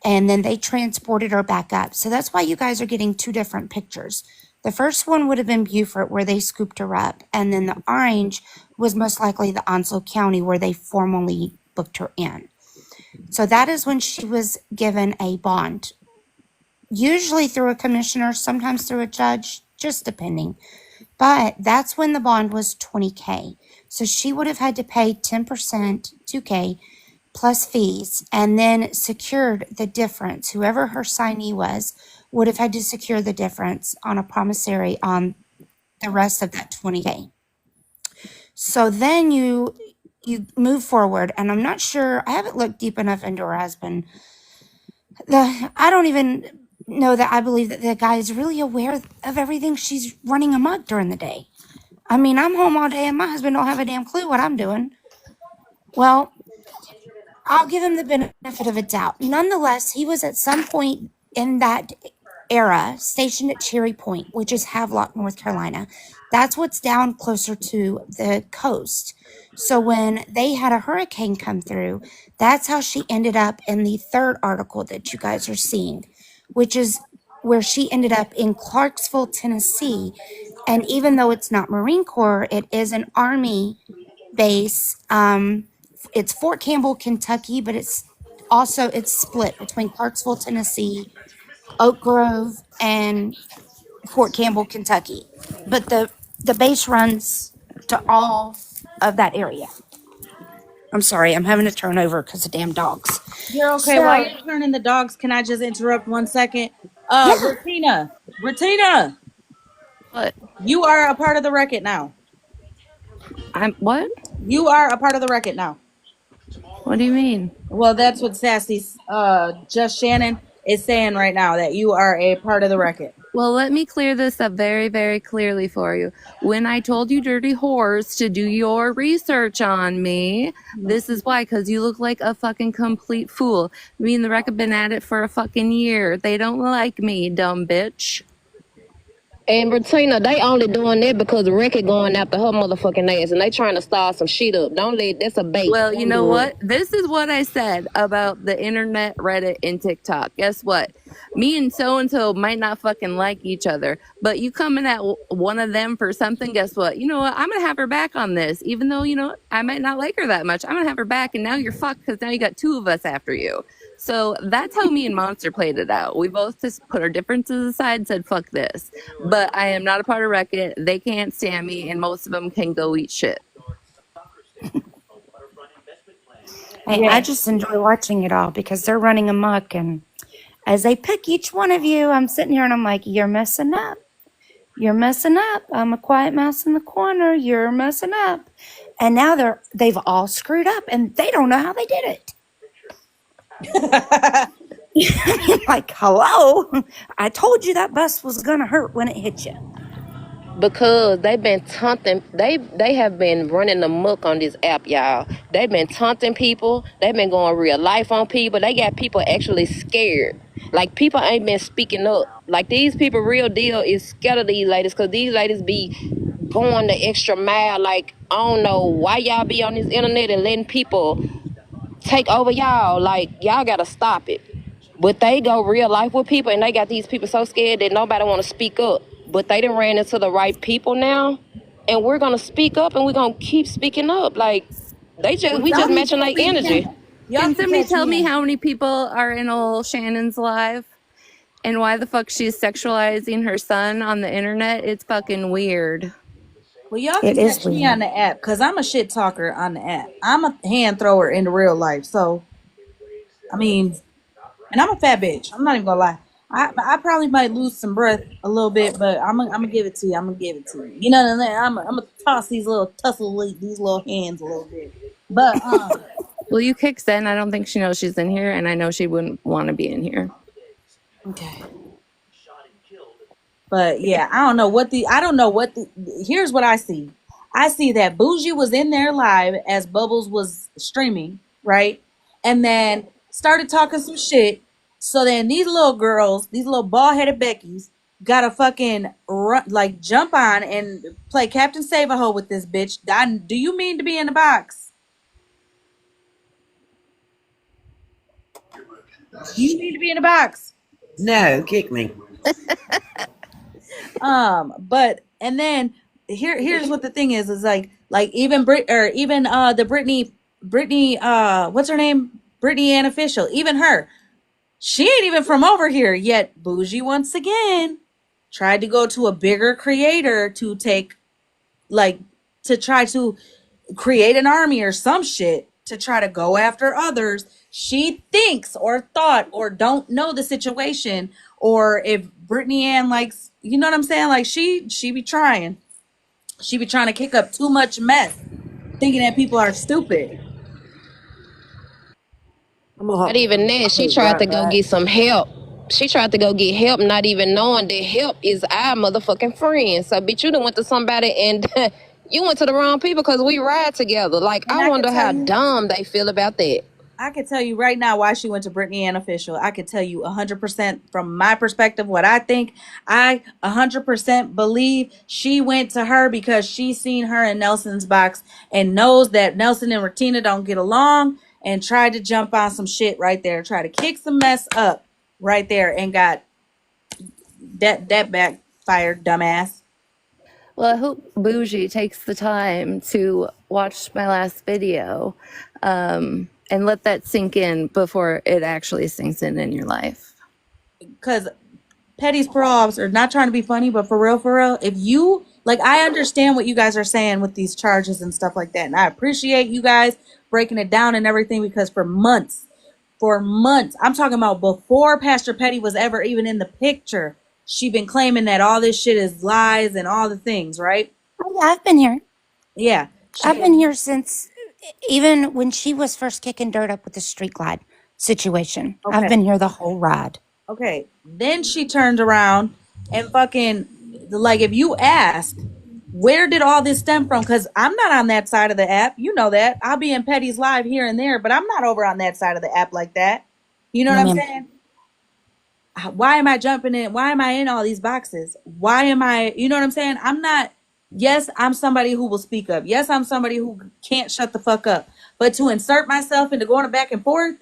And then they transported her back up. So that's why you guys are getting two different pictures. The first one would have been Beaufort where they scooped her up. And then the orange was most likely the Onslow County where they formally booked her in. So that is when she was given a bond. Usually through a commissioner, sometimes through a judge, just depending. But that's when the bond was $20,000. So she would have had to pay 10%, $2,000, plus fees, and then secured the difference. Whoever her signee was would have had to secure the difference on a promissory on the rest of that $20,000. So then you move forward, and I'm not sure, I haven't looked deep enough into her husband. I don't even know that I believe that the guy is really aware of everything she's running amok during the day. I mean, I'm home all day and my husband don't have a damn clue what I'm doing. Well, I'll give him the benefit of a doubt. Nonetheless, he was at some point in that era stationed at Cherry Point, which is Havelock, North Carolina. That's what's down closer to the coast. So when they had a hurricane come through, that's how she ended up in the third article that you guys are seeing, which is where she ended up in Clarksville, Tennessee. And even though it's not Marine Corps, it is an Army base. It's Fort Campbell, Kentucky, but it's split between Clarksville, Tennessee, Oak Grove, and Fort Campbell, Kentucky. But the base runs to all of that area. I'm sorry, I'm having to turn over because of damn dogs. You're okay. While So, you're turning the dogs, can I just interrupt 1 second? yeah, Retina, What? you are a part of the record now. I'm what? You are a part of the record now. What do you mean? Well, that's what Sassy's just Shannon is saying right now, that you are a part of the record. Well, let me clear this up very, very clearly for you. When I told you dirty whores to do your research on me, this is why, because you look like a fucking complete fool. Me and the rec have been at it for a fucking year. They don't like me, dumb bitch. And Bertina, they only doing that because Ricky going after her motherfucking ass and they trying to start some shit up. Don't let that's a bait. Well, you Don't know do what? it. This is what I said about the internet, Reddit, and TikTok. Guess what? Me and so might not fucking like each other, but you coming at one of them for something, guess what? You know what? I'm going to have her back on this, even though, I might not like her that much. I'm going to have her back, and now you're fucked because now you got two of us after you. So that's how me and Monster played it out. We both just put our differences aside and said, fuck this. But I am not a part of Reddit. They can't stand me, and most of them can go eat shit. I just enjoy watching it all because they're running amok. And as they pick each one of you, I'm sitting here and I'm like, you're messing up. You're messing up. I'm a quiet mouse in the corner. You're messing up. And now they've all screwed up and they don't know how they did it. Like, hello? I told you that bus was going to hurt when it hit you. because they've been taunting. They have been running the muck on this app, y'all. They've been taunting people. They've been going real life on people. They got people actually scared. Like, people ain't been speaking up. Like, these people, real deal, is scared of these ladies, because these ladies be going the extra mile. Like, I don't know why y'all be on this internet and letting people take over y'all. Like, y'all gotta stop it. But they go real life with people, and they got these people so scared that nobody want to speak up. But they done ran into the right people now, and we're gonna speak up, and we're gonna keep speaking up. Like, Well, we y'all just can matching their catch me energy. in. Y'all Can can somebody catch tell me me in. how many people are in old Shannon's live? And why the fuck she's sexualizing her son on the internet? It's fucking weird. Well, y'all It can is catch me on weird. the app because I'm a shit talker on the app. I'm a hand thrower in the real life. So, I mean, and I'm a fat bitch. I'm not even gonna lie. I probably might lose some breath a little bit, but I'm gonna give it to you. I'm gonna give it to you. You know what I'm saying? I'm gonna toss these little these little hands a little bit. But Will you kick Zen? I don't think she knows she's in here, and I know she wouldn't want to be in here. okay. But yeah, I don't know what here's what I see. I see that Bougie was in there live as Bubbles was streaming, right? And then started talking some shit. So then these little girls, these little bald headed Beckies, gotta fucking like jump on and play Captain Save-A-Ho with this bitch. Do you mean to be in the box? Do you mean to be in the box? No, kick me. But and then here's what the thing is like even Brit or even the Brittany what's her name, Brittany Ann Official, even her, she ain't even from over here yet. Bougie once again tried to go to a bigger creator to take like to try to create an army or some shit to try to go after others. She thinks or thought or don't know the situation, or if Brittany Ann likes, you know what I'm saying? Like she be trying. She be trying to kick up too much mess, thinking that people are stupid. Not even that. I'll She be tried right to go back. get some help. She tried to go get help, not even knowing that help is our motherfucking friend. So, bitch, you done went to somebody and you went to the wrong people, because we ride together. Like, And I I can wonder tell how you, dumb they feel about that. I could tell you right now why she went to Brittany Ann Official. I could tell you 100% from my perspective what I think. I 100% believe she went to her because she seen her in Nelson's box and knows that Nelson and Retina don't get along, and tried to jump on some shit right there, try to kick some mess up right there, and got that backfired, dumbass. Well, I hope Bougie takes the time to watch my last video and let that sink in before it actually sinks in your life. Because Petty's props are not trying to be funny, but for real, if you like, I understand what you guys are saying with these charges and stuff like that, and I appreciate you guys breaking it down and everything, because for months, I'm talking about before Pastor Petty was ever even in the picture, she been claiming that all this shit is lies and all the things, right? Oh, yeah, I've been here. Yeah, I've been here since even when she was first kicking dirt up with the street glide situation. I've okay. been here the whole ride. Okay, then she turned around and fucking, like, if you ask, where did all this stem from? Because I'm not on that side of the app. You know that. I'll be in Petty's live here and there, but I'm not over on that side of the app like that. You know what No, I'm ma'am. saying? Why am I jumping in? Why am I in all these boxes? Why am I, you know what I'm saying? I'm not, yes, I'm somebody who will speak up. Yes, I'm somebody who can't shut the fuck up. But to insert myself into going back and forth,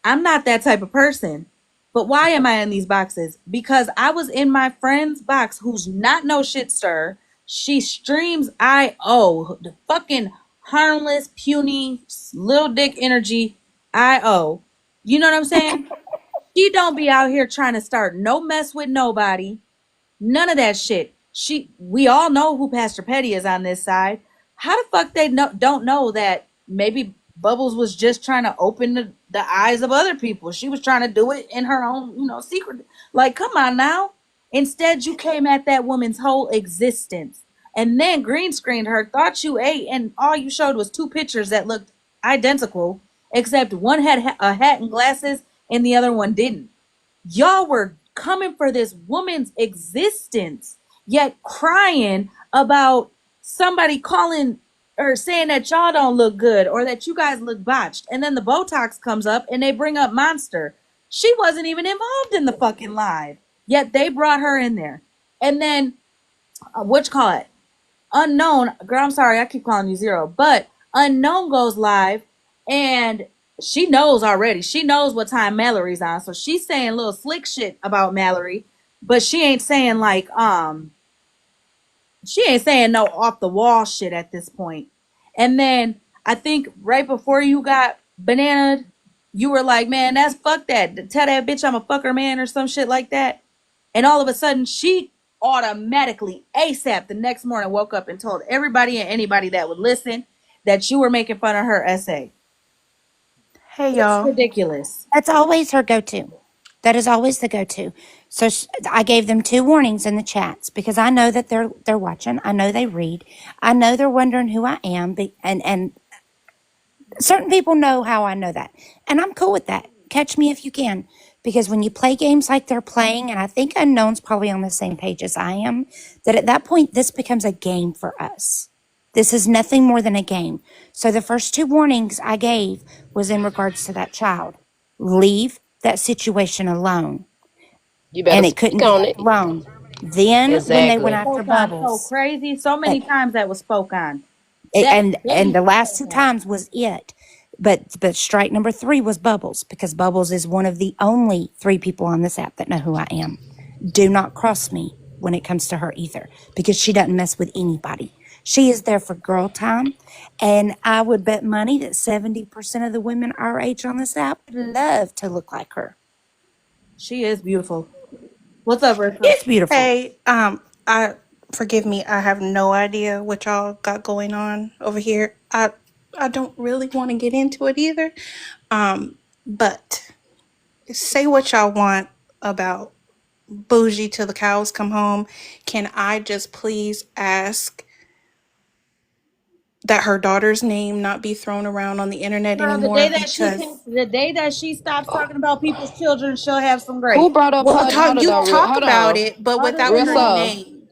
I'm not that type of person. But why am I in these boxes? Because I was in my friend's box who's not no shit stir. She streams IO, the fucking harmless, puny, little dick energy IO. You know what I'm saying? She don't be out here trying to start no mess with nobody. None of that shit. We all know who Pastor Petty is on this side. How the fuck they don't know that maybe Bubbles was just trying to open the eyes of other people. She was trying to do it in her own, secret. Like, come on now. Instead, you came at that woman's whole existence and then green screened her, thought you ate, and all you showed was two pictures that looked identical, except one had a hat and glasses and the other one didn't. Y'all were coming for this woman's existence, yet crying about somebody calling or saying that y'all don't look good or that you guys look botched. And then the Botox comes up and they bring up Monster. She wasn't even involved in the fucking live. Yet they brought her in there. And then, what you call it? Unknown, girl, I'm sorry, I keep calling you Zero, but Unknown goes live and she knows already. She knows what time Mallory's on. So she's saying little slick shit about Mallory, but she ain't saying she ain't saying no off the wall shit at this point. And then I think right before you got bananaed, you were like, man, that's fuck that. Tell that bitch I'm a fucker man or some shit like that. And all of a sudden she automatically ASAP the next morning woke up and told everybody and anybody that would listen that you were making fun of her essay. Hey It's y'all. ridiculous. That's always her go-to. That is always the go-to. So I gave them 2 warnings in the chats because I know that they're watching. I know they read. I know they're wondering who I am. And certain people know how I know that, and I'm cool with that. Catch me if you can, because when you play games like they're playing, and I think Unknown's probably on the same page as I am, that at that point this becomes a game for us. This is nothing more than a game. So the first 2 warnings I gave was in regards to that child. Leave that situation alone. You better And it speak couldn't be on left it. alone. Then when they went Exactly. after Spoke on so Bubbles, crazy. So uh, many times that was spoke on. and the last 2 spoke on. times was it. But strike number 3 was Bubbles, because Bubbles is one of the only 3 people on this app that know who I am. Do not cross me when it comes to her either, because she doesn't mess with anybody. She is there for girl time, and I would bet money that 70% of the women our age on this app would love to look like her. She is beautiful. What's up, Rissa? It's beautiful. Hey, I forgive me, I have no idea what y'all got going on over here. I don't really want to get into it either. But say what y'all want about Bougie till the cows come home. Can I just please ask that her daughter's name not be thrown around on the internet Girl, anymore? Because the day that she stops talking about people's children, she'll have some Who grace. brought up well, her daughter you though? talk Hold about on. it, but Other without than her that, Rissa. name.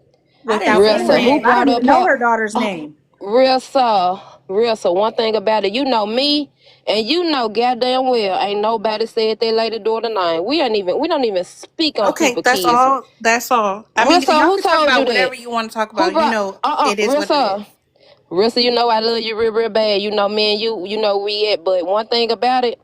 I didn't Without say her her Rissa, name. who I name. don't brought even up know her? her daughter's name. Rissa, one thing about it, you know me, and you know goddamn well ain't nobody said that lady daughter name. We don't even speak on Okay, people kids. that's all. I mean, Rissa, y'all who can talk told you about that? whatever you want to talk Who about. You brought know, it is what it is. Rissa, you know I love you real bad. You know me and you know we at, but one thing about it,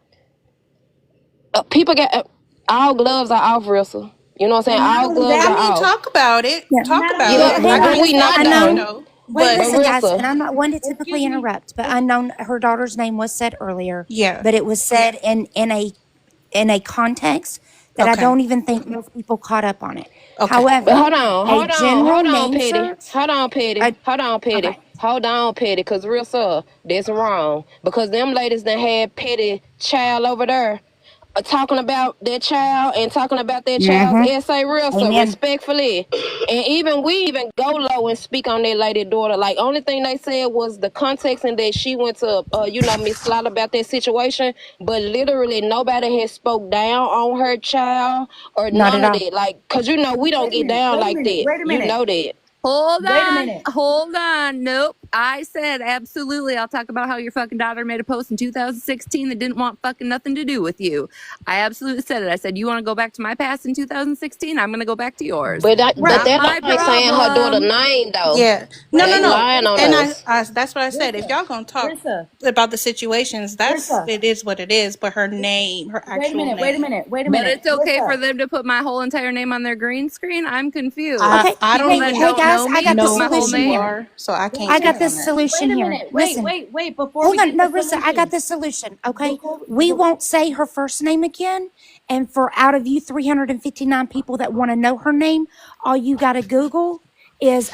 people got all gloves are off, Rissa. You know what I'm saying? And not All only gloves I are that, mean, off. talk about it. Yeah. Talk not only about Yeah, that, it. I Hang but on. can we not say, though. Unknown. Wait, but But listen, guys, Rissa, and I'm not one to typically excuse me. interrupt, but Unknown, her daughter's name was said earlier, yeah. but it was said in a context that I Okay. don't even think most people caught up on it. Okay. but However, a general hold on, name Petty. search. Hold on, Petty. I, Hold on, Petty. okay. Hold on, Petty, cause real sir, that's wrong. Because them ladies that had Petty child over there talking about their child and talking about their child's Mm-hmm. essay real so Amen. respectfully. And even we even go low and speak on their lady daughter. Like only thing they said was the context and that she went to Miss Slaughter about that situation. But literally nobody has spoke down on her child or Not at none of all. that. Like, cause you know we don't get down Wait a like minute. that. Wait a You minute. know that. Hold Wait a on. minute. Hold on. Nope. I said absolutely. I'll talk about how your fucking daughter made a post in 2016 that didn't want fucking nothing to do with you. I absolutely said it. I said, you want to go back to my past in 2016? I'm going to go back to yours. But Not Right. that my ain't saying her daughter problem. name though. Yeah. No, Wait a no, They minute. no. lying on And us. that's what I said. If Rissa. y'all gonna talk Rissa. about the situations, Rissa. it is what it is. But her name, her Wait a actual minute. Wait a name. minute. Wait a But minute. it's okay for Rissa. them to put my whole entire name on their green screen? I'm confused. Okay. I don't People Hey, that even hey don't guys, know I me got the put know my whole who solution you name. here. are, so I Wait can't I a speak got minute. this on that. solution Wait a here. minute. Listen. Wait. Before we Hold on. get the No, Rissa, I got solution. this solution. Okay. Before We won't say her first name again. And for out of you 359 people that want to know her name, all you got to Google is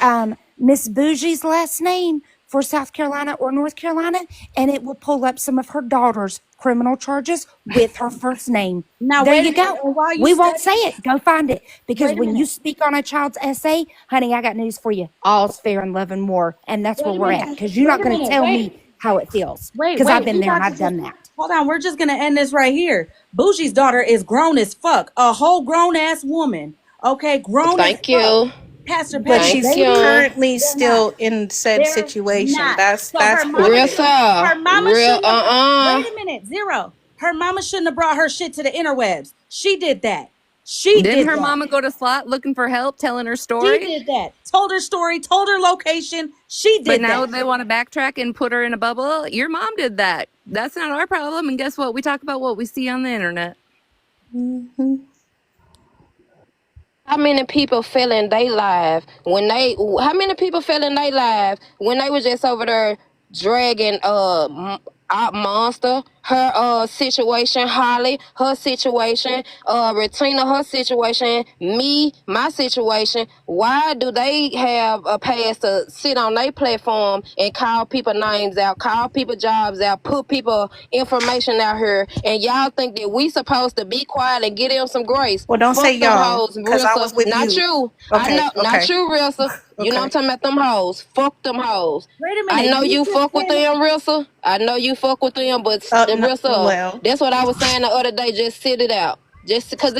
Miss Bougie's last name for South Carolina or North Carolina, and it will pull up some of her daughter's criminal charges with her first name. now There wait a you minute. go. And while you We won't study, say it. Go find it. Because wait a when you minute. speak on a child's essay, honey, I got news for you. All's fair in love and war. And that's where Wait a we're at. minute. Because you're Wait not a going to minute. tell me how it feels. Because I've Wait. been We there and about to I've just done that. hold on. We're just gonna end this right here. Bougie's daughter is grown as fuck. A whole grown ass woman. Okay, grown as Thank fuck. you. Pastor But Petty, Thank she's you. currently they're not. still in said They're situation. not. That's So her mama what it shouldn't is. Rissa. her mama Real shouldn't have uh-uh. wait a minute, zero. Her mama shouldn't have brought her shit to the interwebs. She did that. She Didn't did her that. mama go to slot looking for help, telling her She story? did that. Told her story, told her location. She But did now that. they want to backtrack and put her in a bubble. Your mom did that. That's not our problem. And guess what? We talk about what we see on the internet. Hmm. How many people fell in their life when they? How many people fell in their life when they was just over there dragging out Monster, her situation, Holly, her situation, Retina, her situation, me, my situation. Why do they have a pass to sit on their platform and call people names out, call people jobs out, put people information out here, and y'all think that we supposed to be quiet and give them some grace? Well, don't say Fuck them y'all, hoes, because I Rissa. was with Not you. you. I Okay, know, not okay, you, Rissa. You know I'm okay. talking about them hoes. Fuck them hoes. Wait a I minute. know You you just fuck with came them, Rissa. I know you fuck with them, but No, Rissa, well, that's what I was saying the other day. Just sit it out. Just because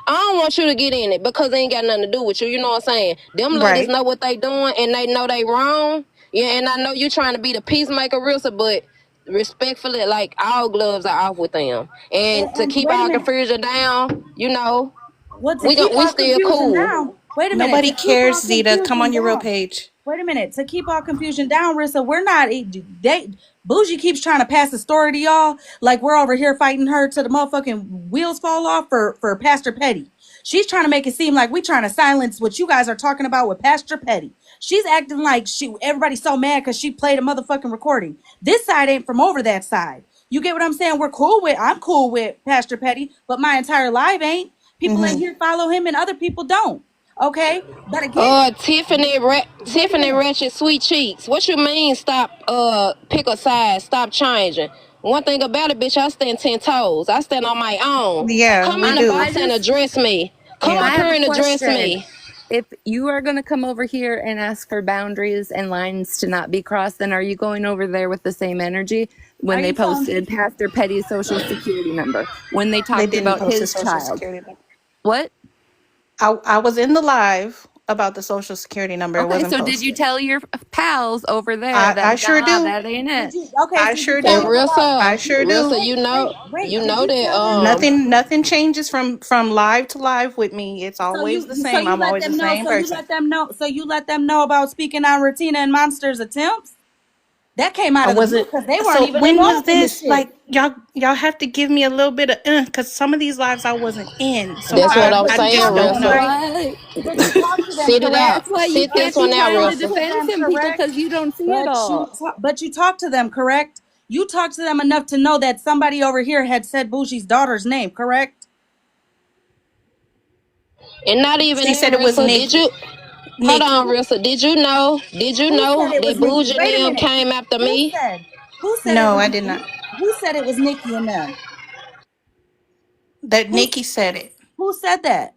I don't want you to get in it because it ain't got nothing to do with you. You know what I'm saying? Them ladies right. know what they doing and they know they wrong. Yeah, and I know you trying to be the peacemaker, Rissa, but respectfully, like all gloves are off with them. And to and keep wait a our minute. confusion down, you know, Well, to keep we our still confusion cool. down. Wait a minute. Nobody To keep cares, our Zeta. Come on confusion your real down. page. Wait a minute. To keep our confusion down, Rissa, we're not. They Bougie keeps trying to pass the story to y'all like we're over here fighting her till the motherfucking wheels fall off for Pastor Petty. She's trying to make it seem like we trying to silence what you guys are talking about with Pastor Petty. She's acting like everybody's so mad because she played a motherfucking recording. This side ain't from over that side. You get what I'm saying? I'm cool with Pastor Petty, but my entire life ain't. People in Hmm. here follow him and other people don't. Okay? But again, wait a Tiffany minute. Ratchet Sweet Cheeks. What you mean stop pick a side, stop changing? One thing about it, bitch, I stand 10 toes. I stand on my own. Yeah, Come we in the do. I box and just, address me. Come Yeah. I up have here a and address question. me. If you are going to come over here and ask for boundaries and lines to not be crossed, then are you going over there with the same energy when Are they you telling posted Pastor Petty's social security number, when they They talked didn't about post his his social child? security number. What? I was in the live about the social security number. It Okay, wasn't so did you posted. tell your pals over there I that sure nah, do. that ain't did it? you okay, I did you sure tell And do. them about I Rissa, sure do. Rissa, wait, you did know you that tell them Nothing changes from live to live with me. It's so always you the so same. you I'm let always the them know same so you person. let them know so you let them know about speaking on Ratina and Monster's attempts? That came out I of the blue wasn't. because they weren't So even when was involved in this this? shit. Like y'all have to give me a little bit of because some of these lives I wasn't in. So that's what Okay, I'm but I you saying, just talked to don't them, Rissa. know. right? Why? But you talked to them, Sit it correct? out. That's why you Sit But can't this be one you out, trying to talked Rissa. to defend them, some people correct? because you don't see it all. But you talked to them, correct? You talked to them enough to know that somebody over here had said Bougie's daughter's name, correct? And not even She that, said it was Rissa. Did Nikki. you hold on, Nikki. Rissa? Did you know? Did you Who said know it was that Nikki? Bougie and Wait a them minute. came after Who me? said? Who said it No, was? I did not. Who said it was Nikki and them? That Who Nikki said it. who said that?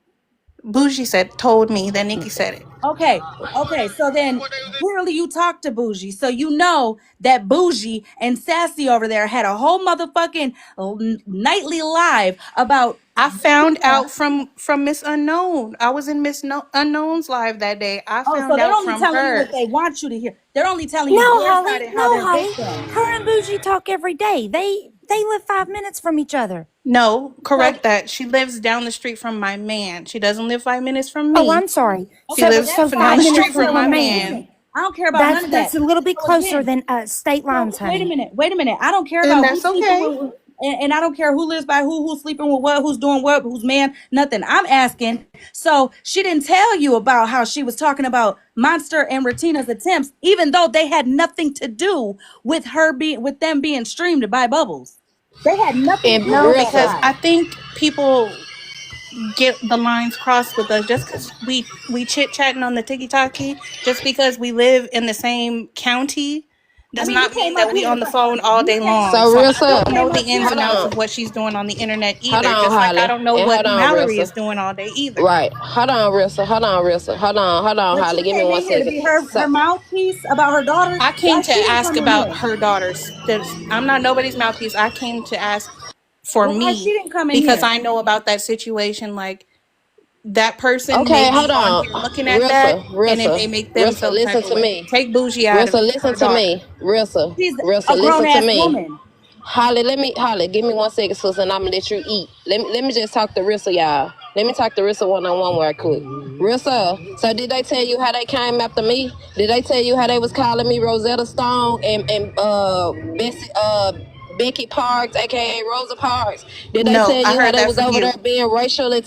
Bougie told me that Nikki said it. Okay, okay. So then clearly you talked to Bougie, so you know that Bougie and Sassy over there had a whole motherfucking nightly live about. I found out from Miss Unknown. I was in Unknown's live that day. I Oh, so found they're out only from telling you what her. they want you to hear. They're only telling you No, their side Holly. and how No, they're Holly. victims. Her and Bougie talk every day. They live 5 minutes from each other. No, So correct that. She lives down the street from my man. She doesn't live 5 minutes from Oh, me. I'm sorry. She okay, So well lives that's so fine. down the 5 minutes street Okay, from from her my man. listen, man. I don't care about none of that. That's a little bit So closer again, than state lines, wait a honey. minute, wait a minute. I don't care And about who's that's sleeping okay. with, and I don't care who lives by who's sleeping with what, who's doing what, who's man, nothing. I'm asking. So she didn't tell you about how she was talking about Monster and Retina's attempts, even though they had nothing to do with with them being streamed by Bubbles. They had nothing to And do with No, that because Rissa, I live. think people get the lines crossed with us just because we chit chatting on the tiki talkie. Just because we live in the same county I does mean, you not mean came that up we here on to the phone all you day came long. so So I you Rissa, don't came know up the ins here. and hold outs on, of what she's doing on the internet hold either. on, Just like I Holly, don't know and what hold on, Mallory is Rissa. doing all day either. Right, hold on, Rissa, hold on, Rissa, hold on, But Holly. you Give me came one in here to second. be So, her mouthpiece about her daughter. I Why came to she didn't ask come in about here? her daughters. I'm not nobody's mouthpiece. I came to ask for Well, why she me didn't come in because here? I know about that situation. Like that person may Okay, hold be on on. here looking at that, Rissa, and it Rissa, may make them Rissa, feel type listen of to way. me. Take bougie out of Rissa, it, listen her to daughter. me. Rissa, She's a Rissa, grown listen to ass me. woman. Holly, give me 1 second, sis, and I'm gonna let you eat. Let me just talk to Rissa, y'all. Let me talk to Rissa one-on-one right quick. Rissa, so did they tell you how they came after me? Did they tell you how they was calling me Rosetta Stone and Becky Parks, aka Rosa Parks? Did they No, tell I you how heard they that was from over there you. being racially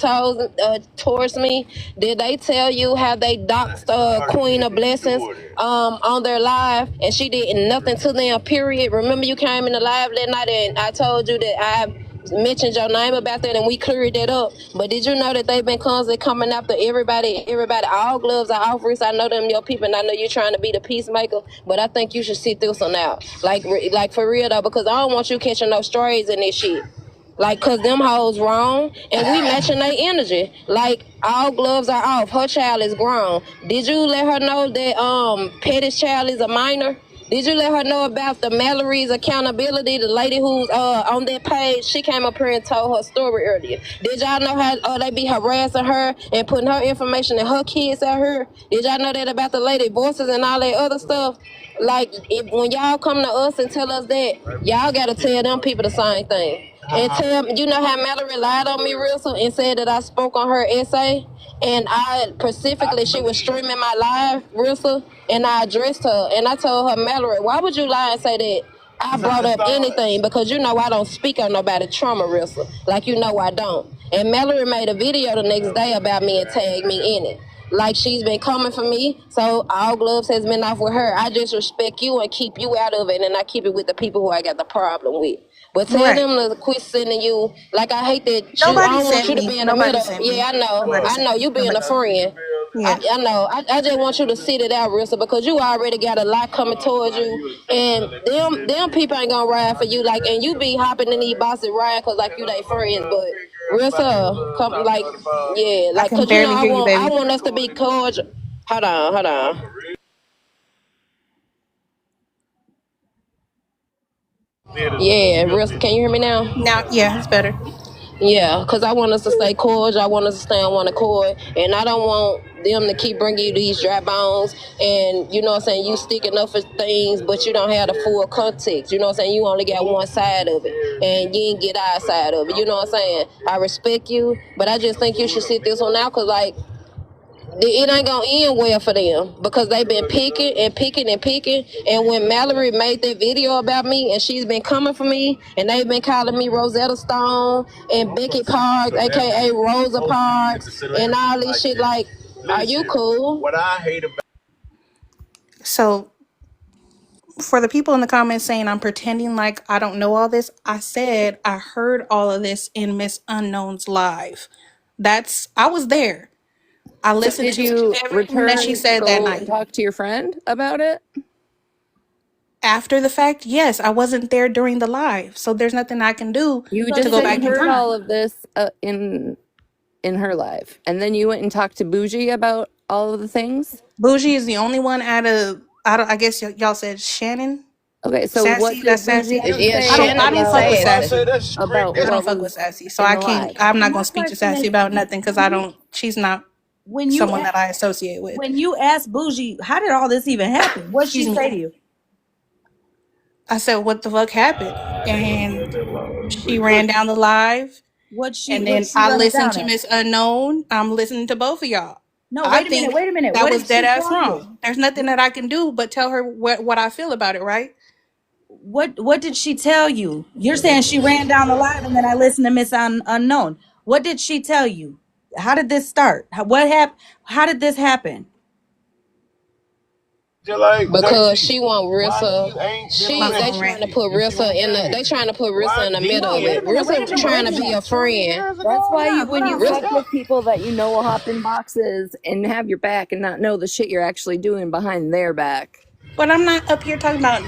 towards me? Did they tell you how they doxed Queen of Blessings on their live and she did nothing to them? Period. Remember you came in the live that night and I told you that I mentioned your name about that and we cleared that up. But did you know that they've been constantly coming after everybody? All gloves are off, Reese. I know them your people and I know you're trying to be the peacemaker, but I think you should sit this one out. Like for real though, because I don't want you catching no strays in this shit. Like, cause them hoes wrong and we matching their energy. Like, all gloves are off. Her child is grown. Did you let her know that Petty's child is a minor? Did you let her know about the Mallory's accountability? The lady who's on that page, she came up here and told her story earlier. Did y'all know how they be harassing her and putting her information and her kids out here? Did y'all know that about the lady voices and all that other stuff? Like, when y'all come to us and tell us that, y'all gotta tell them people the same thing. And tell you know how Mallory lied on me, Rilsa, and said that I spoke on her essay, and I specifically she was streaming my live, Rilsa, and I addressed her and I told her, Mallory, why would you lie and say that I brought up anything? Because you know I don't speak on nobody's trauma, Rilsa. Like you know I don't. And Mallory made a video the next day about me and tagged me in it. Like she's been coming for me, so all gloves has been off with her. I just respect you and keep you out of it, and I keep it with the people who I got the problem with. But tell Right. them to quit sending you. Like I hate that you. I Nobody don't want sent you to me. be in the Nobody middle. sent me. Yeah, I know. Nobody I sent know me. you being Nobody a sent me. friend. Yeah. I know. I just want you to sit it out, Rissa, because you already got a lot coming towards you, and them people ain't gonna ride for you. Like, and you be hopping in these boxes ride because like you they friends, but Rissa, come like yeah, I like can cause you know barely hear you, I baby. want us to be cordial. Hold on. Yeah, Rissa, can you hear me now? Now, yeah, it's better. Yeah, because I want us to stay cordial. I want us to stay on one accord. And I don't want them to keep bringing you these dry bones. And, you know what I'm saying, you sticking up for things, but you don't have the full context. You know what I'm saying? You only got one side of it. And you didn't get our side of it. You know what I'm saying? I respect you, but I just think you should sit this one out because, like, it ain't gonna end well for them because they've been picking and picking and picking. And when Mallory made that video about me and she's been coming for me and they've been calling me Rosetta Stone and Becky Parks, aka Rosa Parks, and all this shit, like, are you cool? So, for the people in the comments saying I'm pretending like I don't know all this, I said I heard all of this in Miss Unknown's live. I was there. I So listened did to you everything that she return to said that go and night. talk to your friend about it? After the fact, yes, I wasn't there during the live, so there's nothing I can do You So to just go did said you you back in heard time. all of this in her live, and then you went and talked to Bougie about all of the things. Bougie is the only one out of I guess y'all said Shannon, Okay, so what Sassy. That's did Bougie Sassy. have to Yeah, say I Shannon don't is fuck with about sassy. Sassy. I don't what fuck with was Sassy, so in I the can't. live? I'm not my gonna speak to question Sassy is about nothing because I when you don't. She's not when you someone a- that I associate with. when you asked Bougie, how did all this even happen? What did Excuse she me. say to you? I said, "What the fuck happened?" And she ran down the live, and What then she I run it listened down to as? Miss Unknown. I'm listening to both of y'all. No, I wait think a minute. that What was did dead she ass tell you? wrong. There's nothing that I can do but tell her what I feel about it, right? What did she tell you? You're saying she ran down the live and then I listened to Unknown. What did she tell you? How did this start? What happened? How did this happen? Because she want Rissa. My They phone trying rang. to put Rissa in the. They trying to put Rissa in the middle No, of it. wait a Rissa minute, trying to be a friend. That's why you, when you hold on. fuck with people that you know will hop in boxes and have your back and not know the shit you're actually doing behind their back. But I'm not up here talking about.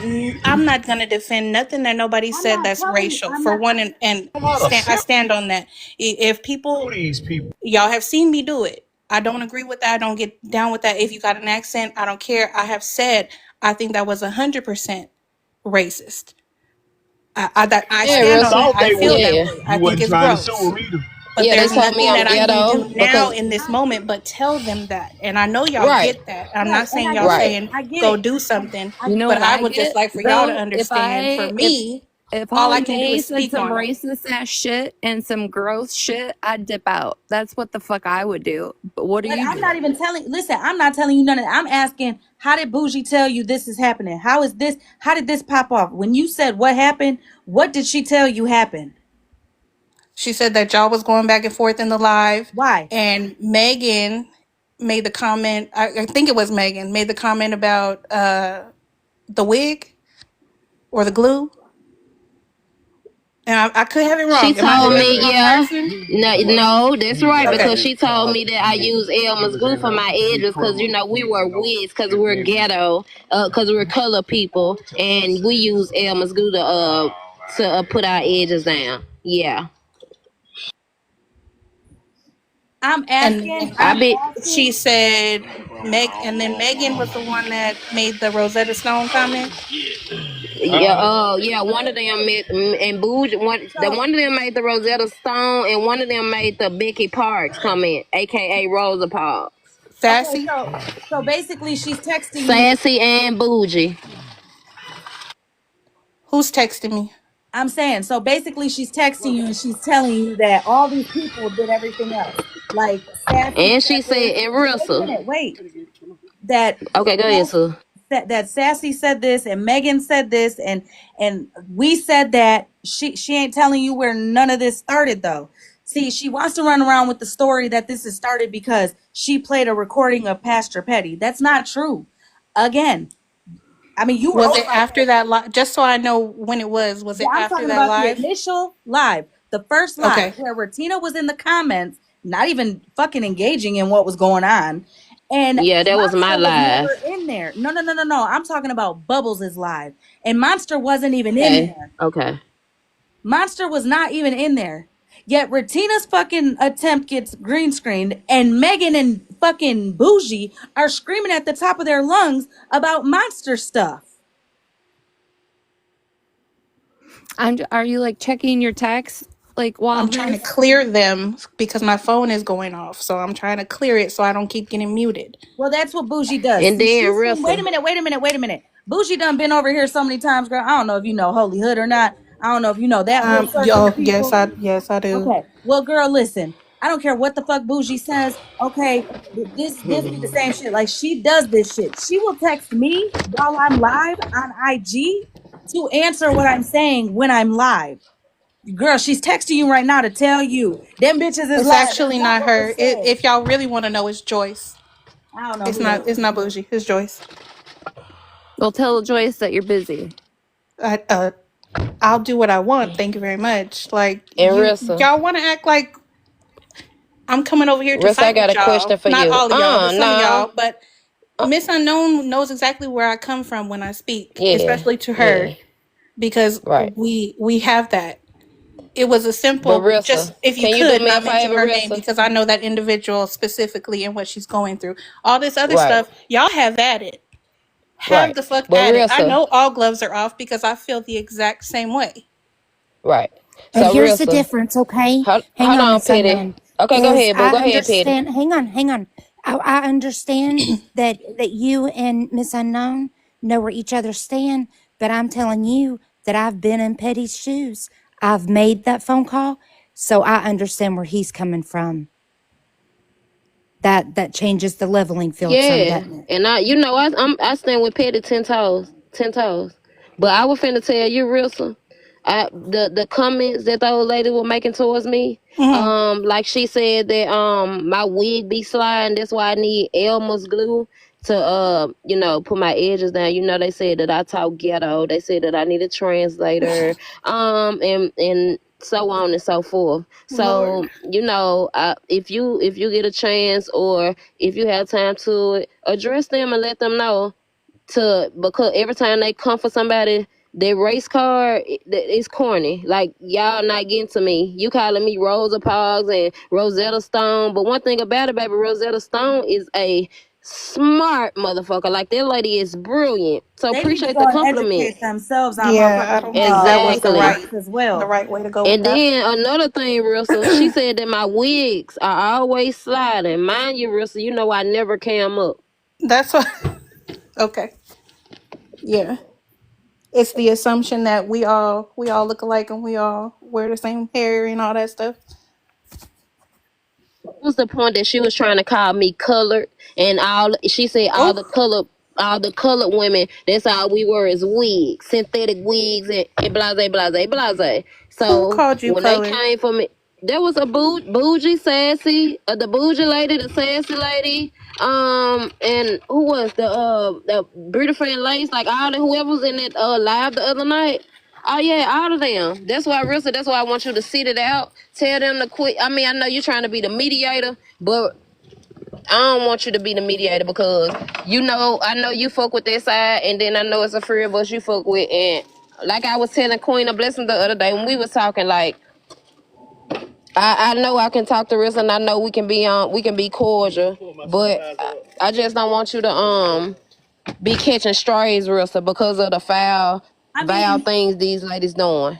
I'm not gonna defend nothing that nobody I'm said not that's telling you. racial. I'm For not. one, and I stand on that. If people, y'all have seen me do it. I don't agree with that. I don't get down with that. If you got an accent, I don't care. I have said I think that was 100% racist. I Yeah, stand on Rissa. that. I feel that Yeah. way. I think it's gross. but Yeah, they there's told me nothing I'm that I can ghetto do now because in this moment but tell them that. And I know y'all right, get that. I'm Right, not and saying I y'all get it. right. saying I get go it. do something, I You know but what I I would just get like for y'all to though? understand, for me, If all I Holly can do K is said speak some on it. racist ass shit and some gross shit, I'd dip out. That's what the fuck I would do. But what do But you I'm do? not even telling. Listen, I'm not telling you none of that. I'm asking, how did Bougie tell you this is happening? How is this? How did this pop off? When you said what happened, what did she tell you happened? She said that y'all was going back and forth in the live, Why? and Megan made the comment. I think it was Megan made the comment about the wig or the glue. And I could have it She wrong. Am told I the me, wrong yeah. person? No, that's right, Okay. because she told me that I use Elmer's glue for my edges because, you know, we wear wigs because we're ghetto, because we're color people, and we use Elmer's glue to put our edges down. Yeah. I'm And asking. I I'm be, she asking. said and then Megan was the one that made the Rosetta Stone comment. yeah, yeah, one of them and Bougie, So one of them made the Rosetta Stone, and one of them made the Becky Parks comment, aka Rosa Parks. okay, Sassy. so basically, she's texting you. Sassy and Bougie. Who's texting me? I'm saying, so basically, she's texting you and she's telling you that all these people did everything else. Like Sassy And said she this. said, and Wait a Rissa. minute, wait. That Okay, go ahead, Sass- Sue. that Sassy said this and Megan said this and we said that. She ain't telling you where none of this started though. See, she wants to run around with the story that this is started because she played a recording of Pastor Petty. That's not true. Again, I mean, you were Was over it my after head. that live? Just so I know when it was. Was Yeah, it I'm after talking that about the live? initial live, the first live, Okay. where Retina was in the comments, not even fucking engaging in what was going on. And Yeah, that was my Monster was live. never in there. No, no, no, no, no. I'm talking about Bubbles is live. And Monster wasn't even in Okay. there. Okay. Monster was not even in there. Yet Retina's fucking attempt gets green screened, and Megan and fucking Bougie are screaming at the top of their lungs about monster stuff. Are you like checking your texts like while I'm trying to this? clear them because my phone is going off. So I'm trying to clear it so I don't keep getting muted. Well, that's what Bougie does. And See, then she's seen. Wait a Rissa. minute. Wait a minute. Wait a minute. Bougie done been over here so many times, girl. I don't know if you know Holy Hood or not. I don't know if you know that whole circle Oh, of people. yes, I do. Okay. Well, girl, listen. I don't care what the fuck Bougie says. Okay, this be the same shit. Like she does this shit. She will text me while I'm live on IG to answer what I'm saying when I'm live. Girl, she's texting you right now to tell you them bitches is It's live. That's actually not not what her. was said. If y'all really want to know, it's Joyce. I don't know It's who that not. It's is. not Bougie. It's Joyce. Well, tell Joyce that you're busy. I, I'll do what I want. Thank you very much. Like And y'all want to act like I'm coming over here to Rissa, I fight got with a y'all. question for Not you. all of y'all, but some of No. y'all. But Miss Unknown knows exactly where I come from when I speak, Yeah. especially to her, Yeah. because Right. we have that. It was a But simple, just Rissa, if you can you do could me a not mention favor, her name Rissa? because I know that individual specifically and what she's going through. All this other Right. stuff, y'all have at it. Have Right. the fuck But at it. I Rissa. know all gloves are off because I feel the exact same way. Right. But So here's the Rissa. difference, okay? Hang Hold on, on, Miss Petty. Unknown. Okay, go Is ahead, boo. I Go ahead, Petty. understand. Hang on. I understand that you and Miss Unknown know where each other stand, but I'm telling you that I've been in Petty's shoes. I've made that phone call, so I understand where he's coming from. That changes the leveling field some, Yeah, doesn't it? and I stand with Petty 10 toes, 10 toes. But I was finna tell you, Rissa, the comments that those ladies were making towards me, Hmm. like she said that my wig be sliding. That's why I need Elmer's glue to put my edges down. You know, they said that I talk ghetto. They said that I need a translator, and so on and so forth. Lord. So if you get a chance, or if you have time to address them and let them know, because every time they come for somebody, their race card it's corny. Like, y'all not getting to me. You calling me Rosa Parks and Rosetta Stone, but one thing about it, baby, Rosetta Stone is a smart motherfucker. Like that lady is brilliant. So They need to appreciate go the and compliment. educate themselves on Yeah, I motherfuckers don't think that was with the Exactly. box as the well. right way to go with And that. then another thing, Rissa, she said that my wigs are always sliding. Mind you, Rissa, you know I never cam up. That's what. Okay. Yeah. It's the assumption that we all look alike and we all wear the same hair and all that stuff. What was the point that she was trying to call me colored and all? She said Oh, all the colored women, that's all we wear is wigs, synthetic wigs, and blase blase blase. who So called you when they colored? came for me, there was a bougie sassy, the bougie lady, the sassy lady, and who was the beautiful and lace, like all the whoever was in that live the other night. Oh yeah, all of them. That's why, Rissa. That's why I want you to sit it out. Tell them to quit. I mean, I know you're trying to be the mediator, but I don't want you to be the mediator because I know you fuck with that side, and then I know it's a few of us you fuck with. And like I was telling Queen of Blessing the other day when we was talking, like I know I can talk to Rissa, and I know we can be cordial, but I just don't want you to be catching strays, Rissa, because of the I foul mean, things these ladies doing.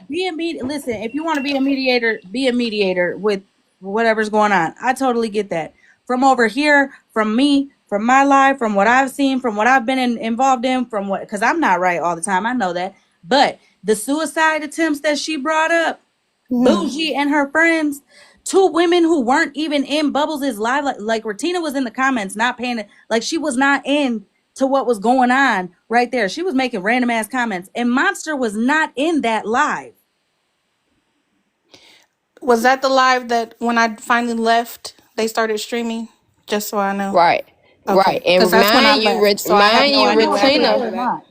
listen, if you want to be a mediator with whatever's going on. I totally get that. From over here, from me, from my life, from what I've seen, from what I've been involved in, from what, because I'm not right all the time. I know that. But the suicide attempts that she brought up, Hmm. Bougie and her friends, two women who weren't even in Bubbles' live, like Retina was in the comments, not paying it, like she was not in to what was going on right there. She was making random ass comments, and Monster was not in that live. Was that the live that when I finally left, they started streaming? Just so I know. Right, right. Okay, because And that's when I left, so I have I no don't idea know what if they happened did after or that. not.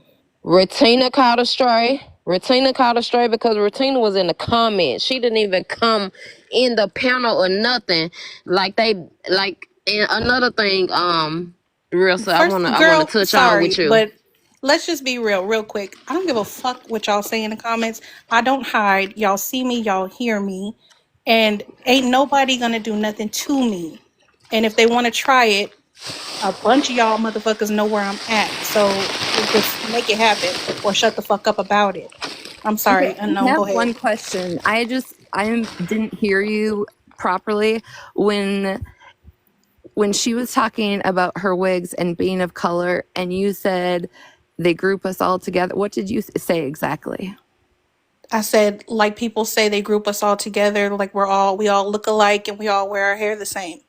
Retina caught a stray. Retina caught a stray because Retina was in the comments. She didn't even come in the panel or nothing. And another thing, real. So First, I wanna girl, touch on sorry, with you. but let's just be real quick. I don't give a fuck what y'all say in the comments. I don't hide. Y'all see me, y'all hear me, and ain't nobody gonna do nothing to me. And if they want to try it, a bunch of y'all motherfuckers know where I'm at. So just make it happen or shut the fuck up about it. I'm Okay, sorry. I Unknown, have go ahead. one question. I didn't hear you properly when she was talking about her wigs and being of color, and you said they group us all together. What did you say exactly? I said, like people say they group us all together, like we all look alike and we all wear our hair the same.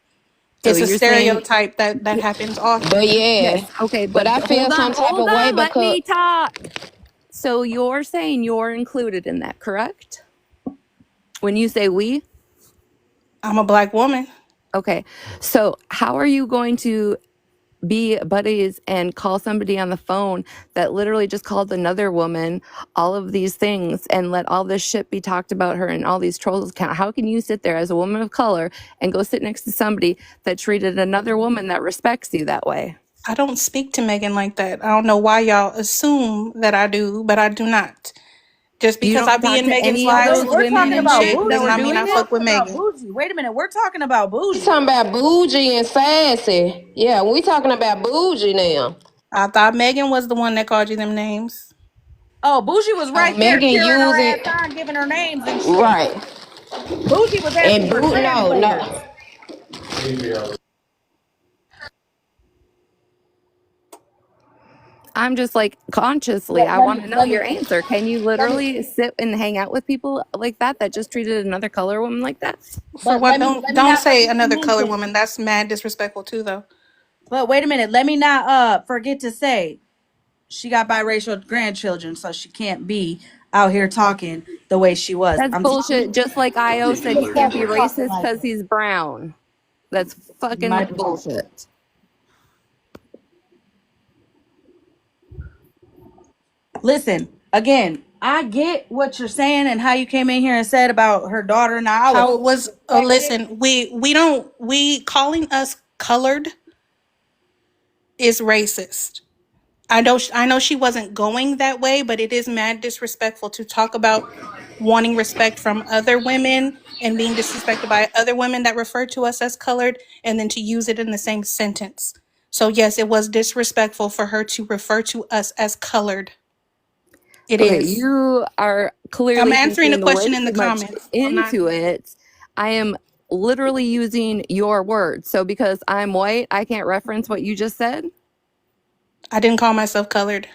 So It's a you're saying stereotype that happens But often. yeah, yes, okay, but but I feel some type hold of way on, let because me talk. So you're saying you're included in that, correct? When you say we? I'm a black woman. Okay. So how are you going to be buddies and call somebody on the phone that literally just called another woman all of these things and let all this shit be talked about her and all these trolls count? How can you sit there as a woman of color and go sit next to somebody that treated another woman that respects you that way? I don't speak to Megan like that. I don't know why y'all assume that I do, but I do not. Just You because I don't be talk in to Megan's any of lives those Wait, we're women talking and and about shit shit that does were Bougie. not mean We're doing I it? fuck talking with about Megan. Bougie. Wait a minute, we're talking about we Bougie. talking about bougie and sassy. Yeah, we talking about bougie now. I thought Megan was the one that called you them names. Oh, Bougie was right there Megan cheering her using ass on, giving her names and shit. right Bougie was asking and for boot. No, translators. no. I'm just like consciously, I want to know your answer. Can you Let me, literally sit and hang out with people like that just treated another color woman like that? For but what? let me Don't not say forget to another colored mention. woman. That's mad disrespectful too, though. But wait a minute, let me not forget to say she got biracial grandchildren, so she can't be out here talking the way she was. That's I'm bullshit. Just like Io said, you can't be talking racist like because he's brown. That's fucking my point. bullshit. Listen, again, I get what you're saying and how you came in here and said about her daughter. Now I would How it was? Oh, respect it. listen, we calling us colored is racist. I know she wasn't going that way, but it is mad disrespectful to talk about wanting respect from other women and being disrespected by other women that refer to us as colored and then to use it in the same sentence. So yes, it was disrespectful for her to refer to us as colored. It Okay, is. you are I'm clearly answering the thinking way question in the too much comments. I'm not. into it. I am literally using your words. So because I'm white, I can't reference what you just said. I didn't call myself colored.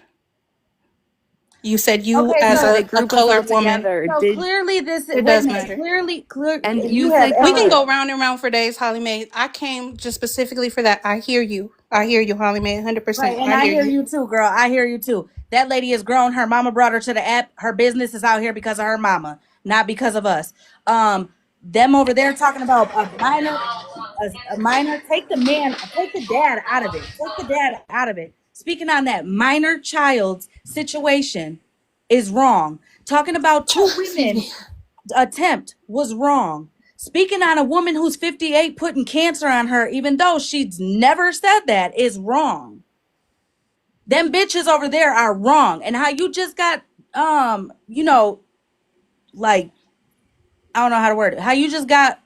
You said you Okay, as No, so they a group us all colored woman. together. so Did clearly this is, It wait a does minute. matter. Clearly, and you you have say We can color. go round and round for days, Holly Mae. I came just specifically for that. I hear you. I hear you, Holly Mae. right, 100%. and I I hear hear you. you too, girl. I hear you too. That lady is grown. Her mama brought her to the app. Her business is out here because of her mama, not because of us. Them over there talking about a minor. Take the man, take the dad out of it. Take the dad out of it. Speaking on that minor child's situation is wrong. Talking about two Excuse me. women attempt was wrong. Speaking on a woman who's 58 putting cancer on her, even though she's never said that, is wrong. Them bitches over there are wrong. And how you just got, like, I don't know how to word it. How you just got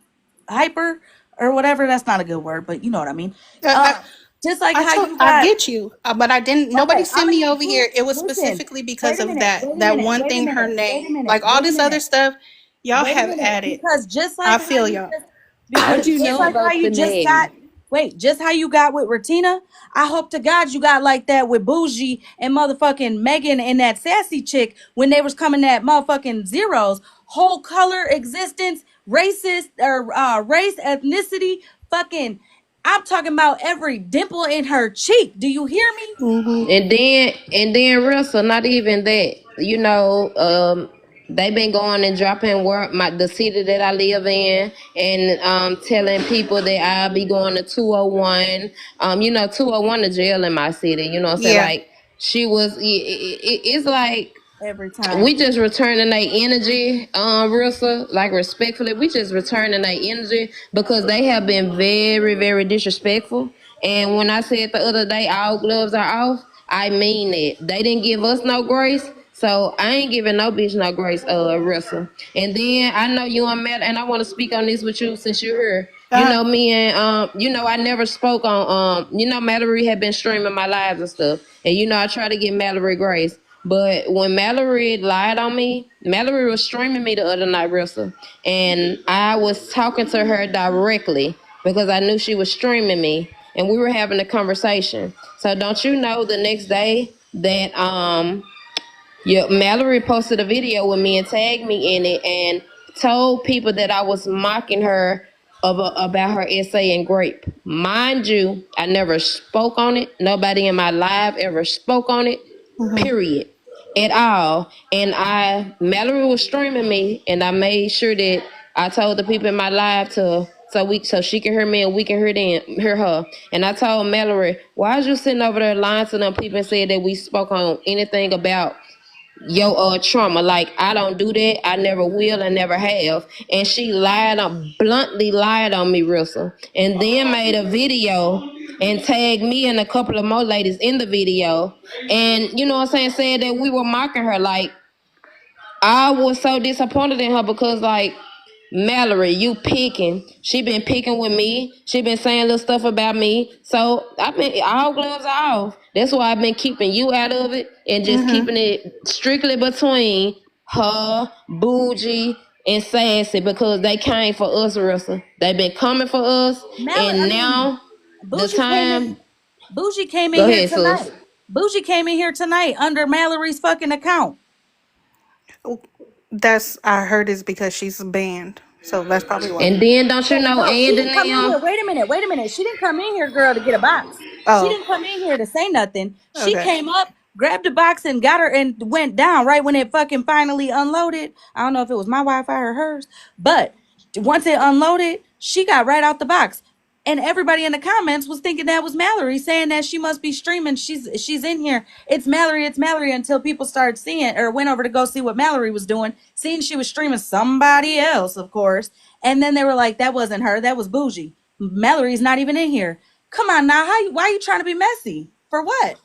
hyper or whatever. That's not a good word, but you know what I mean. Uh, Um, I, just like how you I got, get you, but I didn't. Nobody okay, I'm sent gonna me give over you, here. It was listen, specifically because wait a of minute, that. wait a That minute, one wait a thing, her minute, wait a name, minute, like all wait a this other minute. stuff. Y'all Wait a have minute, added. because just I like how feel you y'all. just, How'd because you just know like how about you the just got, name? wait, just how you got with Retina, I hope to God you got like that with Bougie and motherfucking Megan and that sassy chick when they was coming at motherfucking zeros. Whole color existence, racist or race, ethnicity, fucking. I'm talking about every dimple in her cheek. Do you hear me? Mm-hmm. And then Russell, not even that. They been going and dropping word the city that I live in, and telling people that I'll be going to 201. 201 to jail in my city. You know what I'm saying? Yeah. Like it's like Every time. we just returning their energy, Rissa, like respectfully, we just returning their energy because they have been very, very disrespectful. And when I said the other day, all gloves are off, I mean it. They didn't give us no grace, so I ain't giving no bitch no grace, Rissa. And then I know you on Matt, and I want to speak on this with you since you're here. Uh, Me and I never spoke on Mallory had been streaming my lives and stuff, and I try to get Mallory grace. But when Mallory lied on me, Mallory was streaming me the other night, Russell, and I was talking to her directly because I knew she was streaming me, and we were having a conversation. So don't you know the next day that yeah, Mallory posted a video with me and tagged me in it and told people that I was mocking her about her essay in Grape. Mind you, I never spoke on it. Nobody in my live ever spoke on it. mm-hmm. Period. At all. And Mallory was streaming me, and I made sure that I told the people in my live so she can hear me and we can hear her. And I told Mallory, why is you sitting over there lying to them people and saying that we spoke on anything about your trauma? Like, I don't do that. I never will and never have. And she bluntly lied on me, Russell, and then made a video and tagged me and a couple of more ladies in the video, and you know what I'm saying, said that we were mocking her. Like, I was so disappointed in her because, like, Mallory, you picking. She been picking with me. She been saying little stuff about me. So I've been all gloves are off. That's why I've been keeping you out of it and just Mm-hmm. keeping it strictly between her, Bougie, and Sassy because they came for us, Russell. They been coming for us, Mallory, I and mean, now the time. Bougie came in Go here ahead, sis. tonight. Bougie came in here tonight under Mallory's fucking account. That's I heard is because she's banned, so that's probably why. And then don't you Yeah, know, no, she and didn't come in now. here. Wait a minute, wait a minute. She didn't come in here, girl, to get a box. She Oh, didn't come in here to say nothing. She okay. came up, grabbed the box, and got her and went down right when it fucking finally unloaded. I don't know if it was my Wi-Fi or hers, but once it unloaded, she got right out the box. And everybody in the comments was thinking that was Mallory, saying that she must be streaming. She's in here. It's Mallory until people started seeing or went over to go see what Mallory was doing, seeing she was streaming somebody else, of course. And then they were like, that wasn't her, that was Bougie. Mallory's not even in here. Come on now, why are you trying to be messy? For what?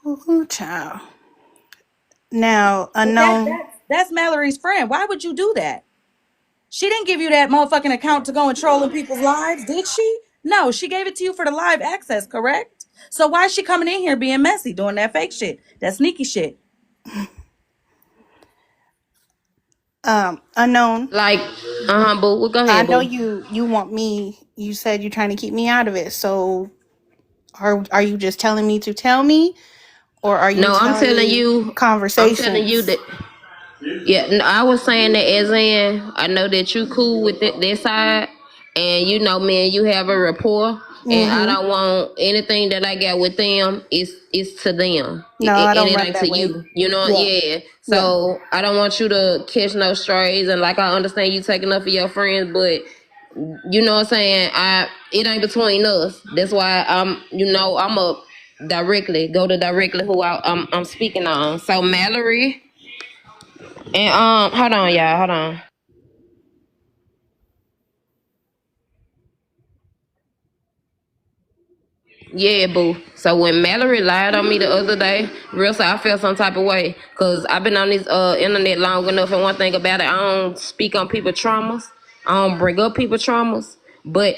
Ooh, child. Now, But unknown. that's Mallory's friend. Why would you do that? She didn't give you that motherfucking account to go and troll in people's lives, did she? No, she gave it to you for the live access, correct? So why is she coming in here being messy, doing that fake shit, that sneaky shit? Unknown. Like, boo. Go I ahead, know boo. you want me. You said you're trying to keep me out of it. So are you just telling me to tell me, or are you No, I'm telling telling me you. I'm telling you conversations? that. Yeah, no, I was saying that as in, I know that you cool with that side, and you know, me and you have a rapport, and I Mm-hmm. don't want anything that I got with them is to them, No, I and don't it rep ain't to that way. you. You know, Yeah. yeah. Yeah. So I don't want you to catch no strays, and like I understand you taking up for your friends, but you know what I'm saying. It ain't between us. That's why I'm a directly who I'm speaking on. So Mallory. And hold on, y'all, hold on. Yeah, boo. So when Mallory lied on me the other day, real so I felt some type of way. Cause I've been on this internet long enough, and one thing about it, I don't speak on people's traumas. I don't bring up people's traumas, but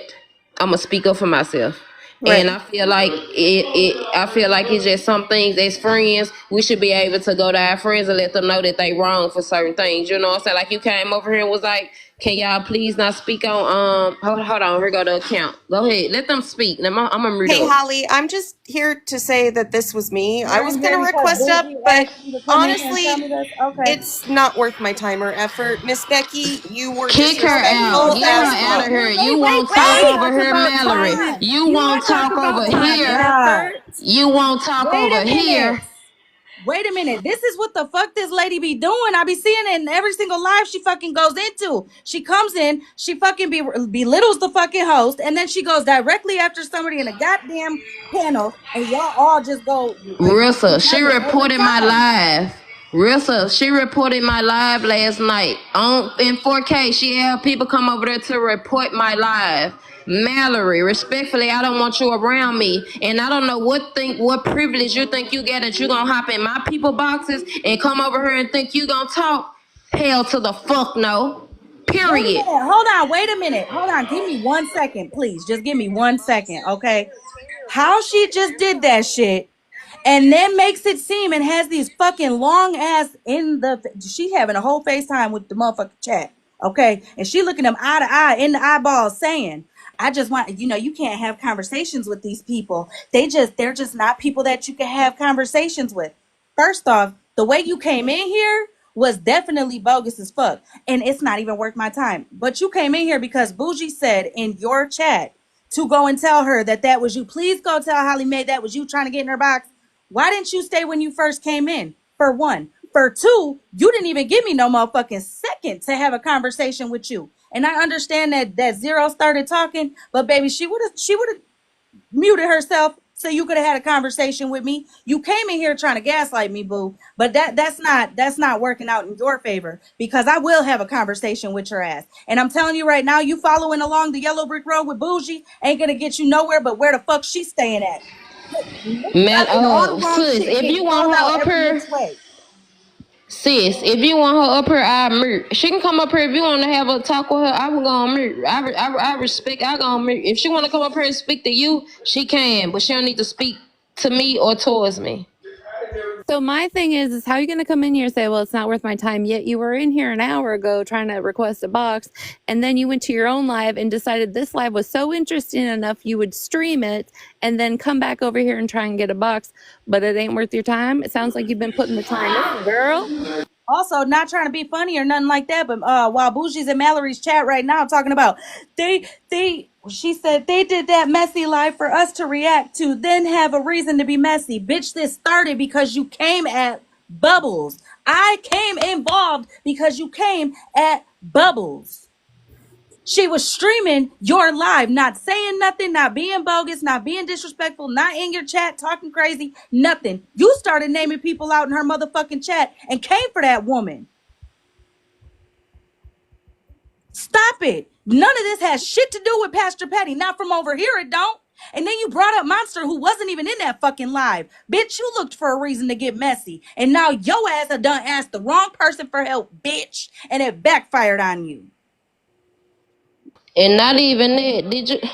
I'ma speak up for myself. And Right. I feel like I feel like it's just some things as friends, we should be able to go to our friends and let them know that they wrong for certain things. You know what I'm saying? Like you came over here and was like, can y'all please not speak on hold on, here go the account. Go ahead. Let them speak. I'm gonna mute Hey, up. Holly, I'm just here to say that this was me. I You're was in going here to because request up, Bougie but asked you to come in here and tell honestly, me this? Okay. it's not worth my time or effort. Miss Becky, you were Kick her out. disrespectful Get as her out of fuck. here. You Wait, won't wait, talk wait. over here, About Mallory. time. You You want won't to talk talk over about time, The here. God. effort. You won't talk Wait over a minute. here. Wait a minute. This is what the fuck this lady be doing. I be seeing it in every single live she fucking goes into. She comes in, she fucking belittles the fucking host, and then she goes directly after somebody in a goddamn panel, and y'all all just go Rissa, she together every reported my time. live. Rissa, she reported my live last night on in 4K. She had people come over there to report my live. Mallory, respectfully, I don't want you around me, and I don't know what privilege you think you get that you gonna hop in my people boxes and come over here and think you gonna talk. Hell to the fuck no. Wait a Period. minute. Hold on. Wait a minute. Hold on. Give me 1 second, please. Just give me 1 second, okay? How she just did that shit and then makes it seem and has these fucking long ass she having a whole FaceTime with the motherfucking chat, okay? And she looking them eye to eye in the eyeballs saying, I just want, you can't have conversations with these people. They're just not people that you can have conversations with. First off, the way you came in here was definitely bogus as fuck. And it's not even worth my time. But you came in here because Bougie said in your chat to go and tell her that was you. Please go tell Holly Mae that was you trying to get in her box. Why didn't you stay when you first came in? For one. For two, you didn't even give me no motherfucking second to have a conversation with you. And I understand that Zero started talking, but baby, she would have muted herself so you could have had a conversation with me. You came in here trying to gaslight me, boo. But that's not working out in your favor because I will have a conversation with your ass. And I'm telling you right now, you following along the yellow brick road with Bougie ain't gonna get you nowhere but where the fuck she's staying at. Man, Fucking all the wrong sis, shit if getting you want called out her up every here, which way. sis, if you want her up here, I mute. She can come up here if you want to have a talk with her. I will go on mute. I respect. I go on mute. If she want to come up here and speak to you, she can, but she don't need to speak to me or towards me. So my thing is how are you going to come in here and say, well, it's not worth my time, yet you were in here an hour ago trying to request a box, and then you went to your own live and decided this live was so interesting enough you would stream it and then come back over here and try and get a box, but it ain't worth your time? It sounds like you've been putting the time in, girl. Also, not trying to be funny or nothing like that, but while Bougie's in Mallory's chat right now talking about she said they did that messy live for us to react to, then have a reason to be messy. Bitch, this started because you came at Bubbles. I came involved because you came at Bubbles. She was streaming your live, not saying nothing, not being bogus, not being disrespectful, not in your chat talking crazy, nothing. You started naming people out in her motherfucking chat and came for that woman. Stop it. None of this has shit to do with Pastor Petty. Not from over here, it don't. And then you brought up Monster, who wasn't even in that fucking live. Bitch, you looked for a reason to get messy. And now your ass have done asked the wrong person for help, bitch. And it backfired on you. And not even that.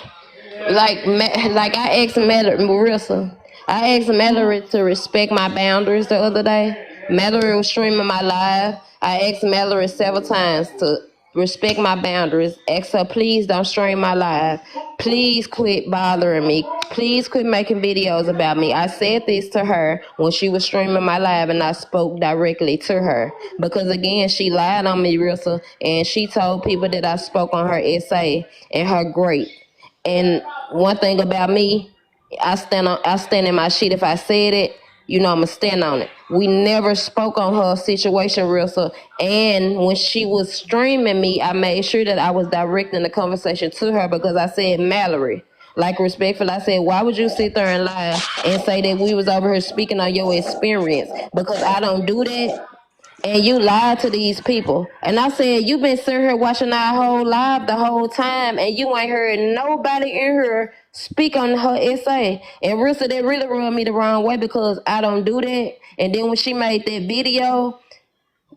Like I asked Marissa. I asked Mallory to respect my boundaries the other day. Mallory was streaming my live. I asked Mallory several times to respect my boundaries. Ask her, please don't stream my live. Please quit bothering me. Please quit making videos about me. I said this to her when she was streaming my live, and I spoke directly to her. Because again, she lied on me, Rissa, and she told people that I spoke on her essay and her great. And one thing about me, I stand in my shit. If I said it, you know I'ma stand on it. We never spoke on her situation, Rissa. And when she was streaming me, I made sure that I was directing the conversation to her because I said, Mallory, like respectful, I said, why would you sit there and lie and say that we was over here speaking on your experience? Because I don't do that. And you lied to these people. And I said, you been sitting here watching our whole live the whole time, and you ain't heard nobody in here speak on her essay. And Rissa, that really rubbed me the wrong way because I don't do that. And then when she made that video,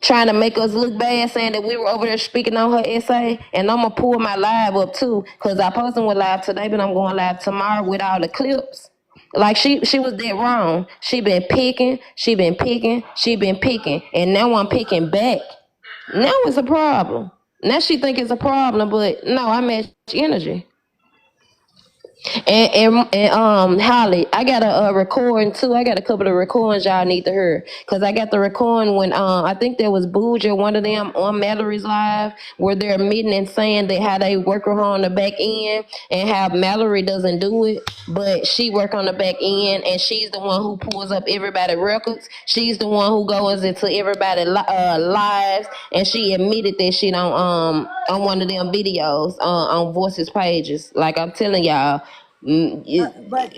trying to make us look bad, saying that we were over there speaking on her essay, and I'm gonna pull my live up too, cause I posted one live today, but I'm going live tomorrow with all the clips. Like she was dead wrong. She been picking, and now I'm picking back. Now it's a problem. Now she think it's a problem, but no, I match energy. And Holly, I got a recording too. I got a couple of recordings y'all need to hear. Cause I got the recording when I think there was Booja, one of them on Mallory's live, where they're meeting and saying that how they work with her on the back end and how Mallory doesn't do it, but she work on the back end and she's the one who pulls up everybody records. She's the one who goes into everybody lives, and she admitted that she don't on one of them videos on Voices pages. Like I'm telling y'all.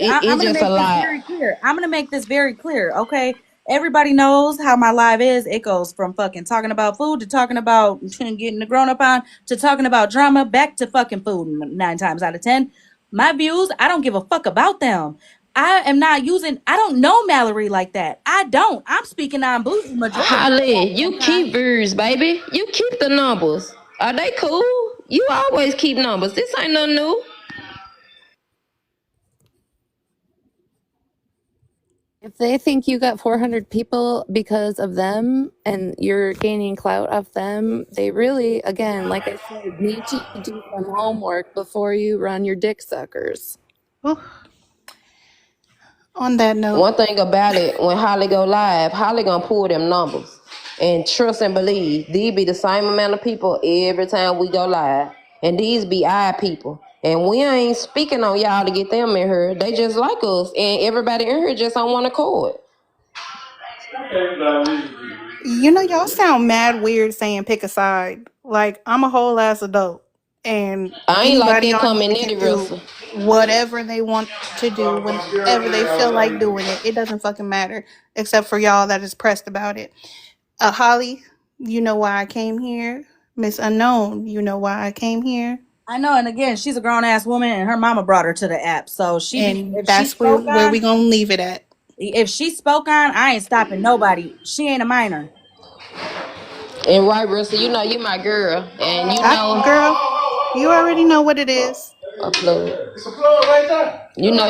I'm It's gonna just a make this lot. very clear. I'm gonna make this very clear. Okay, everybody knows how my live is. It goes from fucking talking about food to talking about getting the grown up on to talking about drama back to fucking food 9 times out of 10. My views, I don't give a fuck about them. I am not using. I don't know Mallory like that. I don't. I'm speaking on Boo's majority of the Holly, goddamn you time. keep views, baby. You keep the numbers. Are they cool? You always keep numbers. This ain't no new. If they think you got 400 people because of them and you're gaining clout off them, they really, again, like I said, need to do some homework before you run your dick suckers. On that note, One thing about it, when Holly go live, Holly gonna pull them numbers. And trust and believe, these be the same amount of people every time we go live. And these be our people. And we ain't speaking on y'all to get them in here. They just like us. And everybody in here just on one accord. y'all sound mad weird saying pick a side. Like, I'm a whole ass adult, and I ain't like anybody that on coming here nitty can do Russell. whatever they want to do whenever they feel like doing it. It doesn't fucking matter, except for y'all that is pressed about it. Holly, you know why I came here. Miss Unknown, you know why I came here. I know, and again, she's a grown ass woman, and her mama brought her to the app. So And if she that's where spoke where we on, gonna leave it at. I ain't stopping nobody. She ain't a minor. And right, Russell, you know you my girl. And you know Girl, you already know what it is. a plug. It's a plug right there. You know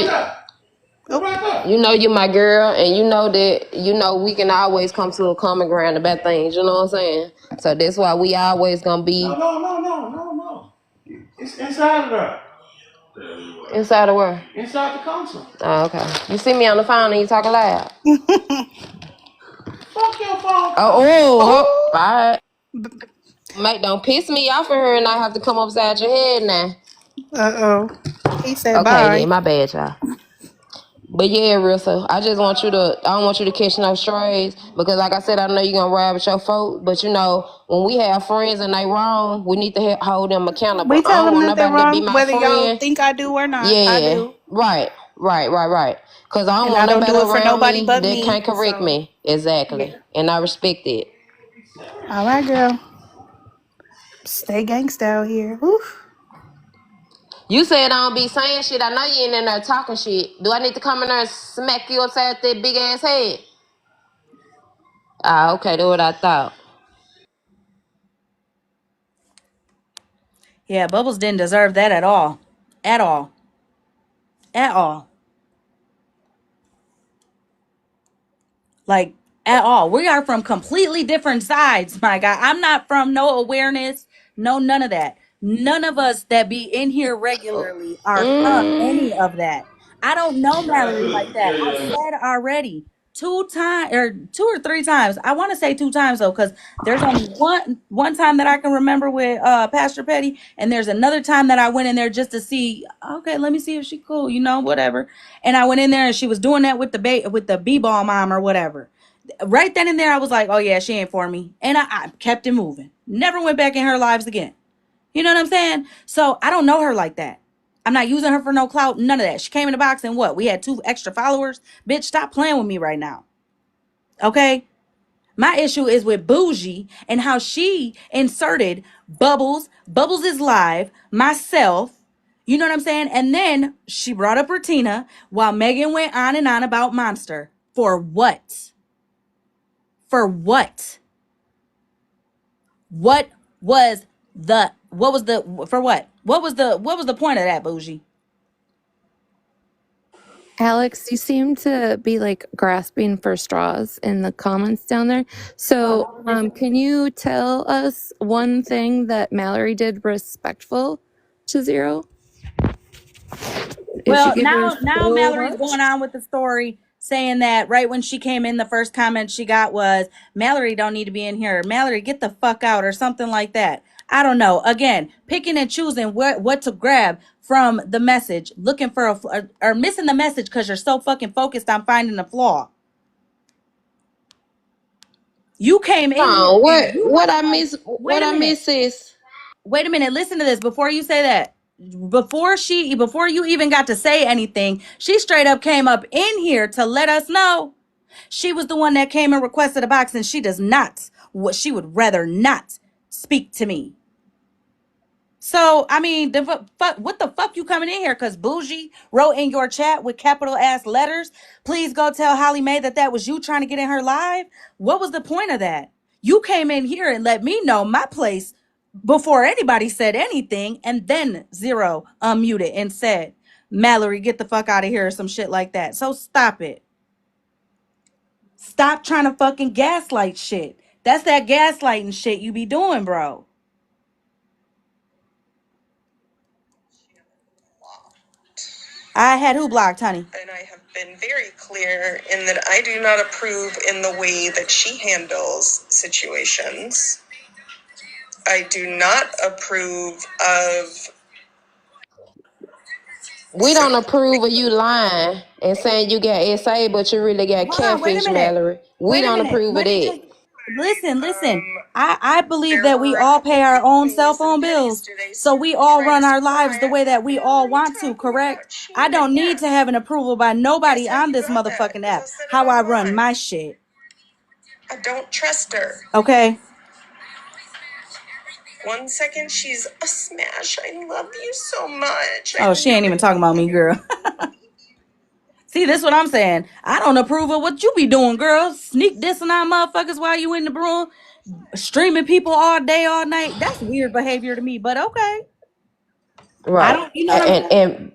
Oh, you know you my girl, and you know that we can always come to a common ground about things, you know what I'm saying? So that's why we always gonna be No. It's inside of there. inside of where? Inside the console. Oh, okay. You see me on the phone and you talking loud. Fuck your phone. Oh, oh. bye. Mate, don't piss me off in here and I have to come upside your head now. Uh-oh. He said Okay bye. then, my bad, y'all. But yeah, Rissa, I don't want you to catch no strays because like I said, I know you're gonna ride with your folk, but you know, when we have friends and they wrong, we need to hold them accountable. We I tell don't them want that they're nobody to be wrong, my whether y'all friend. think I do or not. I Yeah, do. right. Cause I don't And want I don't nobody do it for around nobody me but that me. can't correct So, me. Exactly. yeah. And I respect it. All right, girl. Stay gangsta out here. Oof. You said I don't be saying shit. I know you ain't in there talking shit. Do I need to come in there and smack you upside that big ass head? Ah, okay, that's what I thought. Yeah, Bubbles didn't deserve that at all. At all. at all. Like, at all. We are from completely different sides, my God. I'm not from no awareness, no none of that. None of us that be in here regularly are from any of that. I don't know Mallory like that. I said already 2 times or 2 or 3 times. I want to say 2 times though, because there's only one time that I can remember with Pastor Petty, and there's another time that I went in there just to see. Okay, let me see if she cool, whatever. And I went in there and she was doing that with the b-ball mom or whatever. Right then and there, I was like, oh yeah, she ain't for me, and I kept it moving. Never went back in her lives again. You know what I'm saying? So I don't know her like that. I'm not using her for no clout, none of that. She came in the box and what? We had 2 extra followers. Bitch, stop playing with me right now. Okay? My issue is with Bougie and how she inserted Bubbles. Bubbles is live, myself. You know what I'm saying? And then she brought up Retina while Megan went on and on about Monster. For what? For what? What for what? What was the point of that, Bougie? Alex, you seem to be like grasping for straws in the comments down there. So, can you tell us one thing that Mallory did respectful to Zero? Did she Well, give her now so Mallory's much? going on with the story saying that right when she came in, the first comment she got was, Mallory don't need to be in here. Mallory, get the fuck out, or something like that. I don't know. Again, picking and choosing what to grab from the message, looking for or missing the message because you're so fucking focused on finding a flaw. You came in here No, and you what was I like, miss? wait What a I minute. miss is Wait a minute, listen to this before you say that. Before you even got to say anything, she straight up came up in here to let us know she was the one that came and requested a box, and she does not, what she would rather not speak to me. So, I mean, what the fuck you coming in here? Because Bougie wrote in your chat with capital ass letters, please go tell Holly Mae that was you trying to get in her live. What was the point of that? You came in here and let me know my place before anybody said anything, and then Zero unmuted and said, Mallory, get the fuck out of here, or some shit like that. So stop it. Stop trying to fucking gaslight shit. That's that gaslighting shit you be doing, bro. I had who blocked, honey? And I have been very clear in that I do not approve in the way that she handles situations. I do not approve of. we don't approve of you lying and saying you got SA, but you really got Hold on, wait a catfish, minute. Mallory. We Wait a don't minute. approve of Let me that. just listen. I believe There that we were a all pay couple our own cell Bentleys and phone Bettys bills. today So we all trying to run our support lives my the way effort. that we all Mallory, want to, talking correct? about I cheating don't need to again. have an approval by nobody Guess how on you this got that? motherfucking Because I app. said it How I run online. my shit. I don't trust her. Okay? 1 second she's a smash. I love you so much. Oh, she ain't even talking about me, girl. See, this what I'm saying. I don't approve of what you be doing, girl. Sneak dissing on motherfuckers while you in the room, streaming people all day, all night. That's weird behavior to me, but okay. I Right. don't, you know what I'm And saying? and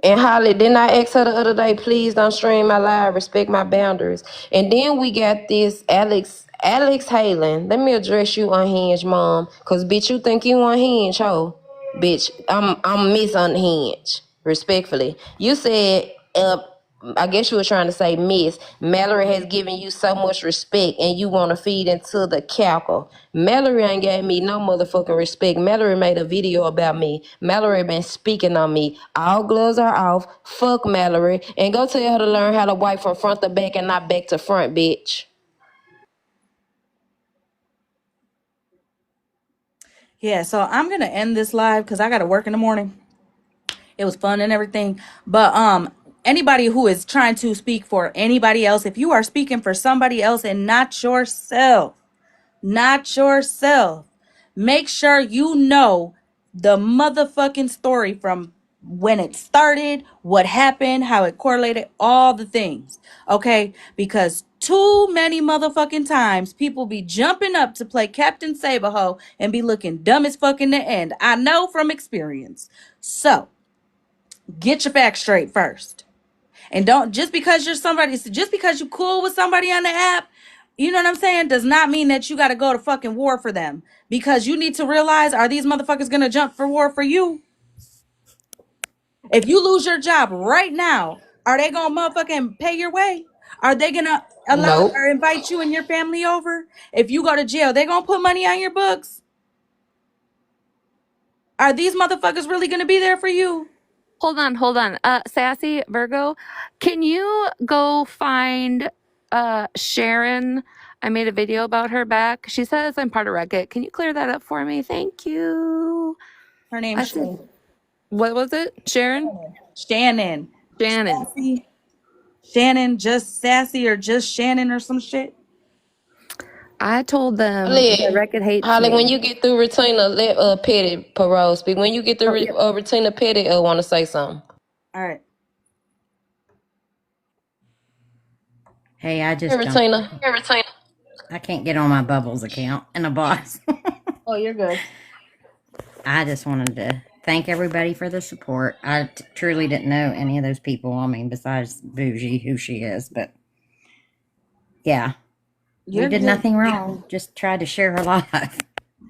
and Holly, didn't I ask her the other day, please don't stream my live, respect my boundaries. And then we got this Alex Halen. Let me address you, unhinged mom. Cause bitch, you think you unhinged, ho. Bitch, I'm Miss Unhinged. Respectfully. You said I guess you were trying to say, Miss, Mallory has given you so much respect and you want to feed into the cackle. Mallory ain't gave me no motherfucking respect. Mallory made a video about me. Mallory been speaking on me. All gloves are off. Fuck Mallory. And go tell her to learn how to wipe from front to back and not back to front, bitch. Yeah, so I'm gonna end this live because I gotta work in the morning. It was fun and everything. But anybody who is trying to speak for anybody else, if you are speaking for somebody else and not yourself, make sure you know the motherfucking story from when it started, what happened, how it correlated, all the things. Okay? Because too many motherfucking times people be jumping up to play Captain Saberho and be looking dumb as fuck in the end. I know from experience. So Get your facts straight first. And don't, just because you cool with somebody on the app, you know what I'm saying, does not mean that you got to go to fucking war for them. Because you need to realize, are these motherfuckers going to jump for war for you? If you lose your job right now, are they going to motherfucking pay your way? Are they going to allow Nope. or invite you and your family over? If you go to jail, they going to put money on your books? Are these motherfuckers really going to be there for you? Hold on. Sassy Virgo, can you go find Sharon? I made a video about her back. She says I'm part of Wreck-It. Can you clear that up for me? Thank you. Her name's Shannon. What was it? Sharon? Shannon. Sassy. Shannon, just sassy, or just Shannon or some shit. I told them that Holly, Wreck-It hates Holly, me. when you get through Retina, let Petty parole speak. When you get through Retina, Petty want to say something. All right. Hey, I just Hey, jumped. Retina. I can't get on my Bubbles account in a box. Oh, you're good. I just wanted to thank everybody for the support. I truly didn't know any of those people. I mean, besides Bougie, who she is, but yeah, we did nothing wrong. Just tried to share her life.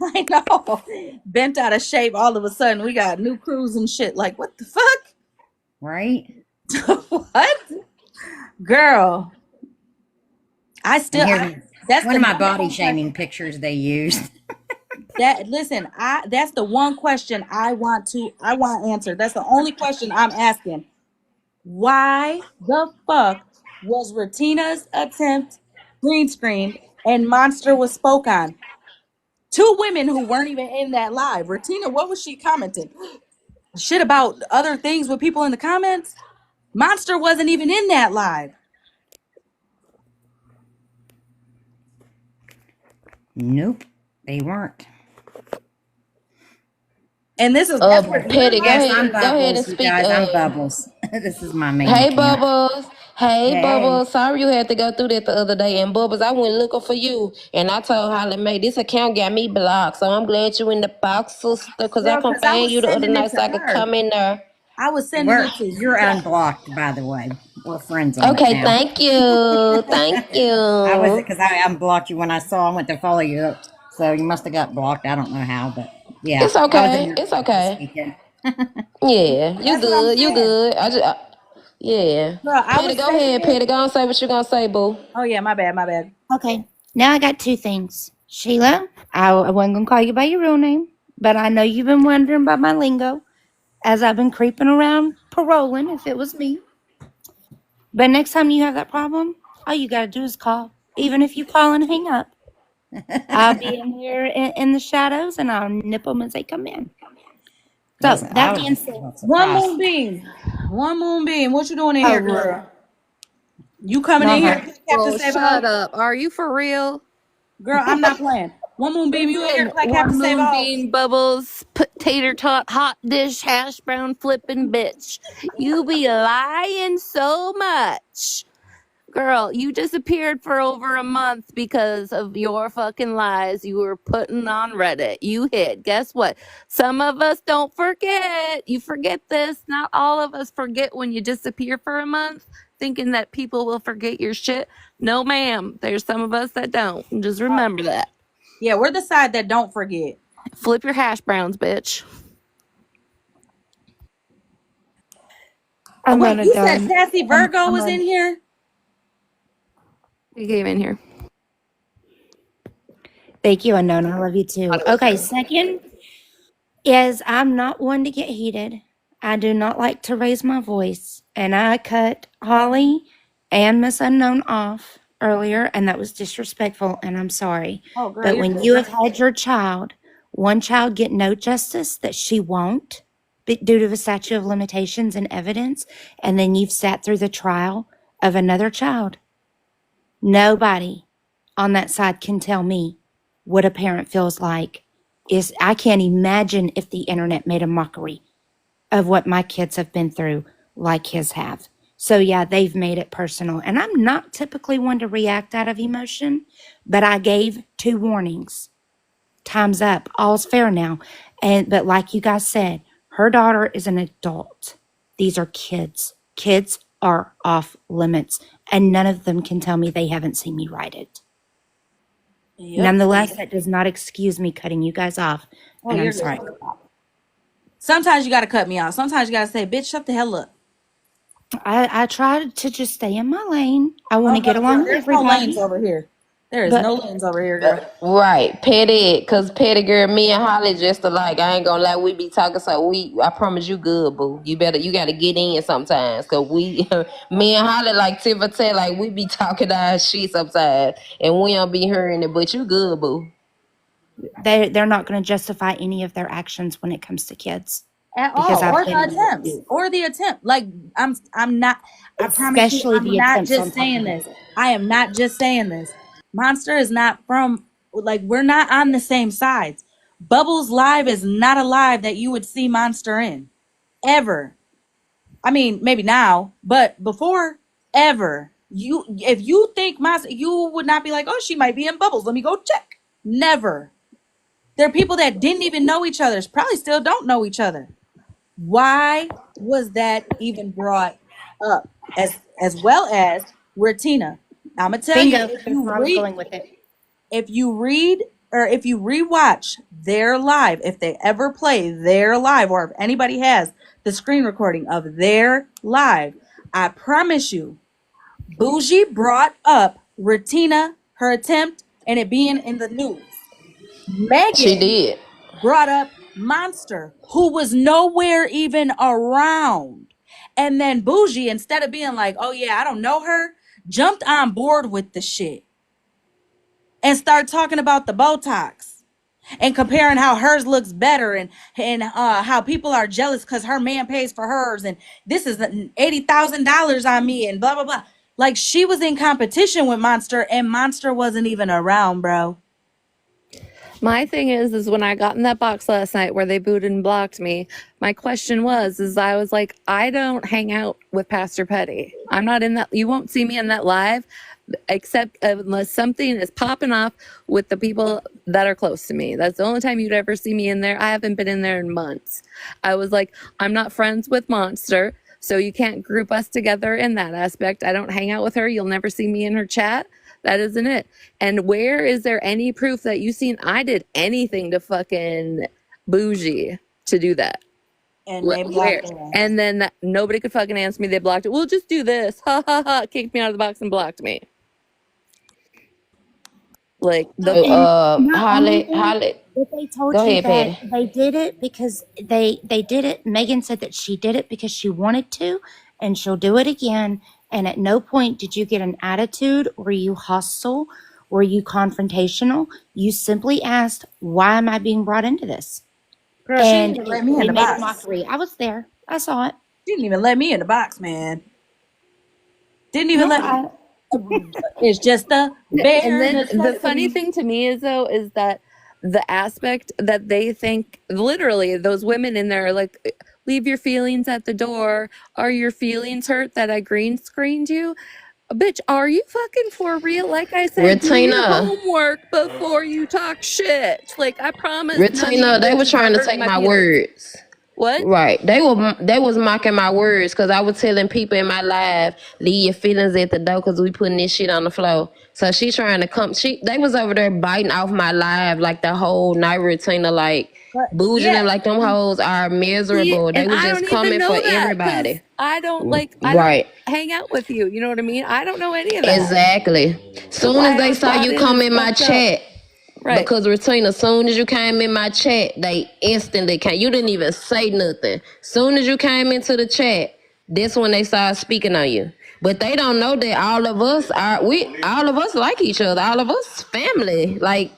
I know. Bent out of shape all of a sudden. We got new crews and shit. Like, what the fuck? Right? What? Girl. I still, that's one the of my number body one shaming pictures they used. Listen, that's the one question I want answered. That's the only question I'm asking. Why the fuck was Retina's attempt green screened and Monster was spoke on? Two women who weren't even in that live. Retina, what was she commenting? Shit about other things with people in the comments? Monster wasn't even in that live. Nope, they weren't. And this is Petty, yes, I'm go ahead and Bubbles, you speak. guys. I'm Bubbles. This is my main Hey, account. Bubbles. Hey, Hey. Bubbles. Sorry you had to go through that the other day. And Bubbles, I went looking for you, and I told Holly Mae this account got me blocked. So I'm glad you in the box, sister, because I Girl, couldn't because I find was you the other sending it night, to so I could her. come in there. I was sending it to You're you. unblocked, by the way. We're friends on it Okay, now. thank you. Thank you. I was, because I unblocked you when I saw I went to follow you, so you must have got blocked. I don't know how, but yeah, It's I was in okay. your It's group this okay. weekend. Yeah, you That's what I'm good. You saying. good. Yeah. Girl, I Petty, was go sending ahead. it. Petty, go and say what you gonna say, boo. Oh yeah, my bad. Okay, now I got two things. Sheila, I wasn't going to call you by your real name, but I know you've been wondering about my lingo as I've been creeping around paroling if it was me. But next time you have that problem, all you got to do is call. Even if you call and hang up, I'll be in here in the shadows and I'll nip them as they come in. So, Listen, that being said, One moonbeam. What you doing in here, look, girl? You coming in here to play Captain Oh, Save shut All? up. Are you for real? Girl, I'm not playing. One moonbeam, you in here Listen, to play Captain one Save All? moonbeam bubbles, potato tot, hot dish, hash brown flipping bitch. You be lying so much. Girl, you disappeared for over a month because of your fucking lies you were putting on Reddit. You hid. Guess what? Some of us don't forget. You forget this. Not all of us forget when you disappear for a month, thinking that people will forget your shit. No, ma'am. There's some of us that don't. Just remember that. Yeah, we're the side that don't forget. Flip your hash browns, bitch. I'm Wait, gonna you said done. Sassy Virgo was in here? He came in here. Thank you, Unknown. I love you too. Okay, second is I'm not one to get heated. I do not like to raise my voice. And I cut Holly and Miss Unknown off earlier, and that was disrespectful, and I'm sorry. Oh, girl, But you're when good. you have had your child, one child get no justice that she won't, due to the statute of limitations and evidence, and then you've sat through the trial of another child. Nobody on that side can tell me what a parent feels like. I can't imagine if the internet made a mockery of what my kids have been through like his have. So yeah, they've made it personal. And I'm not typically one to react out of emotion, but I gave 2 warnings. Time's up. All's fair now. But like you guys said, her daughter is an adult. These are kids. Kids are off limits, and none of them can tell me they haven't seen me write it. Yep. Nonetheless, that does not excuse me cutting you guys off, Oh, and I'm you're good. sorry. Sometimes you gotta cut me off. Sometimes you gotta say, "Bitch, shut the hell up." I try to just stay in my lane. I want Oh to get no, girl, along with there's no lanes everybody, over here. There is but no lanes over here, girl. Right, petty, cause petty girl, me and Holly just alike. I ain't gonna lie, we be talking, so I promise you good, boo. You gotta get in sometimes, cause me and Holly like tip for tat, like we be talking our shit sometimes, and we don't be hearing it, but you good, boo. they're not going to justify any of their actions when it comes to kids At because all, I've or been the in those attempts, shoes. or the attempt. Like I'm not. I promise you, Especially I'm the not attempts just on top saying of this. it. I am not just saying this. Monster is not from like we're not on the same sides. Bubbles live is not a live that you would see Monster in ever. I mean, maybe now, but before ever. If you think Monster, you would not be like, oh, she might be in Bubbles. Let me go check. Never. There are people that didn't even know each other, probably still don't know each other. Why was that even brought up? As well as Retina. I'm gonna tell you, Bingo. That's where I was going with it. if you read or if you rewatch their live, if they ever play their live, or if anybody has the screen recording of their live, I promise you, Bougie brought up Retina, her attempt, and it being in the news. She Megan did. brought up Monster, who was nowhere even around. And then Bougie, instead of being like, oh yeah, I don't know her, jumped on board with the shit and started talking about the Botox and comparing how hers looks better and how people are jealous because her man pays for hers and this is $80,000 on me and blah blah blah. Like she was in competition with Monster and Monster wasn't even around, bro. My thing is when I got in that box last night where they booted and blocked me, my question is I was like, I don't hang out with Pastor Petty. I'm not in that. You won't see me in that live except unless something is popping off with the people that are close to me. That's the only time you'd ever see me in there. I haven't been in there in months. I was like, I'm not friends with Monster, so you can't group us together in that aspect. I don't hang out with her. You'll never see me in her chat. That isn't it. And where is there any proof that you seen I did anything to fucking Bougie to do that? And they Where? blocked her. And then nobody could fucking answer me. They blocked it. We'll just do this. Ha ha ha. Kicked me out of the box and blocked me. Like the And not only that, Holly, but they told go you ahead, that Patty. they did it because they did it. Megan said that she did it because she wanted to, and she'll do it again. And at no point did you get an attitude. Were you hostile? Were you confrontational? You simply asked, "Why am I being brought into this?" Girl, she didn't And even let me in they the made a box. mockery. I was there. I saw it. She didn't even let me in the box, man. Didn't even No, let me. It's just the and bare then the funny necessity. thing to me is though is that the aspect that they think literally those women in there are like, leave your feelings at the door. Are your feelings hurt that I green screened you? Bitch, are you fucking for real? Like I said, do your Retina, homework before you talk shit. Like I promise none of you Retina, they were bitches are trying to hurting take my my feelings. words. What? Right. They was mocking my words because I was telling people in my live, leave your feelings at the door because we putting this shit on the floor. So she trying to come. They was over there biting off my live like the whole night Retina, like But booging yeah, them like them hoes are See, miserable. They and was I just don't even coming for know that because everybody. I don't Right. hang out with you. You know what I mean? I don't know any of that. Exactly. So Soon as why I they was saw brought you in come is in my fucked up. chat, Right. because Retina, soon as you came in my chat, they instantly came. You didn't even say nothing. Soon as you came into the chat, that's when they started speaking on you. But they don't know that all of us like each other. All of us family. Like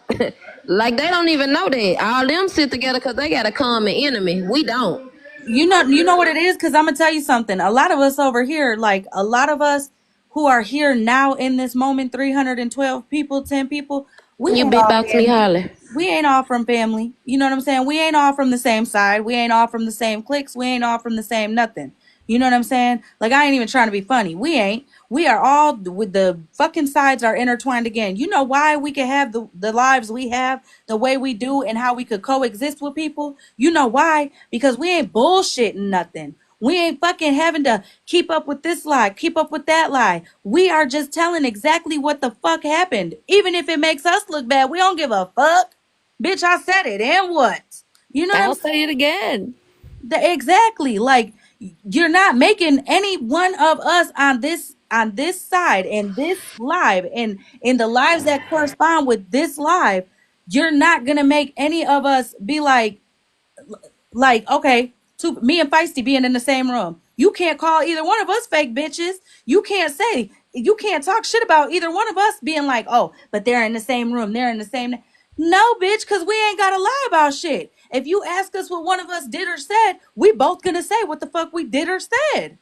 like they don't even know that. All them sit together because they got a common enemy. We don't. you know what it is? Because I'm gonna tell you something. A lot of us over here, like a lot of us who are here now in this moment, 312 people, 10 people, we You ain't all beatbox me, family. Holly. We ain't all from family. You know what I'm saying? We ain't all from the same side. We ain't all from the same cliques. We ain't all from the same nothing. You know what I'm saying? Like I ain't even trying to be funny. We ain't. We are all with the fucking sides are intertwined again. You know why we can have the lives we have the way we do and how we could coexist with people? You know why? Because we ain't bullshitting nothing. We ain't fucking having to keep up with this lie, keep up with that lie. We are just telling exactly what the fuck happened. Even if it makes us look bad, we don't give a fuck. Bitch, I said it. And what? You know what I'm I'll saying? say it again. Exactly. Like, you're not making any one of us on this side and this live and in the lives that correspond with this live, you're not gonna make any of us be like, okay, me and Feisty being in the same room. You can't call either one of us fake bitches. You can't talk shit about either one of us being like, oh, but they're in the same room. They're in the same. No, bitch, because we ain't got to lie about shit. If you ask us what one of us did or said, we both going to say what the fuck we did or said.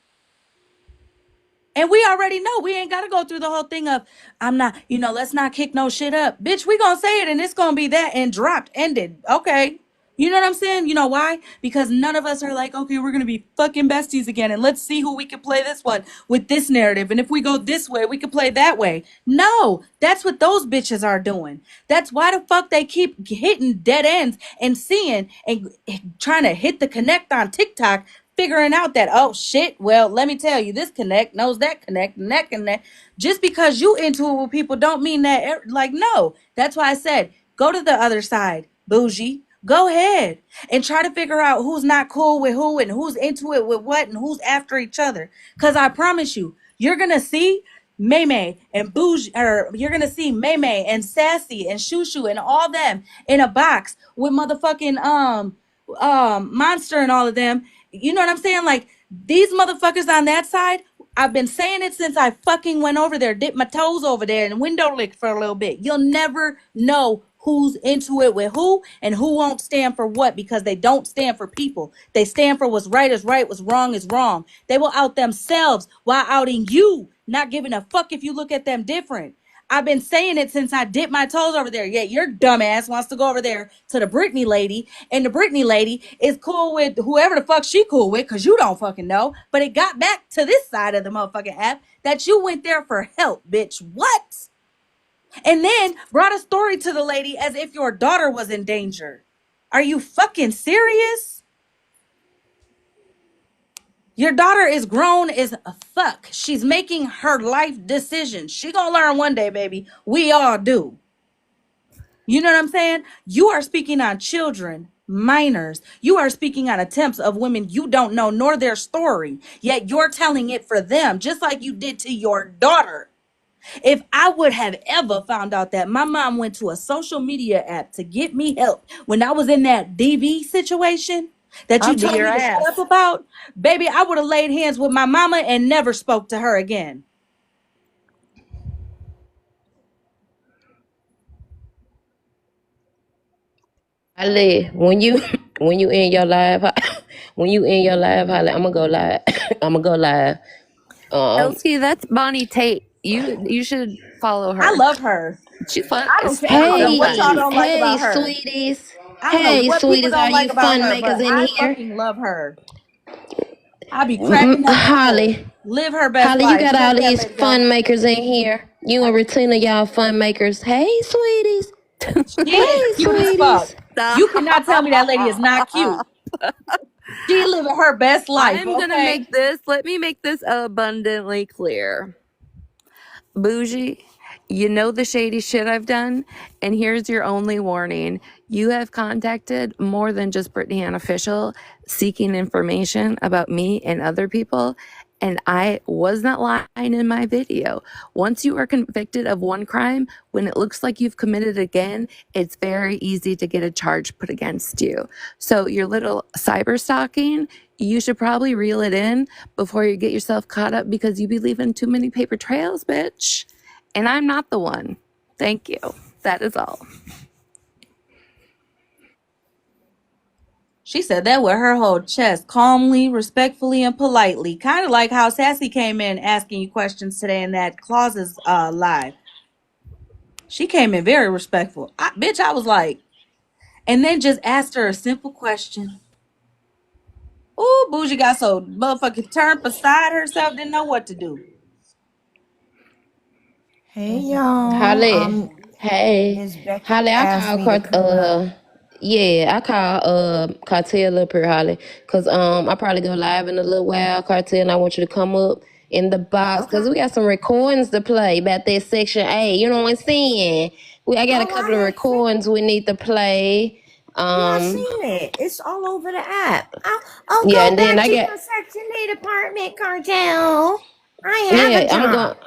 And we already know we ain't got to go through the whole thing of, I'm not, let's not kick no shit up. Bitch, we going to say it and it's going to be that and dropped, ended. Okay. You know what I'm saying? You know why? Because none of us are like, okay, we're going to be fucking besties again. And let's see who we can play this one with this narrative. And if we go this way, we can play that way. No, that's what those bitches are doing. That's why the fuck they keep hitting dead ends and seeing and trying to hit the connect on TikTok, figuring out that, oh shit, well, let me tell you, this connect knows that connect and that connect. Just because you into it with people don't mean that, like, no. That's why I said, go to the other side, bougie. Go ahead and try to figure out who's not cool with who and who's into it with what and who's after each other. Because I promise you, you're going to see Maymay and Bougie, or you're going to see Maymay and Sassy and Shushu and all them in a box with motherfucking Monster and all of them. You know what I'm saying? Like, these motherfuckers on that side, I've been saying it since I fucking went over there, dipped my toes over there and window licked for a little bit. You'll never know who's into it with who and who won't stand for what, because they don't stand for people. They stand for what's right is right, what's wrong is wrong. They will out themselves while outing you, not giving a fuck if you look at them different. I've been saying it since I dipped my toes over there. Yeah, your dumbass wants to go over there to the Britney lady, and the Britney lady is cool with whoever the fuck she cool with, because you don't fucking know. But it got back to this side of the motherfucking app that you went there for help, bitch. What? And then brought a story to the lady as if your daughter was in danger. Are you fucking serious? Your daughter is grown as a fuck. She's making her life decisions. She gonna learn one day, baby. We all do. You know what I'm saying? You are speaking on children, minors. You are speaking on attempts of women you don't know nor their story. Yet you're telling it for them, just like you did to your daughter. If I would have ever found out that my mom went to a social media app to get me help when I was in that DV situation that I'll you beat told your me to shut up ass. about, baby, I would have laid hands with my mama and never spoke to her again. Ali, when you when you in your live, when you in your live, Holly, I'm gonna go live. I'm gonna go live. Um, Elsie, that's Bonnie Tate. You should follow I her. love her. She's fun. I It's don't I don't funny know as what fuck. y'all hey, don't like hey, about her. sweeties. I don't know Hey, what people sweeties, don't are like you about fun her, makers but in I here? fucking love her. I be cracking up at her. Holly, Live her best Holly, you life. got all Shut that these lady up. fun makers in here. You and Retina, y'all fun makers. Hey, sweeties. She is Hey, cute as fuck. sweeties. You cannot tell me that lady is not cute. Stop. She living her best life, I'm gonna okay? make this. Let me make this abundantly clear. Bougie, you know the shady shit I've done, and here's your only warning. You have contacted more than just Brittany Ann Official seeking information about me and other people, and I was not lying in my video. Once you are convicted of one crime, when it looks like you've committed again, it's very easy to get a charge put against you. So your little cyber stalking, you should probably reel it in before you get yourself caught up, because you be leaving too many paper trails, bitch. And I'm not the one. Thank you. That is all. She said that with her whole chest, calmly, respectfully, and politely. Kind of like how Sassy came in asking you questions today in that clauses live. She came in very respectful. Bitch, I was like, and then just asked her a simple question. Ooh, Bougie got so motherfucking turned beside herself, didn't know what to do. Hey y'all, Holly, hey, Miss Becky Holly, I asked call me to Court. come up. Yeah, I call Cartel up here, Holly, cause I probably go live in a little while, Cartel, and I want you to come up in the box, Okay. cause we got some recordings to play about that Section 8. You know what I'm saying? I got a Oh, couple of I have seen. recordings we need to play. Yeah, I Um, seen it. It's all over the app. yeah, Go and then back I to got your Section 8 apartment, Cartel. I have a yeah, job.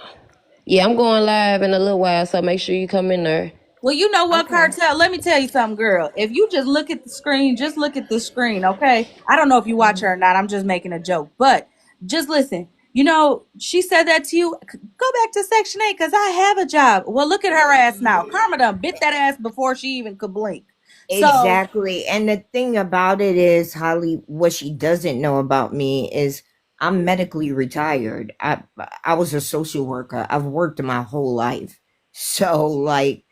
I'm going live in a little while, so make sure you come in there. Well, you know what, Okay. Cartel? Let me tell you something, girl. If you just look at the screen, just look at the screen, okay? I don't know if you watch her or not. I'm just making a joke. But just listen. You know, she said that to you. Go back to Section 8 because I have a job. Well, look at her ass now. Karma done bit that ass before she even could blink. So, Exactly. And the thing about it is, Holly, what she doesn't know about me is I'm medically retired. I was a social worker. I've worked my whole life. So like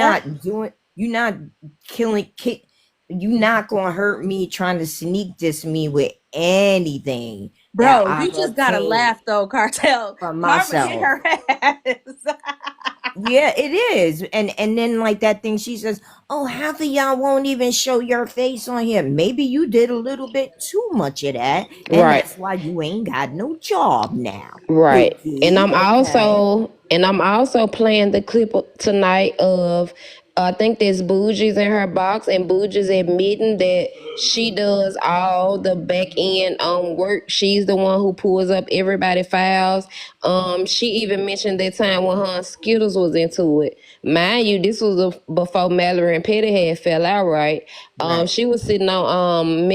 yeah, you not killing you not gonna hurt me trying to sneak this me with anything that bro, I've you just got to obtained laugh, though, Cartel. for Karma hit myself. her ass. Yeah, it is. And then like that thing she says, "Oh, half of y'all won't even show your face on here. Maybe you did a little bit too much of that, and Right. that's why you ain't got no job now." Right. Biggie, okay. And I'm also playing the clip tonight of I think there's Bougie's in her box, and Bougie's admitting that she does all the back end work. She's the one who pulls up everybody files. She even mentioned that time when her and Skittles was into it. Mind you, this was before Mallory and Petty had fell out, right? Right. She was sitting on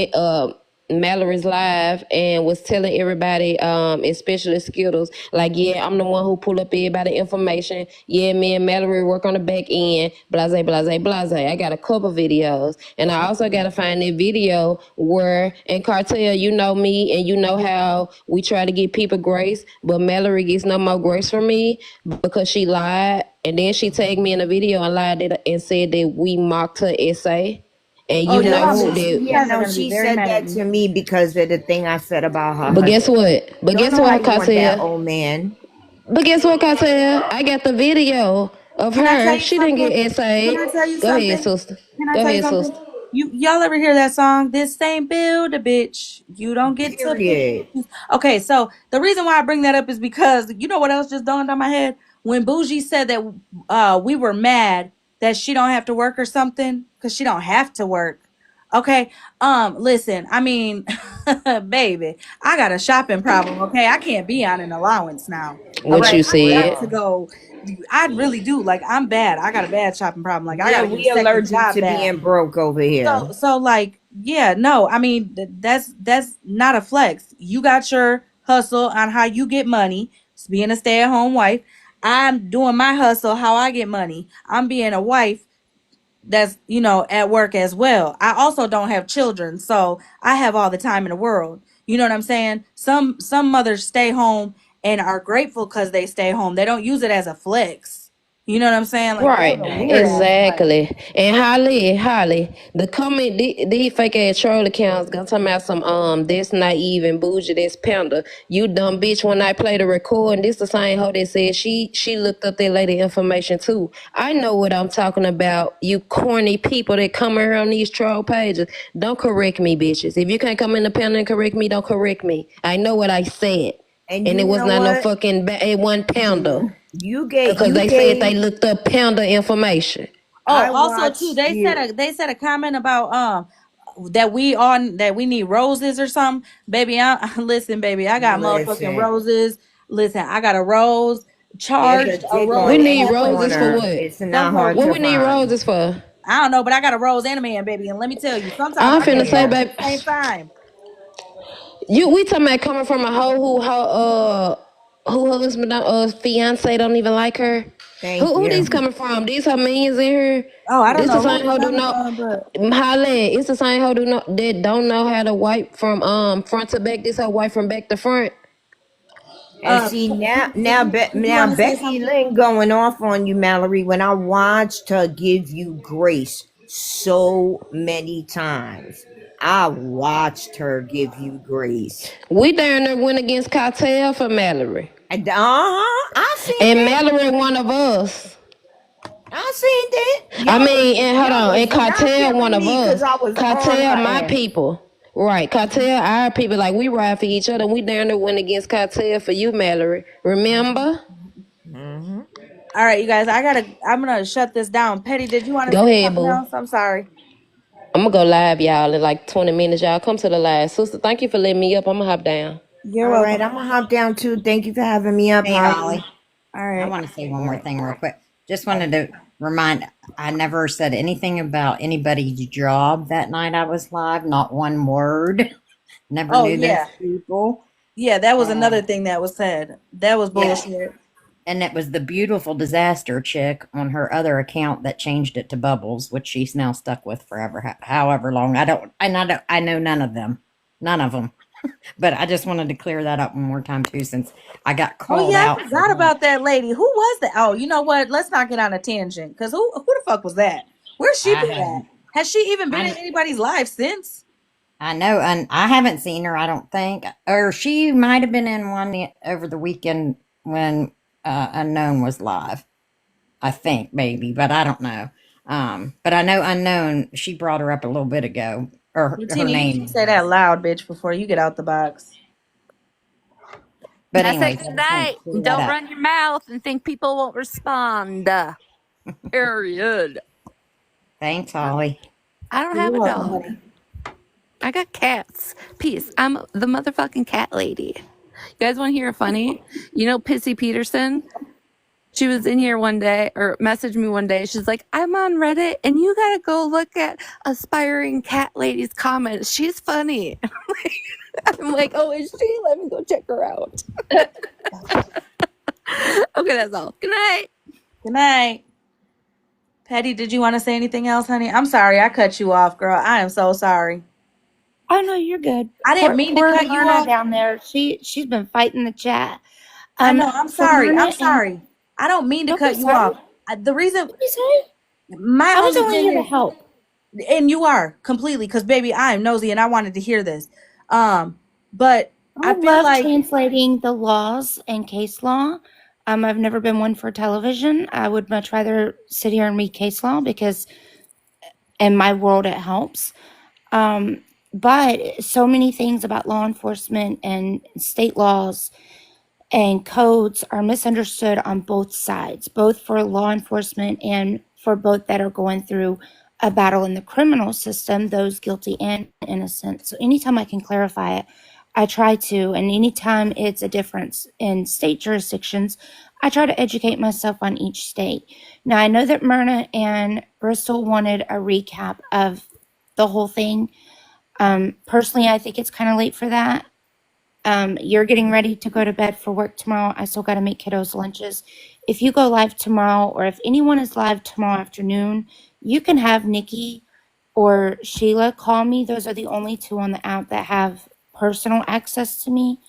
Mallory's live and was telling everybody, especially Skittles, like, yeah, I'm the one who pull up everybody information. Yeah, me and Mallory work on the back end. Blase, blase, blase. I got a couple videos, and I also got to find that video where in Cartel, you know me, and you know how we try to give people grace, but Mallory gets no more grace from me because she lied, and then she tagged me in a video and lied and said that we mocked her essay. And Oh, you you know guys, who No, you did. yeah, guys are no, going to be she very said mad at that me. to me because of the thing I said about her But guess husband. what? But Y'all guess know how what, you want that Cartel? old man. But guess what, Cartel? I got the video of Can I tell her. you She didn't something? get Can essayed. I tell you Go ahead, something? sister. Can I Go tell you ahead, something? sister. Y'all ever hear that song? This ain't build a bitch. You don't get to pick. Period. Okay, so the reason why I bring that up is because you know what else just dawned on my head when Bougie said that we were mad that she don't have to work or something because she don't have to work. Okay, listen, I mean, baby, I got a shopping problem. Okay, I can't be on an allowance now. All What right, you I got said. to go. I really do. Like I'm bad. I got a bad shopping problem. Like I got Yeah, to get a we second allergic job to bad. being broke over here. So like yeah, no, I mean that's not a flex. You got your hustle on how you get money. It's being a stay at home wife. I'm doing my hustle how I get money. I'm being a wife that's at work as well. I also don't have children, so I have all the time in the world. You know what I'm saying? Some mothers stay home and are grateful because they stay home. They don't use it as a flex. You know what I'm saying? Like that was Right, a Right. weird ass flex. exactly. And Holly, the comment, these fake ass troll accounts gonna talk about some this naive and bougie, this panda. You dumb bitch. When I play the recording, this the same hoe that said she looked up that lady information too. I know what I'm talking about. You corny people that come here on these troll pages. Don't correct me, bitches. If you can't come in the panda and correct me, don't correct me. I know what I said, And and you it was know not no what? fucking it wasn't panda. Because You they said they gave looked up panda information. Oh, I also too, watched you. they said a comment about that we need roses or something. Baby, I listen, baby, I got motherfucking Listen. roses. Listen, I got a rose, There's a charged a dick We on rose, need any roses for corner. what? It's some not hard What to we roses. need find. roses for? I don't know, but I got a rose and a man, baby, and let me tell you, sometimes I'm I finna need say, both Yeah. at babe. the same time. We talking about coming from a hoe who husband fiance don't even like her. Thank Who these you. coming from? These her minions in here. Oh, I don't This the know who same they hoe do coming not. from, but Holly, it's the same hoe do not that don't know how to wipe from front to back. This her wipe from back to front. And see did you now want to say Becky something? Lynn going off on you, Mallory, when I watched her give you grace so many times. I watched her give you grace. We down there went against Cartel for Mallory, And I seen and it. Mallory one of us. I seen that. I Y'all mean, was and hold on, and not Cartel one killing of me because us. I was on Cartel, my my ass. people. Right, Cartel, our people. Like, we ride for each other. We down there went against Cartel for you, Mallory. Remember? Mm-hmm. All right, you guys. I'm gonna shut this down. Petty, did you want to Go say ahead, something boo. else? I'm sorry. I'm gonna go live, y'all, in like 20 minutes. Y'all come to the live. Sister, thank you for letting me up. I'm gonna hop down. You're All right, welcome. I'm gonna hop down too. Thank you for having me up, Hey, Holly. Holly. All I right. want to say one more thing real quick. Just wanted to remind, I never said anything about anybody's job that night I was live. Not one word. Never Oh knew those yeah, people. yeah. That was Uh, another thing that was said. That was yeah. bullshit. And it was the beautiful disaster chick on her other account that changed it to Bubbles, which she's now stuck with forever, however long. I know none of them. None of them. But I just wanted to clear that up one more time too, since I got Oh called yeah, I out for forgot that. about that lady. Who was that? Oh, you know what? Let's not get on a tangent. Cause who the fuck was that? Where's she I been at? haven't. Has she even been in I anybody's life since? I know, and I haven't seen her. I don't think, or she might have been in one over the weekend when Unknown was live. I think maybe, but I don't know. But I know Unknown. She brought her up a little bit ago, or her Tina, you name. should say that loud, bitch, before you get out the box. But I say anyways, I good just wanted night. to clear that Don't up. run your mouth and think people won't respond. Period. Thanks, Holly. I don't have You're a welcome, dog. honey. I got cats. Peace. I'm the motherfucking cat lady. You guys want to hear a funny? You know Pissy Peterson? She was in here one day or messaged me one day. She's like, I'm on Reddit and you gotta go look at Aspiring Cat Lady's comments. She's funny. I'm like, oh, is she? Let me go check her out. Okay, that's all. Good night. Good night. Patty, did you want to say anything else, honey? I'm sorry I cut you off, girl. I am so sorry. Oh no, you're good. I didn't Poor mean to poor cut you Myrna off. down there. She's been fighting the chat. I know. I'm For sorry. I'm Myrna and sorry. I don't mean to don't be cut you sorry. off. The reason Don't be sorry. my I was only only thing here to is, help. and you are completely, because baby, I am nosy and I wanted to hear this. But I I feel love like translating the laws and case law. I've never been one for television. I would much rather sit here and read case law because in my world it helps. But so many things about law enforcement and state laws and codes are misunderstood on both sides, both for law enforcement and for both that are going through a battle in the criminal system, those guilty and innocent. So anytime I can clarify it, I try to. And anytime it's a difference in state jurisdictions, I try to educate myself on each state. Now, I know that Myrna and Bristol wanted a recap of the whole thing. Personally, I think it's kind of late for that. You're getting ready to go to bed for work tomorrow. I still got to make kiddos lunches. If you go live tomorrow, or if anyone is live tomorrow afternoon, you can have Nikki or Sheila call me. Those are the only two on the app that have personal access to me.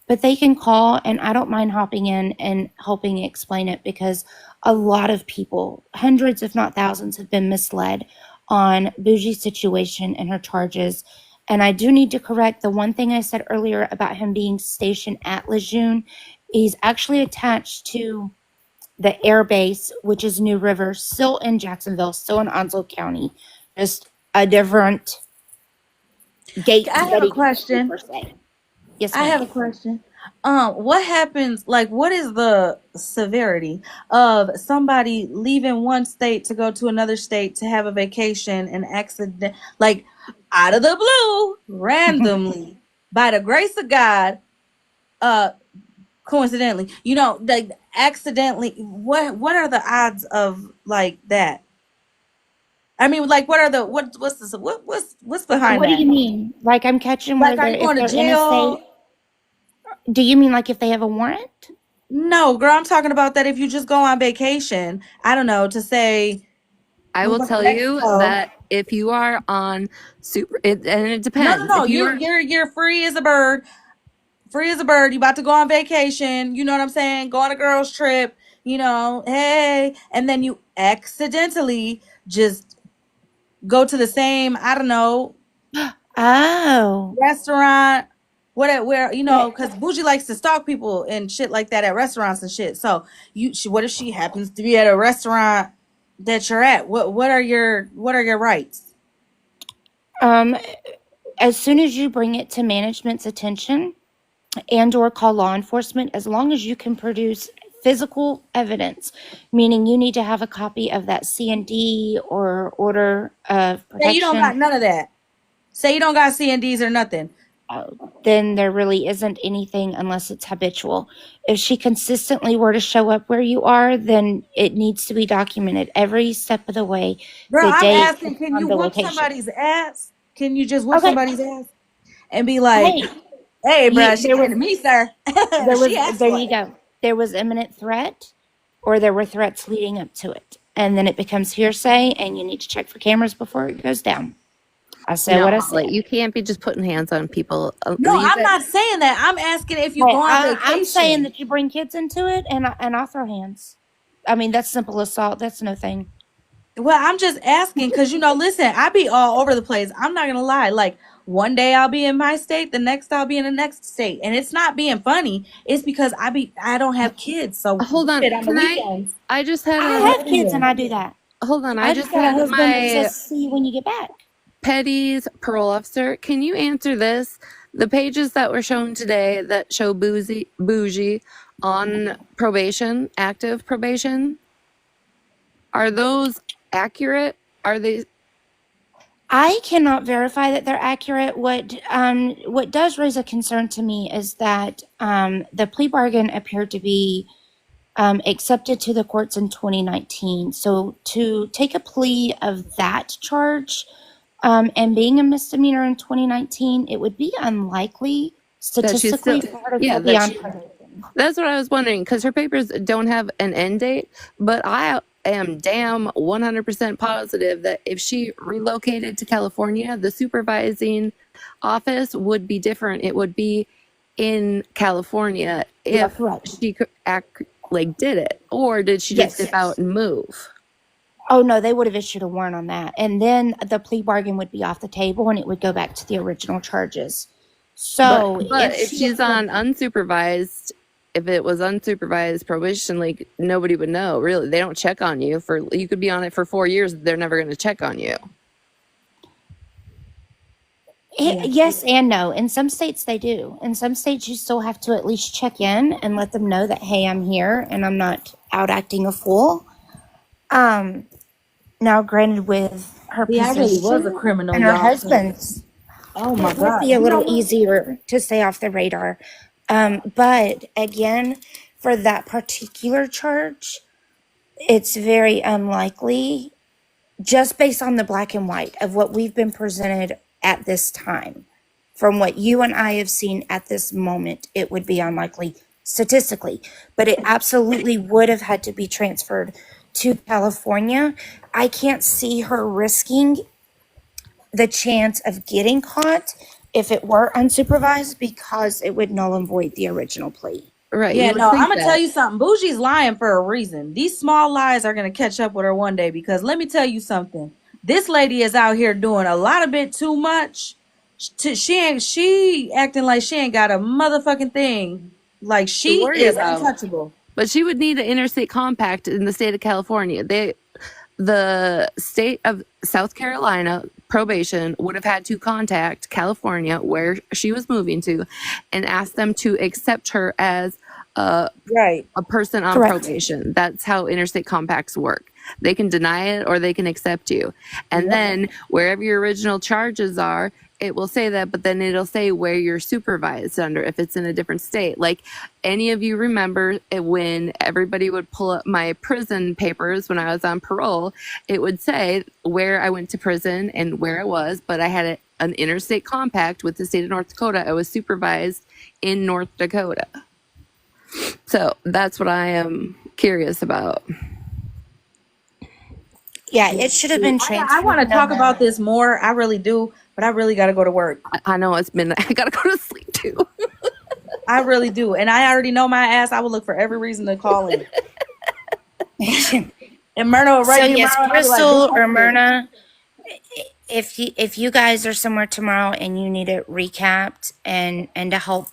But they can call, and I don't mind hopping in and helping explain it because a lot of people, hundreds if not thousands, have been misled on Bougie's situation and her charges. And I do need to correct the one thing I said earlier about him being stationed at Lejeune. He's actually attached to the air base, which is New River, still in Jacksonville, still in Onslow County, just a different gate I have that a he goes to, question. per se. Yes, I ma'am. have a question. What happens, like, what is the severity of somebody leaving one state to go to another state to have a vacation and accident, like, out of the blue, randomly, by the grace of God, uh, coincidentally, like, accidentally, what are the odds of, like, that? I mean, like, what are the, what's behind What do that? you mean? Like I'm catching where Like, are they're you if going to they're in a state? jail? Do you mean like if they have a warrant? No, girl, I'm talking about that if you just go on vacation, I don't know, to say I we're will going to tell you Mexico. that if you are on and it No, no, depends. no. If you are You're free as a bird. Free as a bird. You about to go on vacation. You know what I'm saying? Go on a girls trip. Hey, and then you accidentally just go to the same, I don't know, Oh, restaurant. Where but because Bougie likes to stalk people and shit like that at restaurants and shit. So what if she happens to be at a restaurant that you're at? What are your rights? As soon as you bring it to management's attention and or call law enforcement, as long as you can produce physical evidence, meaning you need to have a copy of that C&D or order of Say you don't got protection, none of that. Say you don't got C&Ds or nothing. then there really isn't anything unless it's habitual. If she consistently were to show up where you are, then it needs to be documented every step of the way. Girl, The I'm date, the asking, can time, you the whoop location. somebody's ass? Can you just whoop Okay. somebody's ass and be like, Hey, hey, bruh, she there came was to me, sir. She asked there for you it. go. There was imminent threat, or there were threats leading up to it, and then it becomes hearsay, and you need to check for cameras before it goes down. I said No, what I Holly, said. you can't be just putting hands on people. No, I'm not saying that. I'm asking if you Hey, go on I'm saying vacation. that you bring kids into it, and I'll throw hands. I mean, that's simple assault. That's no thing. Well, I'm just asking because, listen, I be all over the place. I'm not going to lie. Like, one day I'll be in my state, the next I'll be in the next state. And it's not being funny. It's because I don't have kids. So, Hold on. shit, on the Can weekends, I just had I I'm a have kids, and working. I do that. hold on. I I just just got a had husband that my says, "See you when you get back." Petty's parole officer. Can you answer this? The pages that were shown today that show bougie on probation, active probation, are those accurate? Are they? I cannot verify that they're accurate. What does raise a concern to me is that the plea bargain appeared to be accepted to the courts in 2019. So to take a plea of that charge and being a misdemeanor in 2019, it would be unlikely That she's still, statistically for her to yeah, still be on probation. that's what I was wondering because her papers don't have an end date, but I am damn 100% positive that if she relocated to California, the supervising office would be different. It would be in California You are if correct. she could did it, or did she just Yes. dip out and move? Oh no, they would have issued a warrant on that, and then the plea bargain would be off the table, and it would go back to the original charges. So But if she's on unsupervised, if it was unsupervised probation, like nobody would know. Really, they don't check on you for. You could be on it for 4 years. They're never going to check on you. Yes and no. In some states, they do. In some states, you still have to at least check in and let them know that, hey, I'm here and I'm not out acting a fool. Now, granted, with her See, I really was a position criminal, and her y'all. husband's, Oh, my it would God. be a You know little what? easier to stay off the radar. But again, for that particular charge, it's very unlikely, just based on the black and white of what we've been presented at this time. From what you and I have seen at this moment, it would be unlikely statistically, but it absolutely would have had to be transferred to California. I can't see her risking the chance of getting caught if it were unsupervised because it would null and void the original plea. Right. Yeah, You would no, I'm think going to tell that. you something. Bougie's lying for a reason. These small lies are going to catch up with her one day because let me tell you something. This lady is out here doing a lot of bit too much. She acting like she ain't got a motherfucking thing. Like To she worry is about. untouchable. But she would need an interstate compact in the state of California. The state of South Carolina probation would have had to contact California, where she was moving to, and ask them to accept her as a person on Correct. probation. That's how interstate compacts work. They can deny it or they can accept you. And then wherever your original charges are, it will say that, but then it'll say where you're supervised under if it's in a different state. Like, any of you remember when everybody would pull up my prison papers when I was on parole, it would say where I went to prison and where I was, but I had an interstate compact with the state of North Dakota. I was supervised in North Dakota. So that's what I am curious about. Yeah, it should have been I transferred. want to talk about this more. I really do, but I really got to go to work. I know I got to go to sleep too. I really do. And I already know my ass. I will look for every reason to call in. And Myrna will write So me yes, tomorrow and I'll be like, Crystal "Bitch, or I did." Myrna, if you guys are somewhere tomorrow and you need it recapped and to help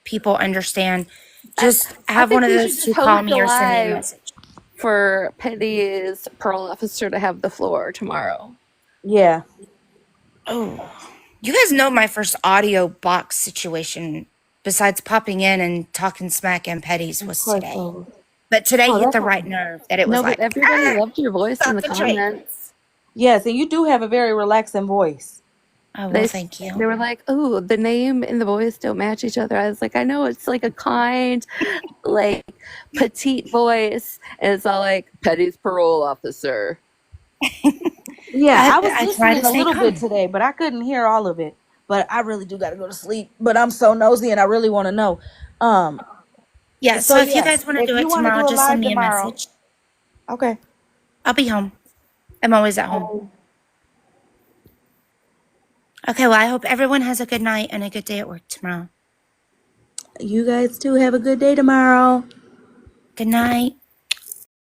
people understand, just have one of we those should two just call host me a or send me a live. message. for Petty's parole officer to have the floor tomorrow. Yeah. Oh, you guys know my first audio box situation, besides popping in and talking smack and petties, Of was course. today. So. But today Oh, hit that's the fine. right nerve that it No, was but like, everybody loved your voice in stop the the train. comments. Yes, and you do have a very relaxing voice. Oh, They well, thank you. they were like, "Oh, the name and the voice don't match each other." I was like, "I know, it's like a kind, like petite voice, and it's all like Petty's parole officer." Yeah, I was I try to listening a stay little bit calm. today, but I couldn't hear all of it. But I really do got to go to sleep. But I'm so nosy, and I really want to know. Yeah, So so if you yeah, guys want to if do you it want to tomorrow, do a just send live me a tomorrow, message. okay. I'll be home. I'm always at home. Okay, well, I hope everyone has a good night and a good day at work tomorrow. You guys too have a good day tomorrow. Good night.